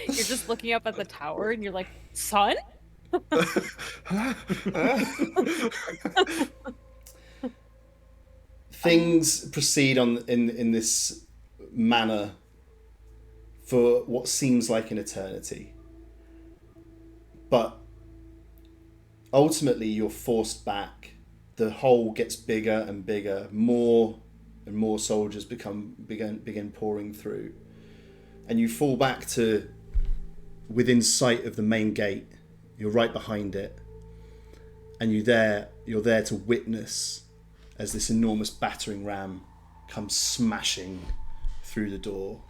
You're just looking up at the tower and you're like, son? Things proceed in this manner for what seems like an eternity. But ultimately you're forced back. The hole gets bigger and bigger. More and more soldiers begin pouring through. And you fall back to within sight of the main gate. You're right behind it. And you're there to witness as this enormous battering ram comes smashing through the door.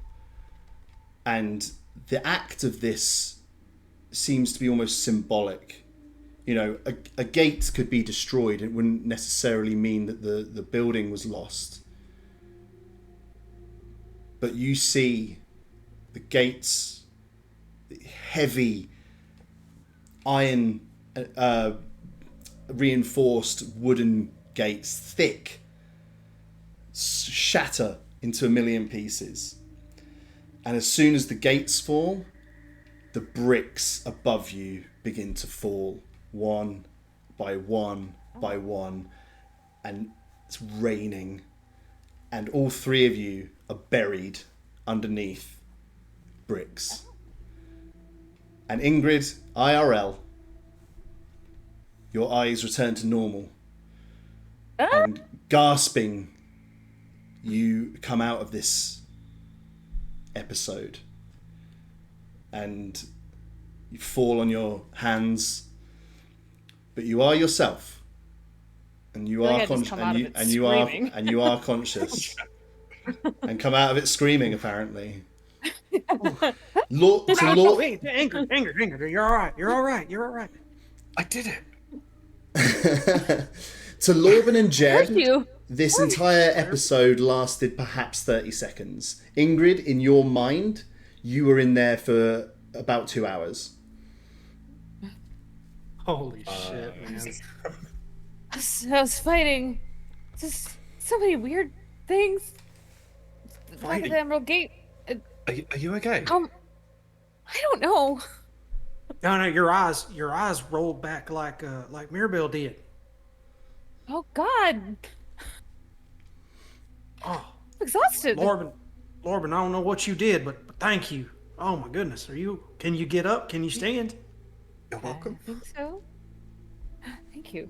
And the act of this seems to be almost symbolic. A gate could be destroyed. It wouldn't necessarily mean that the building was lost. But you see the gates, the heavy iron reinforced wooden gates, thick, shatter into a million pieces. And as soon as the gates fall, the bricks above you begin to fall one by one by one, and it's raining, and all three of you are buried underneath bricks. And Ingrid, IRL, your eyes return to normal, and gasping, you come out of this episode, and you fall on your hands, but you are yourself, and you are conscious, and come out of it screaming. Apparently, Wait, Ingrid, you're all right. I did it. To Lorben and Thank Jeb, you. this entire episode lasted perhaps 30 seconds. Ingrid, in your mind, you were in there for about 2 hours. Holy shit, man. I was fighting just so many weird things. The back of Fighting? the Emerald Gate. Are you okay? I don't know. No, your eyes rolled back like Mirabelle did. Oh God, Oh, I'm exhausted. Lorben, I don't know what you did, but thank you. Oh my goodness, can you get up? Can you stand? You're welcome. I think so. Thank you.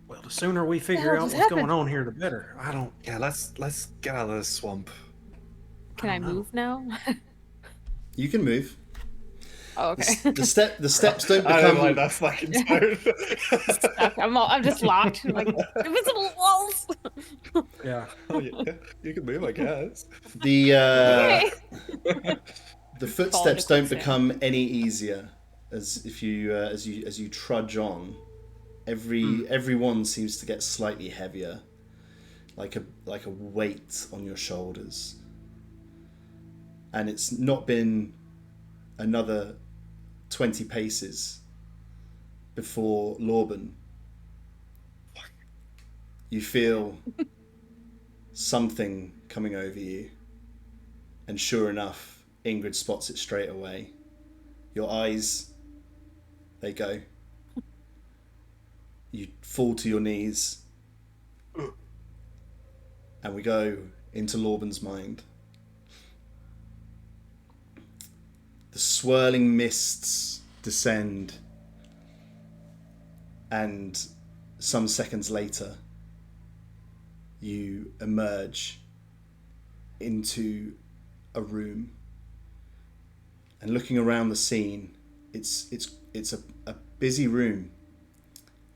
Well, the sooner we figure hell out just what's going happened? on here, the better. I don't. Yeah, let's get out of this swamp. Can I don't know. move now? You can move. Oh, okay. The steps don't I don't become. like that fucking tone. I'm just locked. Like invisible walls. Yeah. Oh, yeah. You can move, I guess. The Okay. the footsteps don't quicksand. become any easier as you trudge on. Every one seems to get slightly heavier, like a weight on your shoulders. And it's not been another 20 paces before Lorben. You feel something coming over you, and sure enough, Ingrid spots it straight away. Your eyes, they go. You fall to your knees, and we go into Lorben's mind. The swirling mists descend, and some seconds later, you emerge into a room. And looking around the scene, it's a busy room.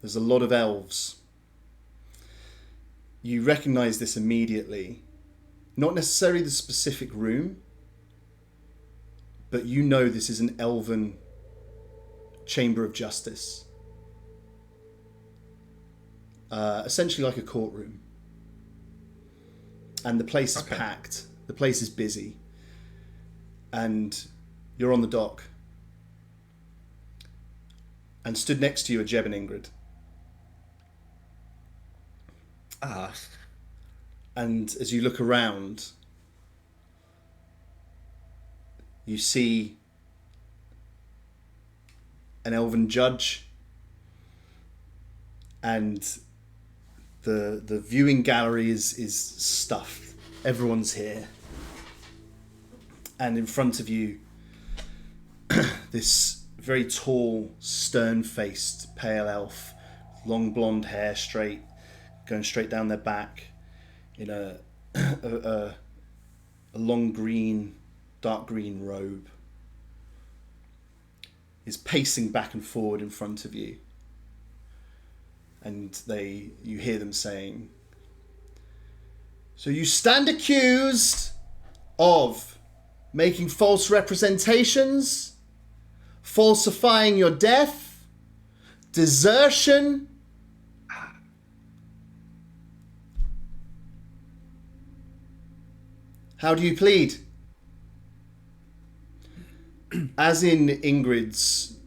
There's a lot of elves. You recognize this immediately. Not necessarily the specific room, but you know this is an elven chamber of justice. Essentially like a courtroom. And the place is packed. The place is busy. And you're on the dock. And stood next to you are Jeb and Ingrid. Ah. And as you look around, you see an elven judge, and the viewing gallery is stuffed. Everyone's here. And in front of you, this very tall, stern-faced, pale elf, long blonde hair, going straight down their back, in a long green, dark green robe, is pacing back and forward in front of you. And you hear them saying, "So you stand accused of making false representations, falsifying your death, desertion." How do you plead? As in Ingrid's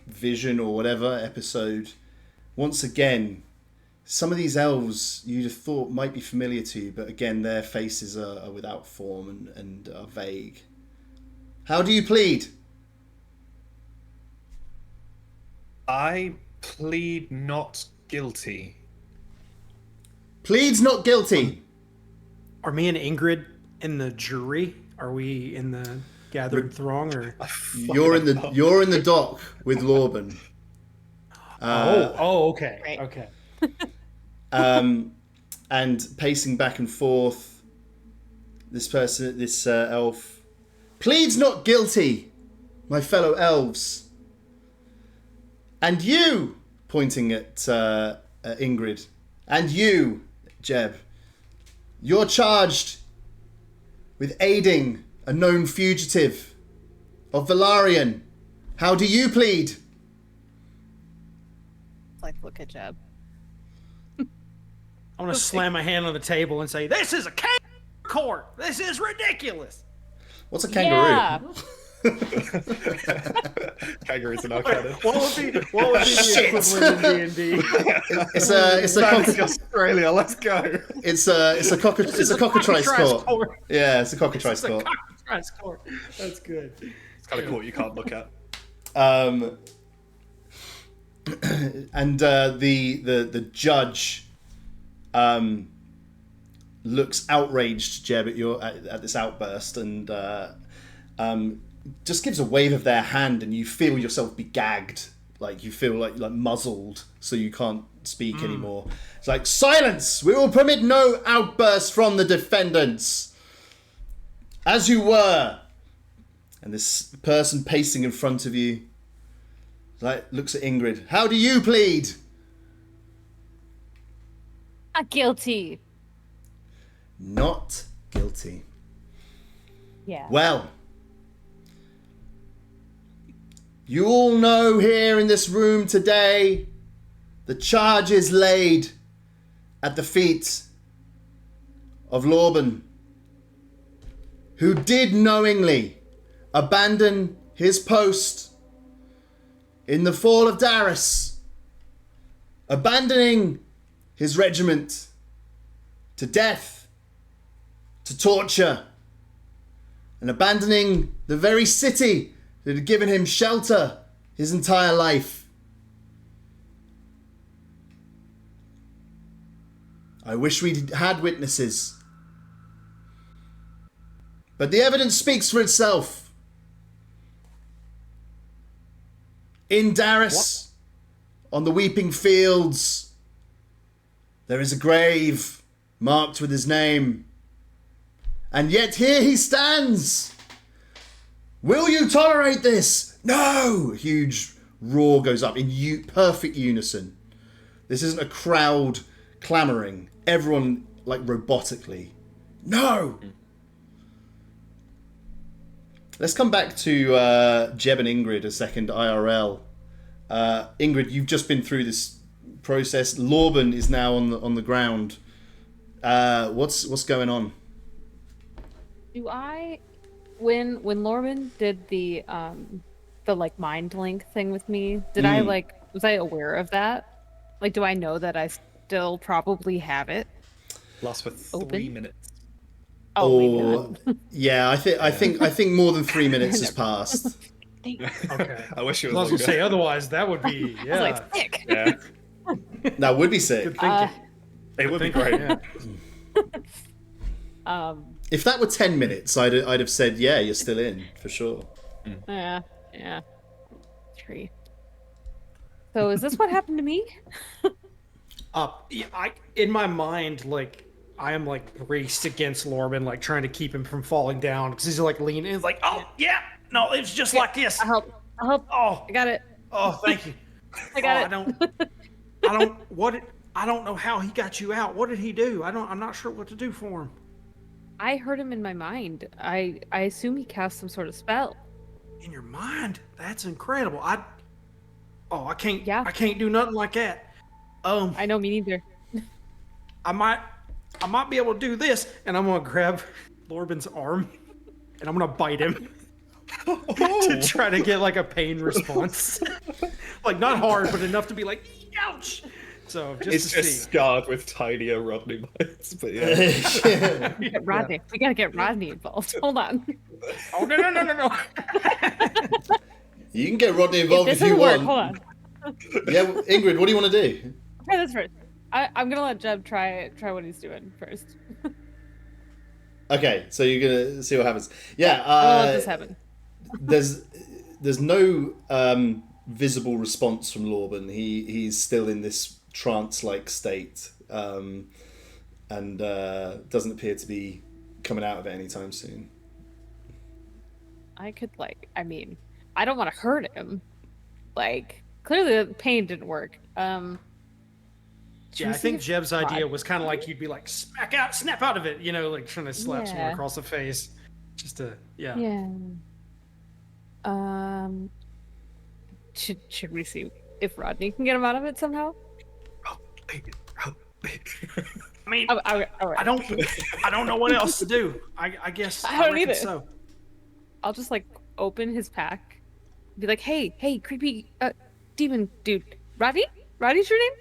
vision or whatever episode, once again, some of these elves you'd have thought might be familiar to you, but again, their faces are without form and are vague. How do you plead? I plead not guilty. Pleads not guilty. Are me and Ingrid in the jury? Are we in the gathered throng, or? You're in the dock with Lorben. Okay. Right. Okay. And pacing back and forth, this elf pleads not guilty, my fellow elves. And you, pointing at Ingrid, and you, Jeb, you're charged with aiding a known fugitive of Valarian. How do you plead? Like, look at Jeb. I'm gonna slam my hand on the table and say, "This is a court. This is ridiculous." What's a kangaroo? Yeah. Kangaroos are not canon. What would be the equivalent in D&D? It's a Back to Australia, let's go. it's a cockatrice court. Yeah, it's a cockatrice court. Cockatrice court. That's good. It's kind of court you can't look at. And the judge looks outraged, Jeb, at this outburst, and just gives a wave of their hand, and you feel yourself be gagged, like you feel like muzzled, so you can't speak anymore. It's like, silence! We will permit no outbursts from the defendants. As you were. And this person pacing in front of you, like, looks at Ingrid. How do you plead? Not guilty. Not guilty. Yeah. Well, you all know here in this room today the charge is laid at the feet of Lorben, who did knowingly abandon his post in the fall of Darius, abandoning his regiment to death, to torture, and abandoning the very city that had given him shelter his entire life. I wish we had witnesses. But the evidence speaks for itself. In Darius, on the Weeping Fields, there is a grave marked with his name. And yet here he stands. Will you tolerate this? No! A huge roar goes up in perfect unison. This isn't a crowd clamoring. Everyone, like, robotically. No! Let's come back to Jeb and Ingrid a second, IRL. Ingrid, you've just been through this process. Lorben is now on the ground. What's going on? Do I, when Lorben did the like mind link thing with me, did I was I aware of that? Like, do I know that I still probably have it? Lasts for 3 minutes. Oh, yeah. I think more than 3 minutes has passed. Okay. I wish it was. I was gonna say, otherwise that would be I was like, sick. Yeah, That would be sick. Good thinking. it would be great. Yeah. If that were 10 minutes, I'd have said, yeah, you're still in for sure. Yeah. Tree. So is this what happened to me? In my mind, like, I am like braced against Lorben, like trying to keep him from falling down because he's like leaning. He's like, "Oh yeah, no, it's just like this." I'll help. Oh, I got it. oh, thank you. I got it. I don't know how he got you out. What did he do? I'm not sure what to do for him. I heard him in my mind. I assume he cast some sort of spell. In your mind? That's incredible. I can't. Yeah. I can't do nothing like that. I know, me neither. I might be able to do this, and I'm gonna grab Lorben's arm, and I'm gonna bite him to try to get like a pain response. Like, not hard, but enough to be like, ouch. So It's just to just see. scarred with tinier Rodney bites, but yeah. Get Rodney. We gotta get Rodney involved. Hold on. Oh no. You can get Rodney involved This if you doesn't work. want. Hold on. Yeah, Ingrid, what do you want to do? Try this first. I'm gonna let Jeb try what he's doing first. Okay, so you're gonna see what happens. Yeah, I'll let this happen. there's no visible response from Lorben. He's still in this trance-like state, and doesn't appear to be coming out of it anytime soon. I could I don't want to hurt him. Clearly the pain didn't work. Yeah, I think Jeb's idea was kind of like you'd be like snap out of it, like trying to slap someone Yeah. across the face, just to yeah. Yeah. Should we see if Rodney can get him out of it somehow? I mean, I I don't know what else to do. I guess I don't reckon either. So I'll just open his pack, be like, hey, creepy demon dude, Rodney? Rodney's your name?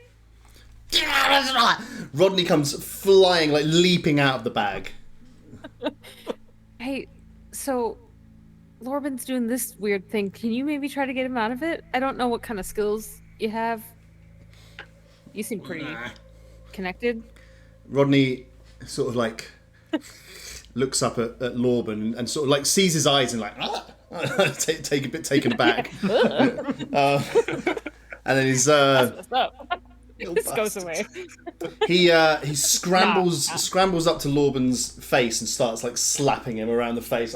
Rodney comes flying, leaping out of the bag. Hey, so Lorben's doing this weird thing. Can you maybe try to get him out of it? I don't know what kind of skills you have. You seem pretty connected. Rodney sort of looks up at Lorben and sort of sees his eyes and take a bit taken aback. And then he's What's up? It just goes away. he scrambles up to Lorben's face and starts slapping him around the face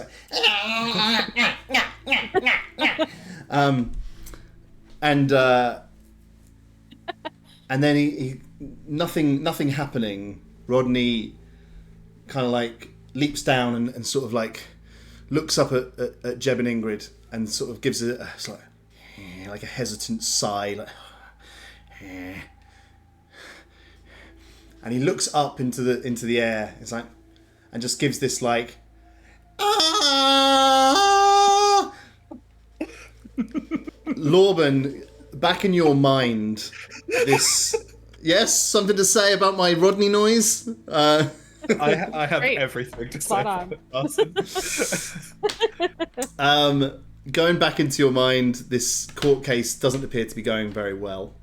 and then he nothing happening. Rodney kind of leaps down and sort of looks up at Jeb and Ingrid and sort of gives a hesitant sigh, and he looks up into the air. It's and just gives this ah! Lorben, back in your mind, this. Yes, something to say about my Rodney noise? I have Great. everything to Spot say. Going back into your mind, this court case doesn't appear to be going very well.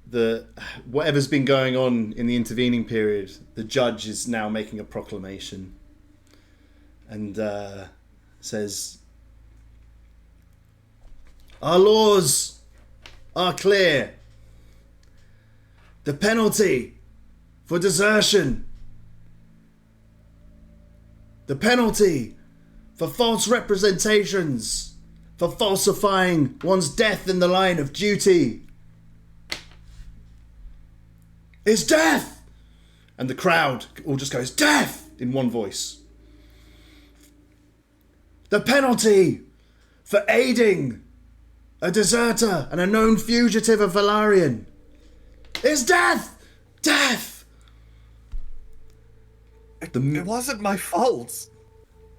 The whatever's been going on in the intervening period, the judge is now making a proclamation and says, "Our laws are clear. The penalty for desertion, the penalty for false representations, for falsifying one's death in the line of duty, is death!" And the crowd all just goes, "Death!" in one voice. "The penalty for aiding a deserter and a known fugitive of Valarian is death! Death!" It wasn't my fault.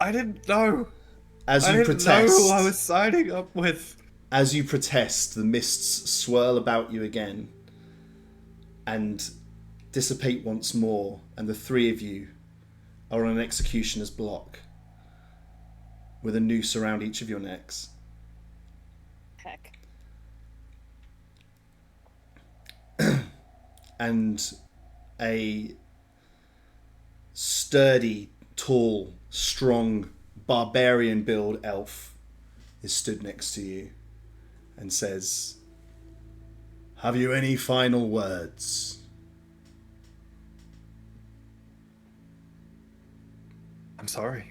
I didn't know. As I you didn't protest, know who I was signing up with. as you protest, the mists swirl about you again and dissipate once more, and the three of you are on an executioner's block with a noose around each of your necks. Heck. And a sturdy, tall, strong, barbarian build elf is stood next to you and says, "Have you any final words?" I'm sorry.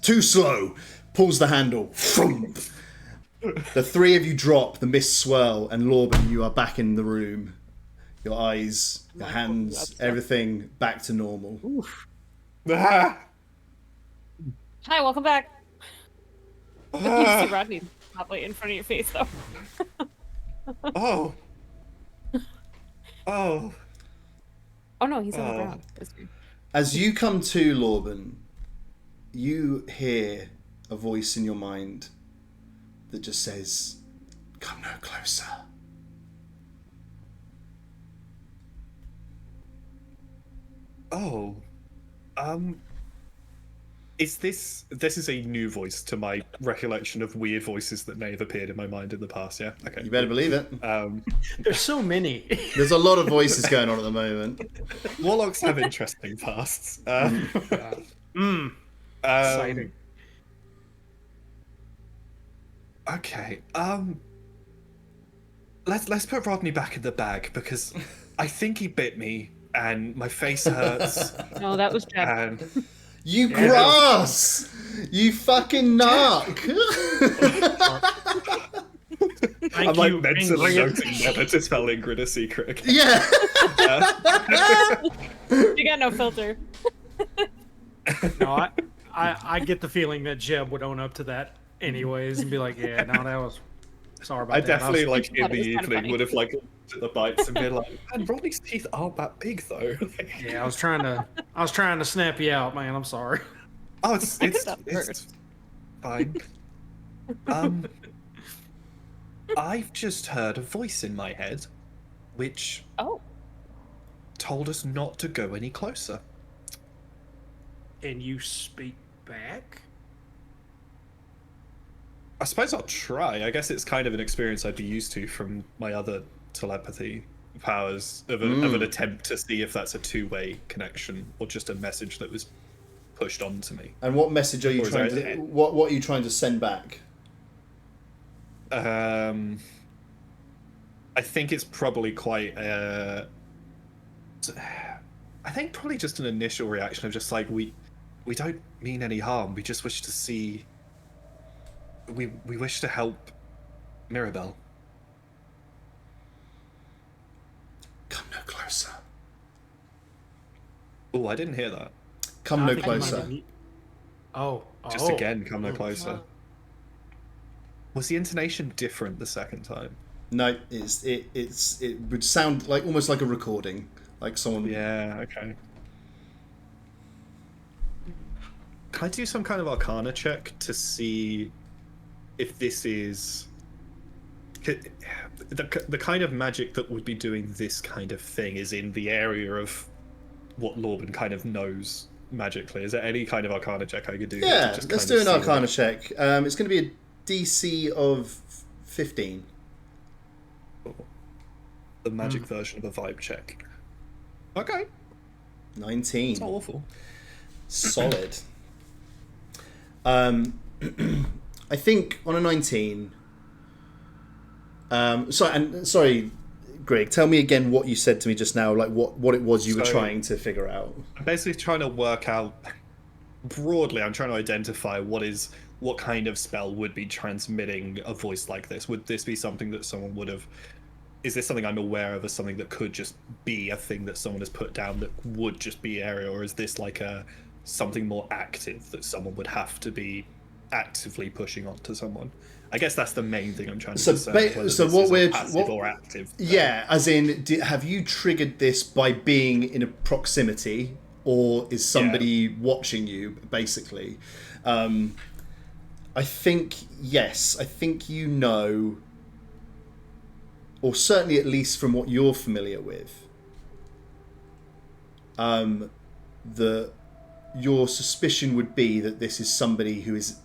Too slow. Pulls the handle. Thump. The three of you drop, the mists swirl, and Lorben, you are back in the room. Your eyes, your hands, everything back to normal. Ah! Hi, welcome back. You see Rodney probably in front of your face, though. Oh. Oh. Oh no, he's on the Oh. ground. Isn't he? As you come to, Lorben, you hear a voice in your mind that just says, "Come no closer." Oh, is this is a new voice to my recollection of weird voices that may have appeared in my mind in the past? Yeah. Okay. You better believe it. There's so many. There's a lot of voices going on at the moment. Warlocks have interesting pasts. Exciting. Okay. Let's put Rodney back in the bag because I think he bit me and my face hurts. No, that was Jeb. And You grass! You fucking narc! Thank I'm like you, mentally Ingrid. noting never to tell Ingrid a secret again. Yeah! You got no filter. No, I get the feeling that Jeb would own up to that anyways and be like, yeah, no, that was sorry about I that. definitely like thought in it the was kinda evening funny. would have like looked at the bites and been like, "Man, Rodney's teeth aren't that big though." Yeah, I was trying to snap you out, man. I'm sorry. Oh, it's That it's hurts. fine. I've just heard a voice in my head, which Oh, told us not to go any closer. And you speak back? I suppose I'll try. I guess it's kind of an experience I'd be used to from my other telepathy powers of an attempt to see if that's a two-way connection or just a message that was pushed onto me. And what message are you Or is trying that- to... What are you trying to send back? I think it's probably quite. I think probably just an initial reaction of just like we don't mean any harm. We just wish to see. We wish to help Mirabelle. Come no closer. Oh, I didn't hear that. Come I no think you might closer. have- Oh, Just oh. again, come no Oh, closer. wow. Was the intonation different the second time? No, it would sound like almost like a recording, like someone. Yeah. Okay. Can I do some kind of Arcana check to see if this is the kind of magic that would be doing this kind of thing is in the area of what Lorben kind of knows magically? Is there any kind of Arcana check I could do? Yeah, to just let's kind do of an see Arcana what- check. It's going to be a DC of 15. The magic version of a vibe check. Okay, 19. it's not awful. Solid. I think on a 19. Sorry, Greg. Tell me again what you said to me just now. Like what it was you were So- trying to figure out. I'm basically trying to work out broadly. I'm trying to identify what kind of spell would be transmitting a voice like this. Would this be something that someone would have? Is this something I'm aware of as something that could just be a thing that someone has put down that would just be area, or is this like something more active that someone would have to be actively pushing onto someone? I guess that's the main thing I'm trying to So discern, ba- whether so this what is a we're- passive what- or active. Yeah, as in, have you triggered this by being in a proximity, or is somebody watching you? Basically, I think yes. I think you know, or certainly at least from what you're familiar with, your suspicion would be that this is somebody who is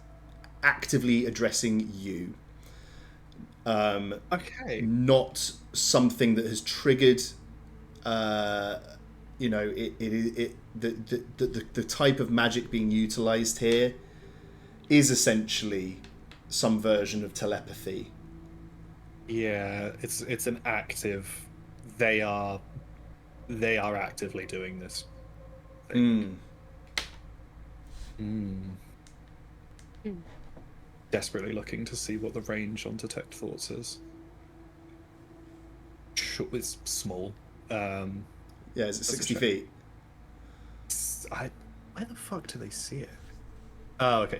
actively addressing you. Okay. Not something that has triggered the type of magic being utilized here is essentially some version of telepathy. Yeah, it's an active. They are actively doing this. Desperately looking to see what the range on detect thoughts is. It's small. Yeah, is it That's a 60 check. feet? Where the fuck do they see it? Oh, okay.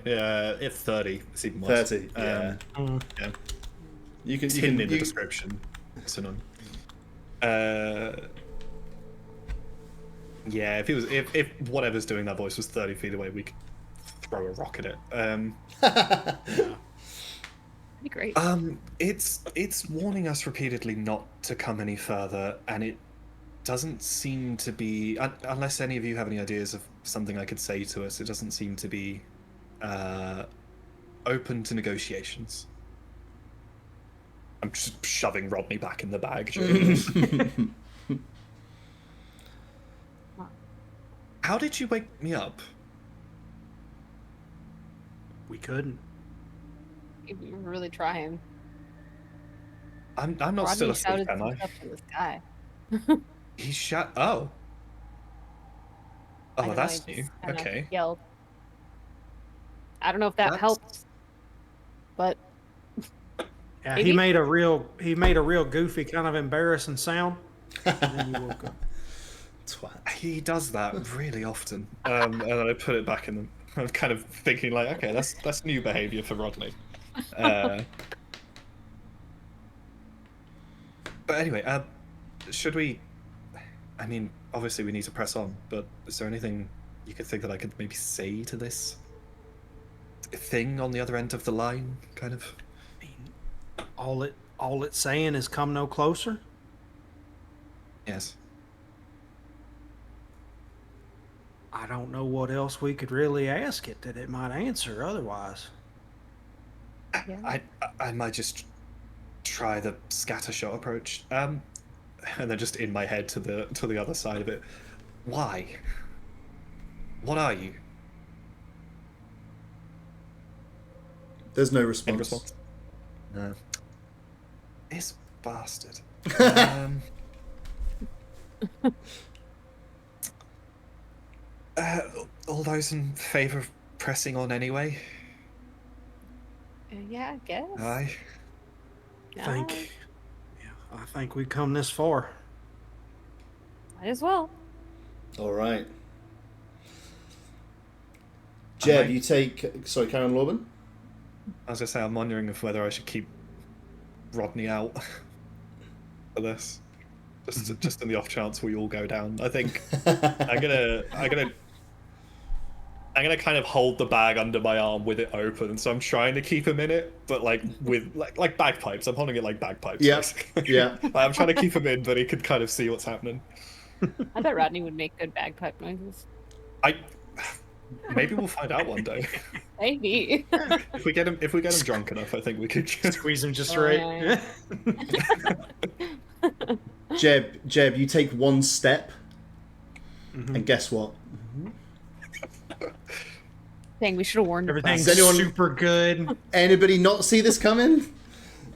It's 30. It's even worse. 30, yeah. Yeah. You can, It's you hidden can in the you, description. So none. Yeah, if whatever's doing that voice was 30 feet away, we could throw a rock at it. Be great. It's warning us repeatedly not to come any further, and it doesn't seem to be, unless any of you have any ideas of something I could say to us, it doesn't seem to be open to negotiations. I'm just shoving Rodney back in the bag. How did you wake me up? We couldn't. You were really trying. I'm not Rodney still asleep, shouted am some I? stuff to the sky. He Oh. I Oh, know, that's I new. just kinda Okay. Yelled. I don't know if that That's- helps, but Yeah, Maybe. he made a real goofy, kind of embarrassing sound. And then you woke up. Twat. He does that really often. And then I put it back in the. I'm kind of thinking like, okay, that's new behaviour for Rodney. But anyway, should we? I mean, obviously we need to press on. But is there anything you could think that I could maybe say to this thing on the other end of the line? Kind of. All it's saying is come no closer. Yes. I don't know what else we could really ask it that it might answer otherwise. yeah. I might just try the scattershot approach. And then just in my head to the other side of it. Why? What are you? There's no Any response. response? No. This bastard. All those in favour of pressing on anyway? Yeah, I guess. Aye. Yeah, I think we've come this far. might as well. All right. Jeb, might- you take. Sorry, Karen Lorben. I was gonna say, I'm wondering if whether I should keep Rodney out for this. Just in the off chance we all go down. I think I'm gonna kind of hold the bag under my arm with it open, so I'm trying to keep him in it, but like with like bagpipes. I'm holding it like bagpipes. Yeah, basically. yeah. I'm trying to keep him in, but he could kind of see what's happening. I bet Rodney would make good bagpipe noises. Maybe we'll find out one day. Maybe. If we get him drunk enough, I think we could. Squeeze him just Oh, right. yeah. Jeb, you take one step, and guess what? Dang, we should have warned him. Everything's Does anyone- super good. Anybody not see this coming?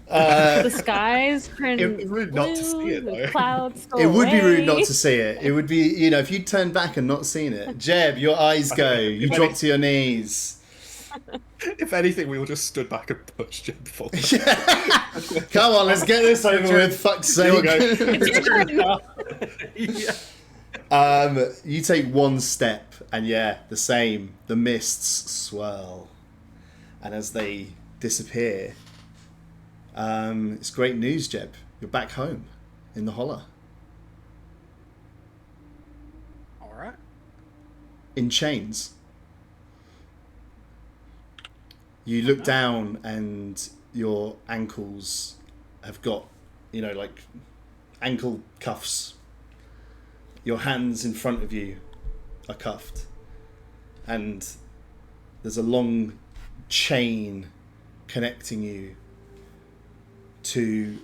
The skies turn It'd be rude not to see it, blue, the though. clouds go It would be rude not away. to see it. It would be, if you'd turned back and not seen it. Jeb, your eyes go. You If drop any- to your knees. If anything, we all just stood back and pushed him forward. Come on, let's get this over with. Fuck's Here we sake. go. Yeah. You take one step, and yeah, the same. The mists swirl, and as they disappear, it's great news, Jeb. You're back home in the Holler, All right. in chains. You look down, and your ankles have got, like ankle cuffs. Your hands in front of you are cuffed, and there's a long chain connecting you to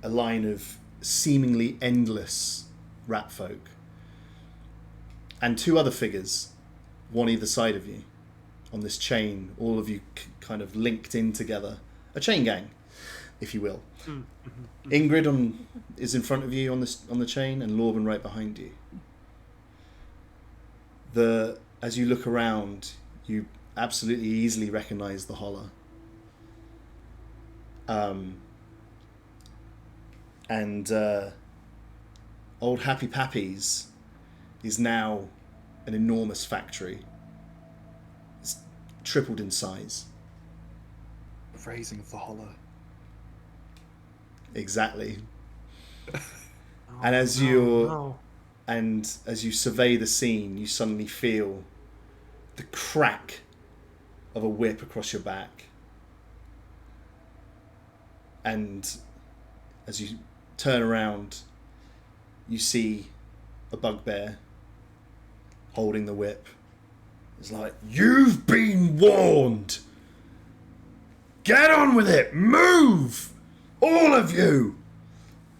a line of seemingly endless rat folk, and two other figures, one either side of you, on this chain. All of you kind of linked in together, a chain gang, if you will. Ingrid is in front of you on the chain, and Lorben right behind you. As you look around, you absolutely easily recognise the Holler. Old Happy Pappy's is now an enormous factory. It's tripled in size. Raising the Holler. Exactly. Oh, And as no, you're no. And as you survey the scene, you suddenly feel the crack of a whip across your back. And as you turn around, you see a bugbear holding the whip. It's like, "You've been warned! Get on with it! Move! All of you!"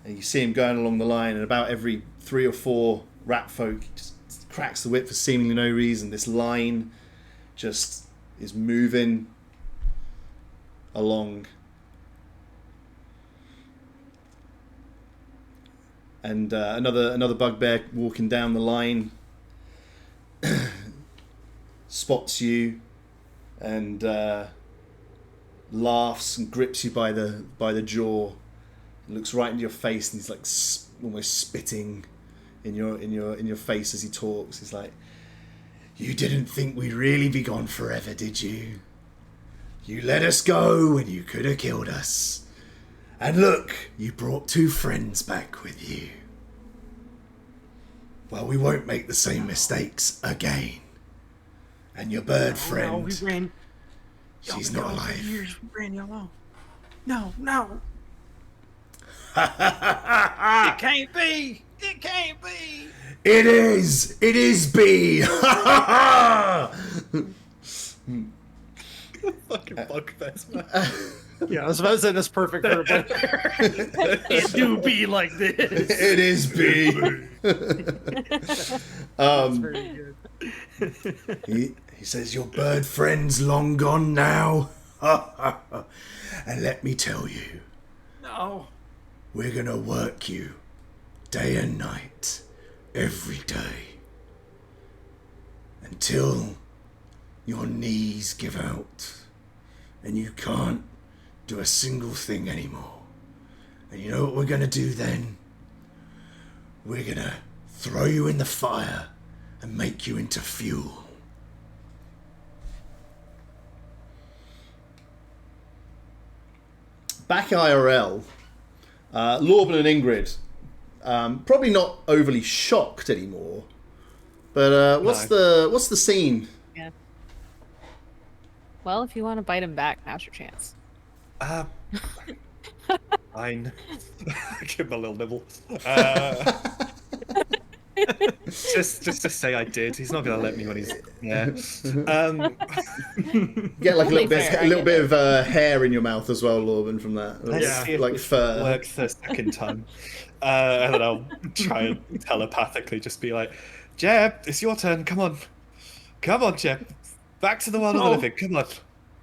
And you see him going along the line, and about every 3 or 4 rat folk, he just cracks the whip for seemingly no reason. This line just is moving along. And another bugbear walking down the line spots you and laughs and grips you by the jaw, and looks right into your face, and he's like almost spitting in your face as he talks. He's like, "You didn't think we'd really be gone forever, did you? You let us go when you could have killed us. And look, you brought 2 friends back with you. Well, we won't make the same mistakes again. And your bird friend, No, we ran. she's Yo, not for alive." years we ran y'all. No. It can't be. It can't be. It is B. Fucking bugbears, man. Yeah, I was about to say that's perfect for a bugbear. It do be like this. It is B. That's very good. He says, "Your bird friend's long gone now." And let me tell you, No. we're gonna work you day and night, every day, until your knees give out and you can't do a single thing anymore. And you know what we're gonna do then? We're gonna throw you in the fire and make you into fuel. Back IRL, Lorben and Ingrid, probably not overly shocked anymore. But what's the scene? Yeah. Well, if you want to bite him back, now's your chance. Fine. Give him a little nibble. Just to say I did. He's not gonna let me when he's Get like a Only little fair, I bit get of hair in your mouth as well, Lorben, from that. Let's see if Like this fur. works the second time. And then I'll try and telepathically just be like, "Jeb, it's your turn. Come on, Jeb. Back to the world of the No. living. Come on.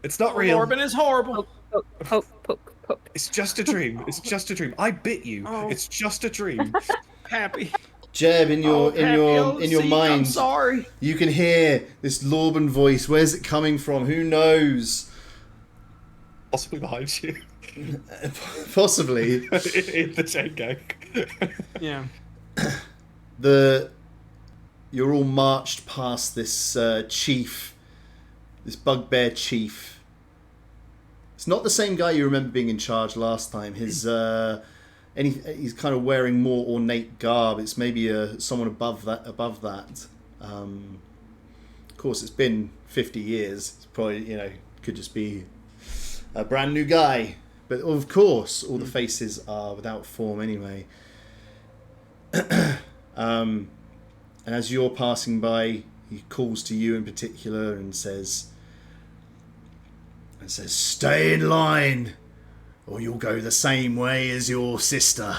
It's not real. Corbin is horrible. Poke. It's just a dream. It's just a dream. I bit you. Oh. It's just a dream." Happy. Jeb, in your I'm mind, sorry. you can hear this Lorben voice. Where's it coming from? Who knows? Possibly behind you. Possibly. In the chain gang. Yeah. You're all marched past this chief, this bugbear chief. It's not the same guy you remember being in charge last time. He's kind of wearing more ornate garb. It's maybe someone above that. Of course, it's been 50 years. It's probably, could just be a brand new guy. But of course, all the faces are without form anyway. And as you're passing by, he calls to you in particular and says, "Stay in line, or you'll go the same way as your sister."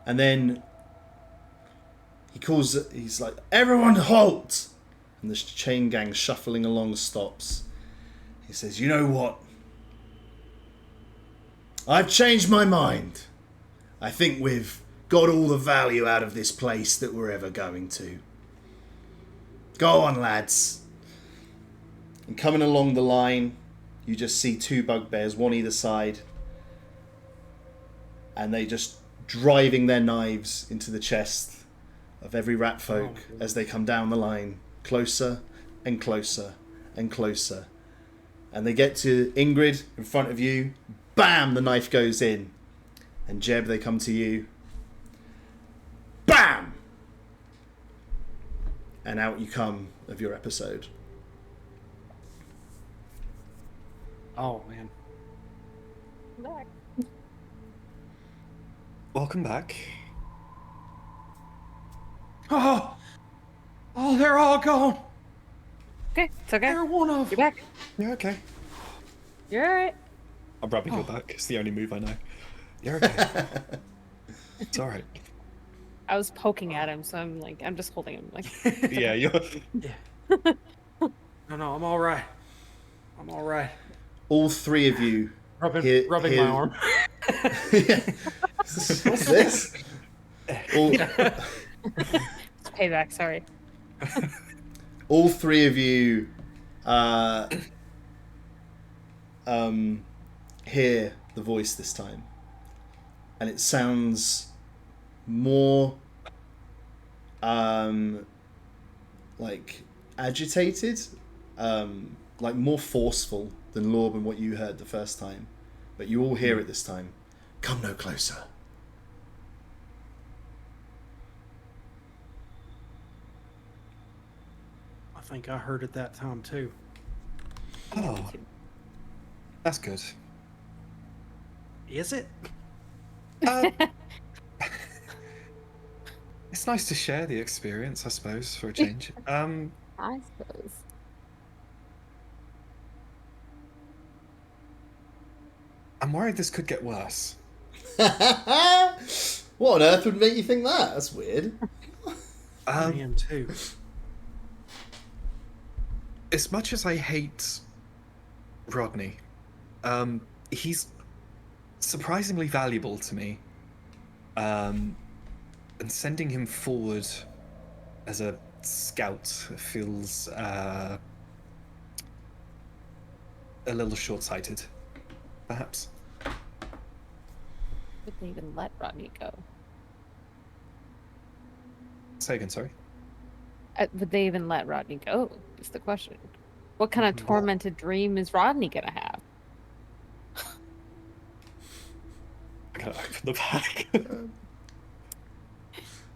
And then he's like, "Everyone halt!" And the chain gang shuffling along stops. He says, "You know what? I've changed my mind. I think we've got all the value out of this place that we're ever going to. Go on, lads." And coming along the line, you just see 2 bugbears, one either side. And they just driving their knives into the chest of every rat folk as they come down the line, closer and closer and closer. And they get to Ingrid in front of you. Bam! The knife goes in. And Jeb, they come to you. Bam! and out you come of your episode. Oh man. Back. Welcome back. Oh, they're all gone. Okay, it's okay. They're one of You're back. You're okay. You're alright. I'm rubbing your back. It's the only move I know. You're okay. It's alright. I was poking at him, so I'm just holding him. Like, Yeah, you're. Yeah. No, I'm all right. I'm all right. All three of you Rubbing my arm. What's this? All, it's payback. Sorry. all three of you hear the voice this time, and it sounds more like agitated, like more forceful than Lorb and what you heard the first time, but you all hear it this time. Come no closer. I think I heard it that time too. Oh, that's good. Is it? It's nice to share the experience, I suppose, for a change. I suppose. I'm worried this could get worse. What on earth would make you think that? That's weird. I am too. As much as I hate Rodney, he's surprisingly valuable to me. And sending him forward as a scout feels a little short-sighted, perhaps. Would they even let Rodney go? Say again, sorry. Would they even let Rodney go? Is the question. What kind of tormented dream is Rodney gonna have? I gotta open the bag.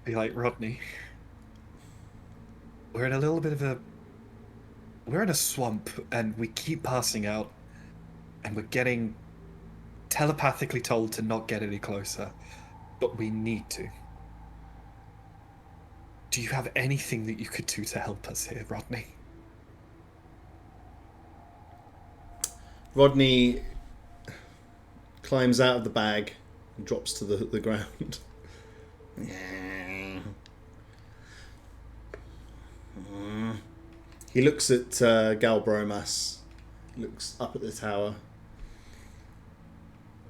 Be like, Rodney, we're in a little bit of a... We're in a swamp, and we keep passing out, and we're getting telepathically told to not get any closer, but we need to. Do you have anything that you could do to help us here, Rodney? Rodney climbs out of the bag and drops to the ground. He looks at Galbromas, looks up at the tower,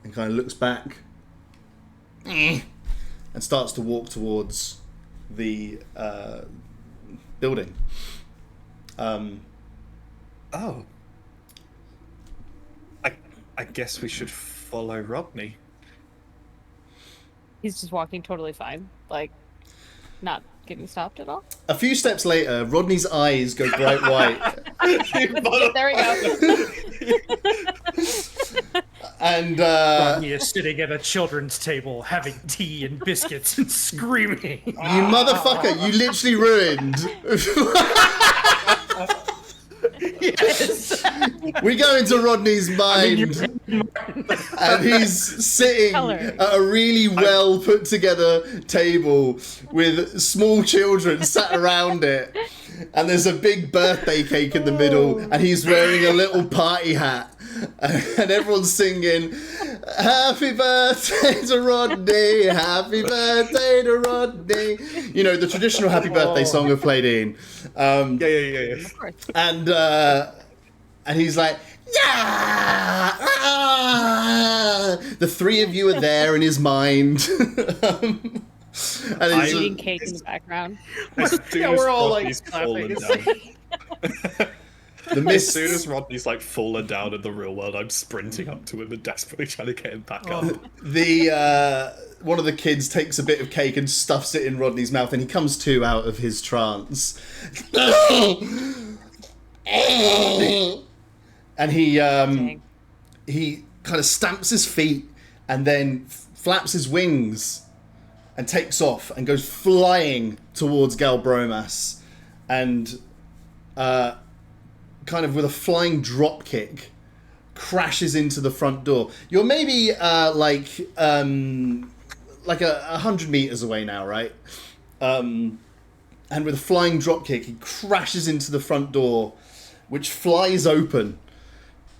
and kind of looks back and starts to walk towards the building. Oh. I guess we should follow Rodney. He's just walking totally fine, like not getting stopped at all. A few steps later, Rodney's eyes go bright white. There we go. And Rodney is sitting at a children's table having tea and biscuits and screaming. you motherfucker, you literally ruined. Yes. We go into Rodney's mind, and he's sitting Color. at a really well put together table with small children sat around it, and there's a big birthday cake in the middle, and he's wearing a little party hat, and everyone's singing, "Happy birthday to Rodney, happy birthday to Rodney." You know, the traditional happy birthday song of Played Yeah. Of course. and he's like, yeah! Ah! The three of you are there in his mind. And it's Eating cake in the background. Yeah, we're all like Rodney's clapping. fallen down. the As mist. soon as Rodney's like fallen down in the real world, I'm sprinting up to him and desperately trying to get him back up. The one of the kids takes a bit of cake and stuffs it in Rodney's mouth, and he comes to out of his trance. And he Dang. kind of stamps his feet and then flaps his wings and takes off and goes flying towards Galbromas. and kind of with a flying drop kick, crashes into the front door. You're maybe like 100 meters away now, right? And with a flying drop kick, he crashes into the front door, which flies open,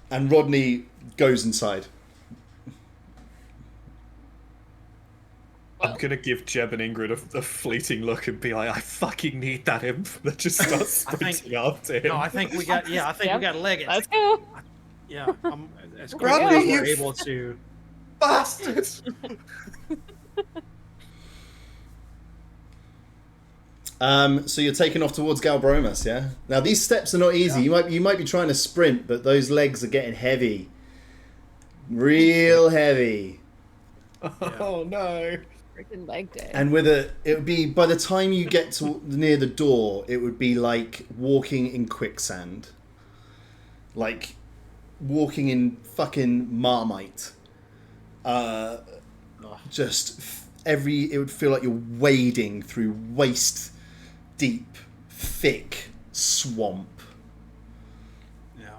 and Rodney goes inside. I'm gonna give Jeb and Ingrid a fleeting look and be like, I fucking need that imp that just starts sprinting after him. No, I think we got. Yeah, I think we got to leg it. Let's go. Yeah, as quick Rodney, as we're you able to. Bastard! So you're taking off towards Galbromas, yeah? Now these steps are not easy. Yeah. You might be trying to sprint, but those legs are getting heavy. Real heavy. Oh no. Freaking leg day. And it would be, by the time you get to near the door, it would be like walking in quicksand. Like walking in fucking Marmite. It would feel like you're wading through waist deep, thick swamp. Yeah.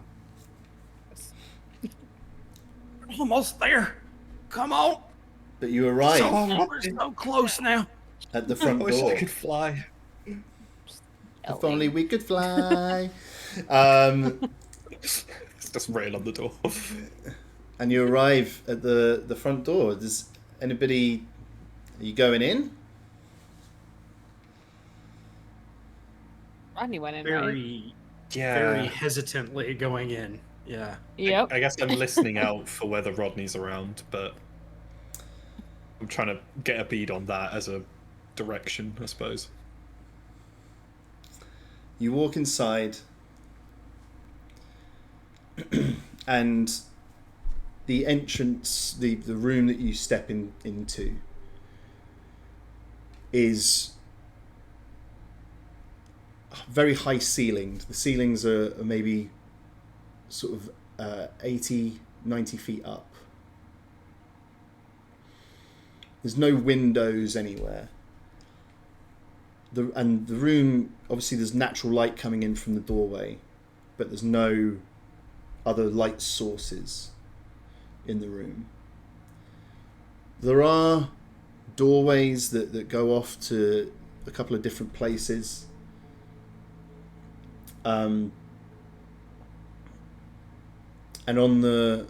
We're almost there. Come on. But you arrive We're so close now. at the front I wish door. I could fly. If only we could fly. It's just written on the door. And you arrive at the front door. Does anybody... Are you going in? Rodney went in, right? Very Yeah. hesitantly going in. Yeah. Yep. I guess I'm listening out for whether Rodney's around, but I'm trying to get a bead on that as a direction, I suppose. You walk inside, and the entrance, the room that you step into, is very high ceilinged. The ceilings are maybe sort of 80, 90 feet up. There's no windows anywhere. And the room, obviously there's natural light coming in from the doorway, but there's no other light sources in the room. There are doorways that go off to a couple of different places. And on the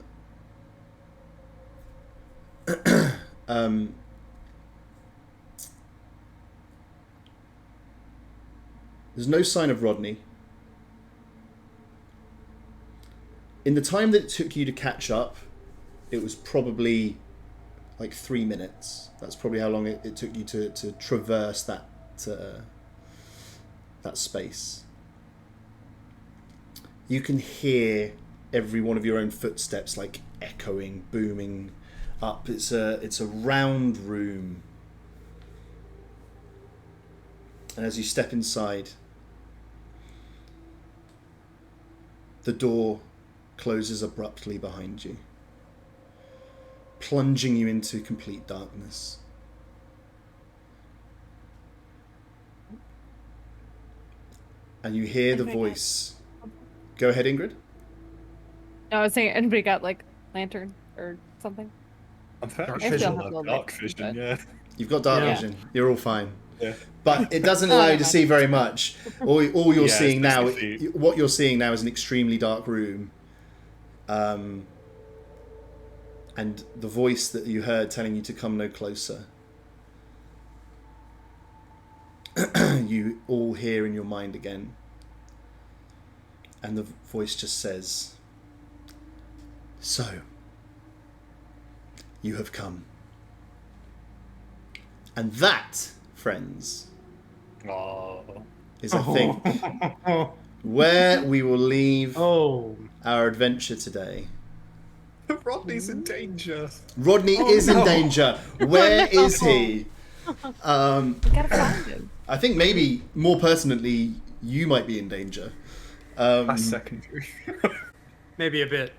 there's no sign of Rodney. In the time that it took you to catch up, it was probably like 3 minutes. That's probably how long it took you to traverse that space. You can hear every one of your own footsteps like echoing, booming up. It's a round room. And as you step inside, the door closes abruptly behind you, plunging you into complete darkness. And you hear the voice. Go ahead, Ingrid. No, I was saying, anybody got like lantern or something? I'm fairly Dark sure vision. I have dark vision, yeah. You've got dark Yeah. vision. You're all fine. Yeah. But it doesn't allow you to see very much. All you're Yeah, seeing now, especially- what you're seeing now is an extremely dark room. And the voice that you heard telling you to come no closer, you all hear in your mind again. And the voice just says, "So, you have come." And that, friends, Oh. is, I think, where we will leave Oh. our adventure today. Rodney's in danger. Rodney is in no. danger. Where is he? We gotta find him. I think maybe more pertinently, you might be in danger. That's secondary. Maybe a bit.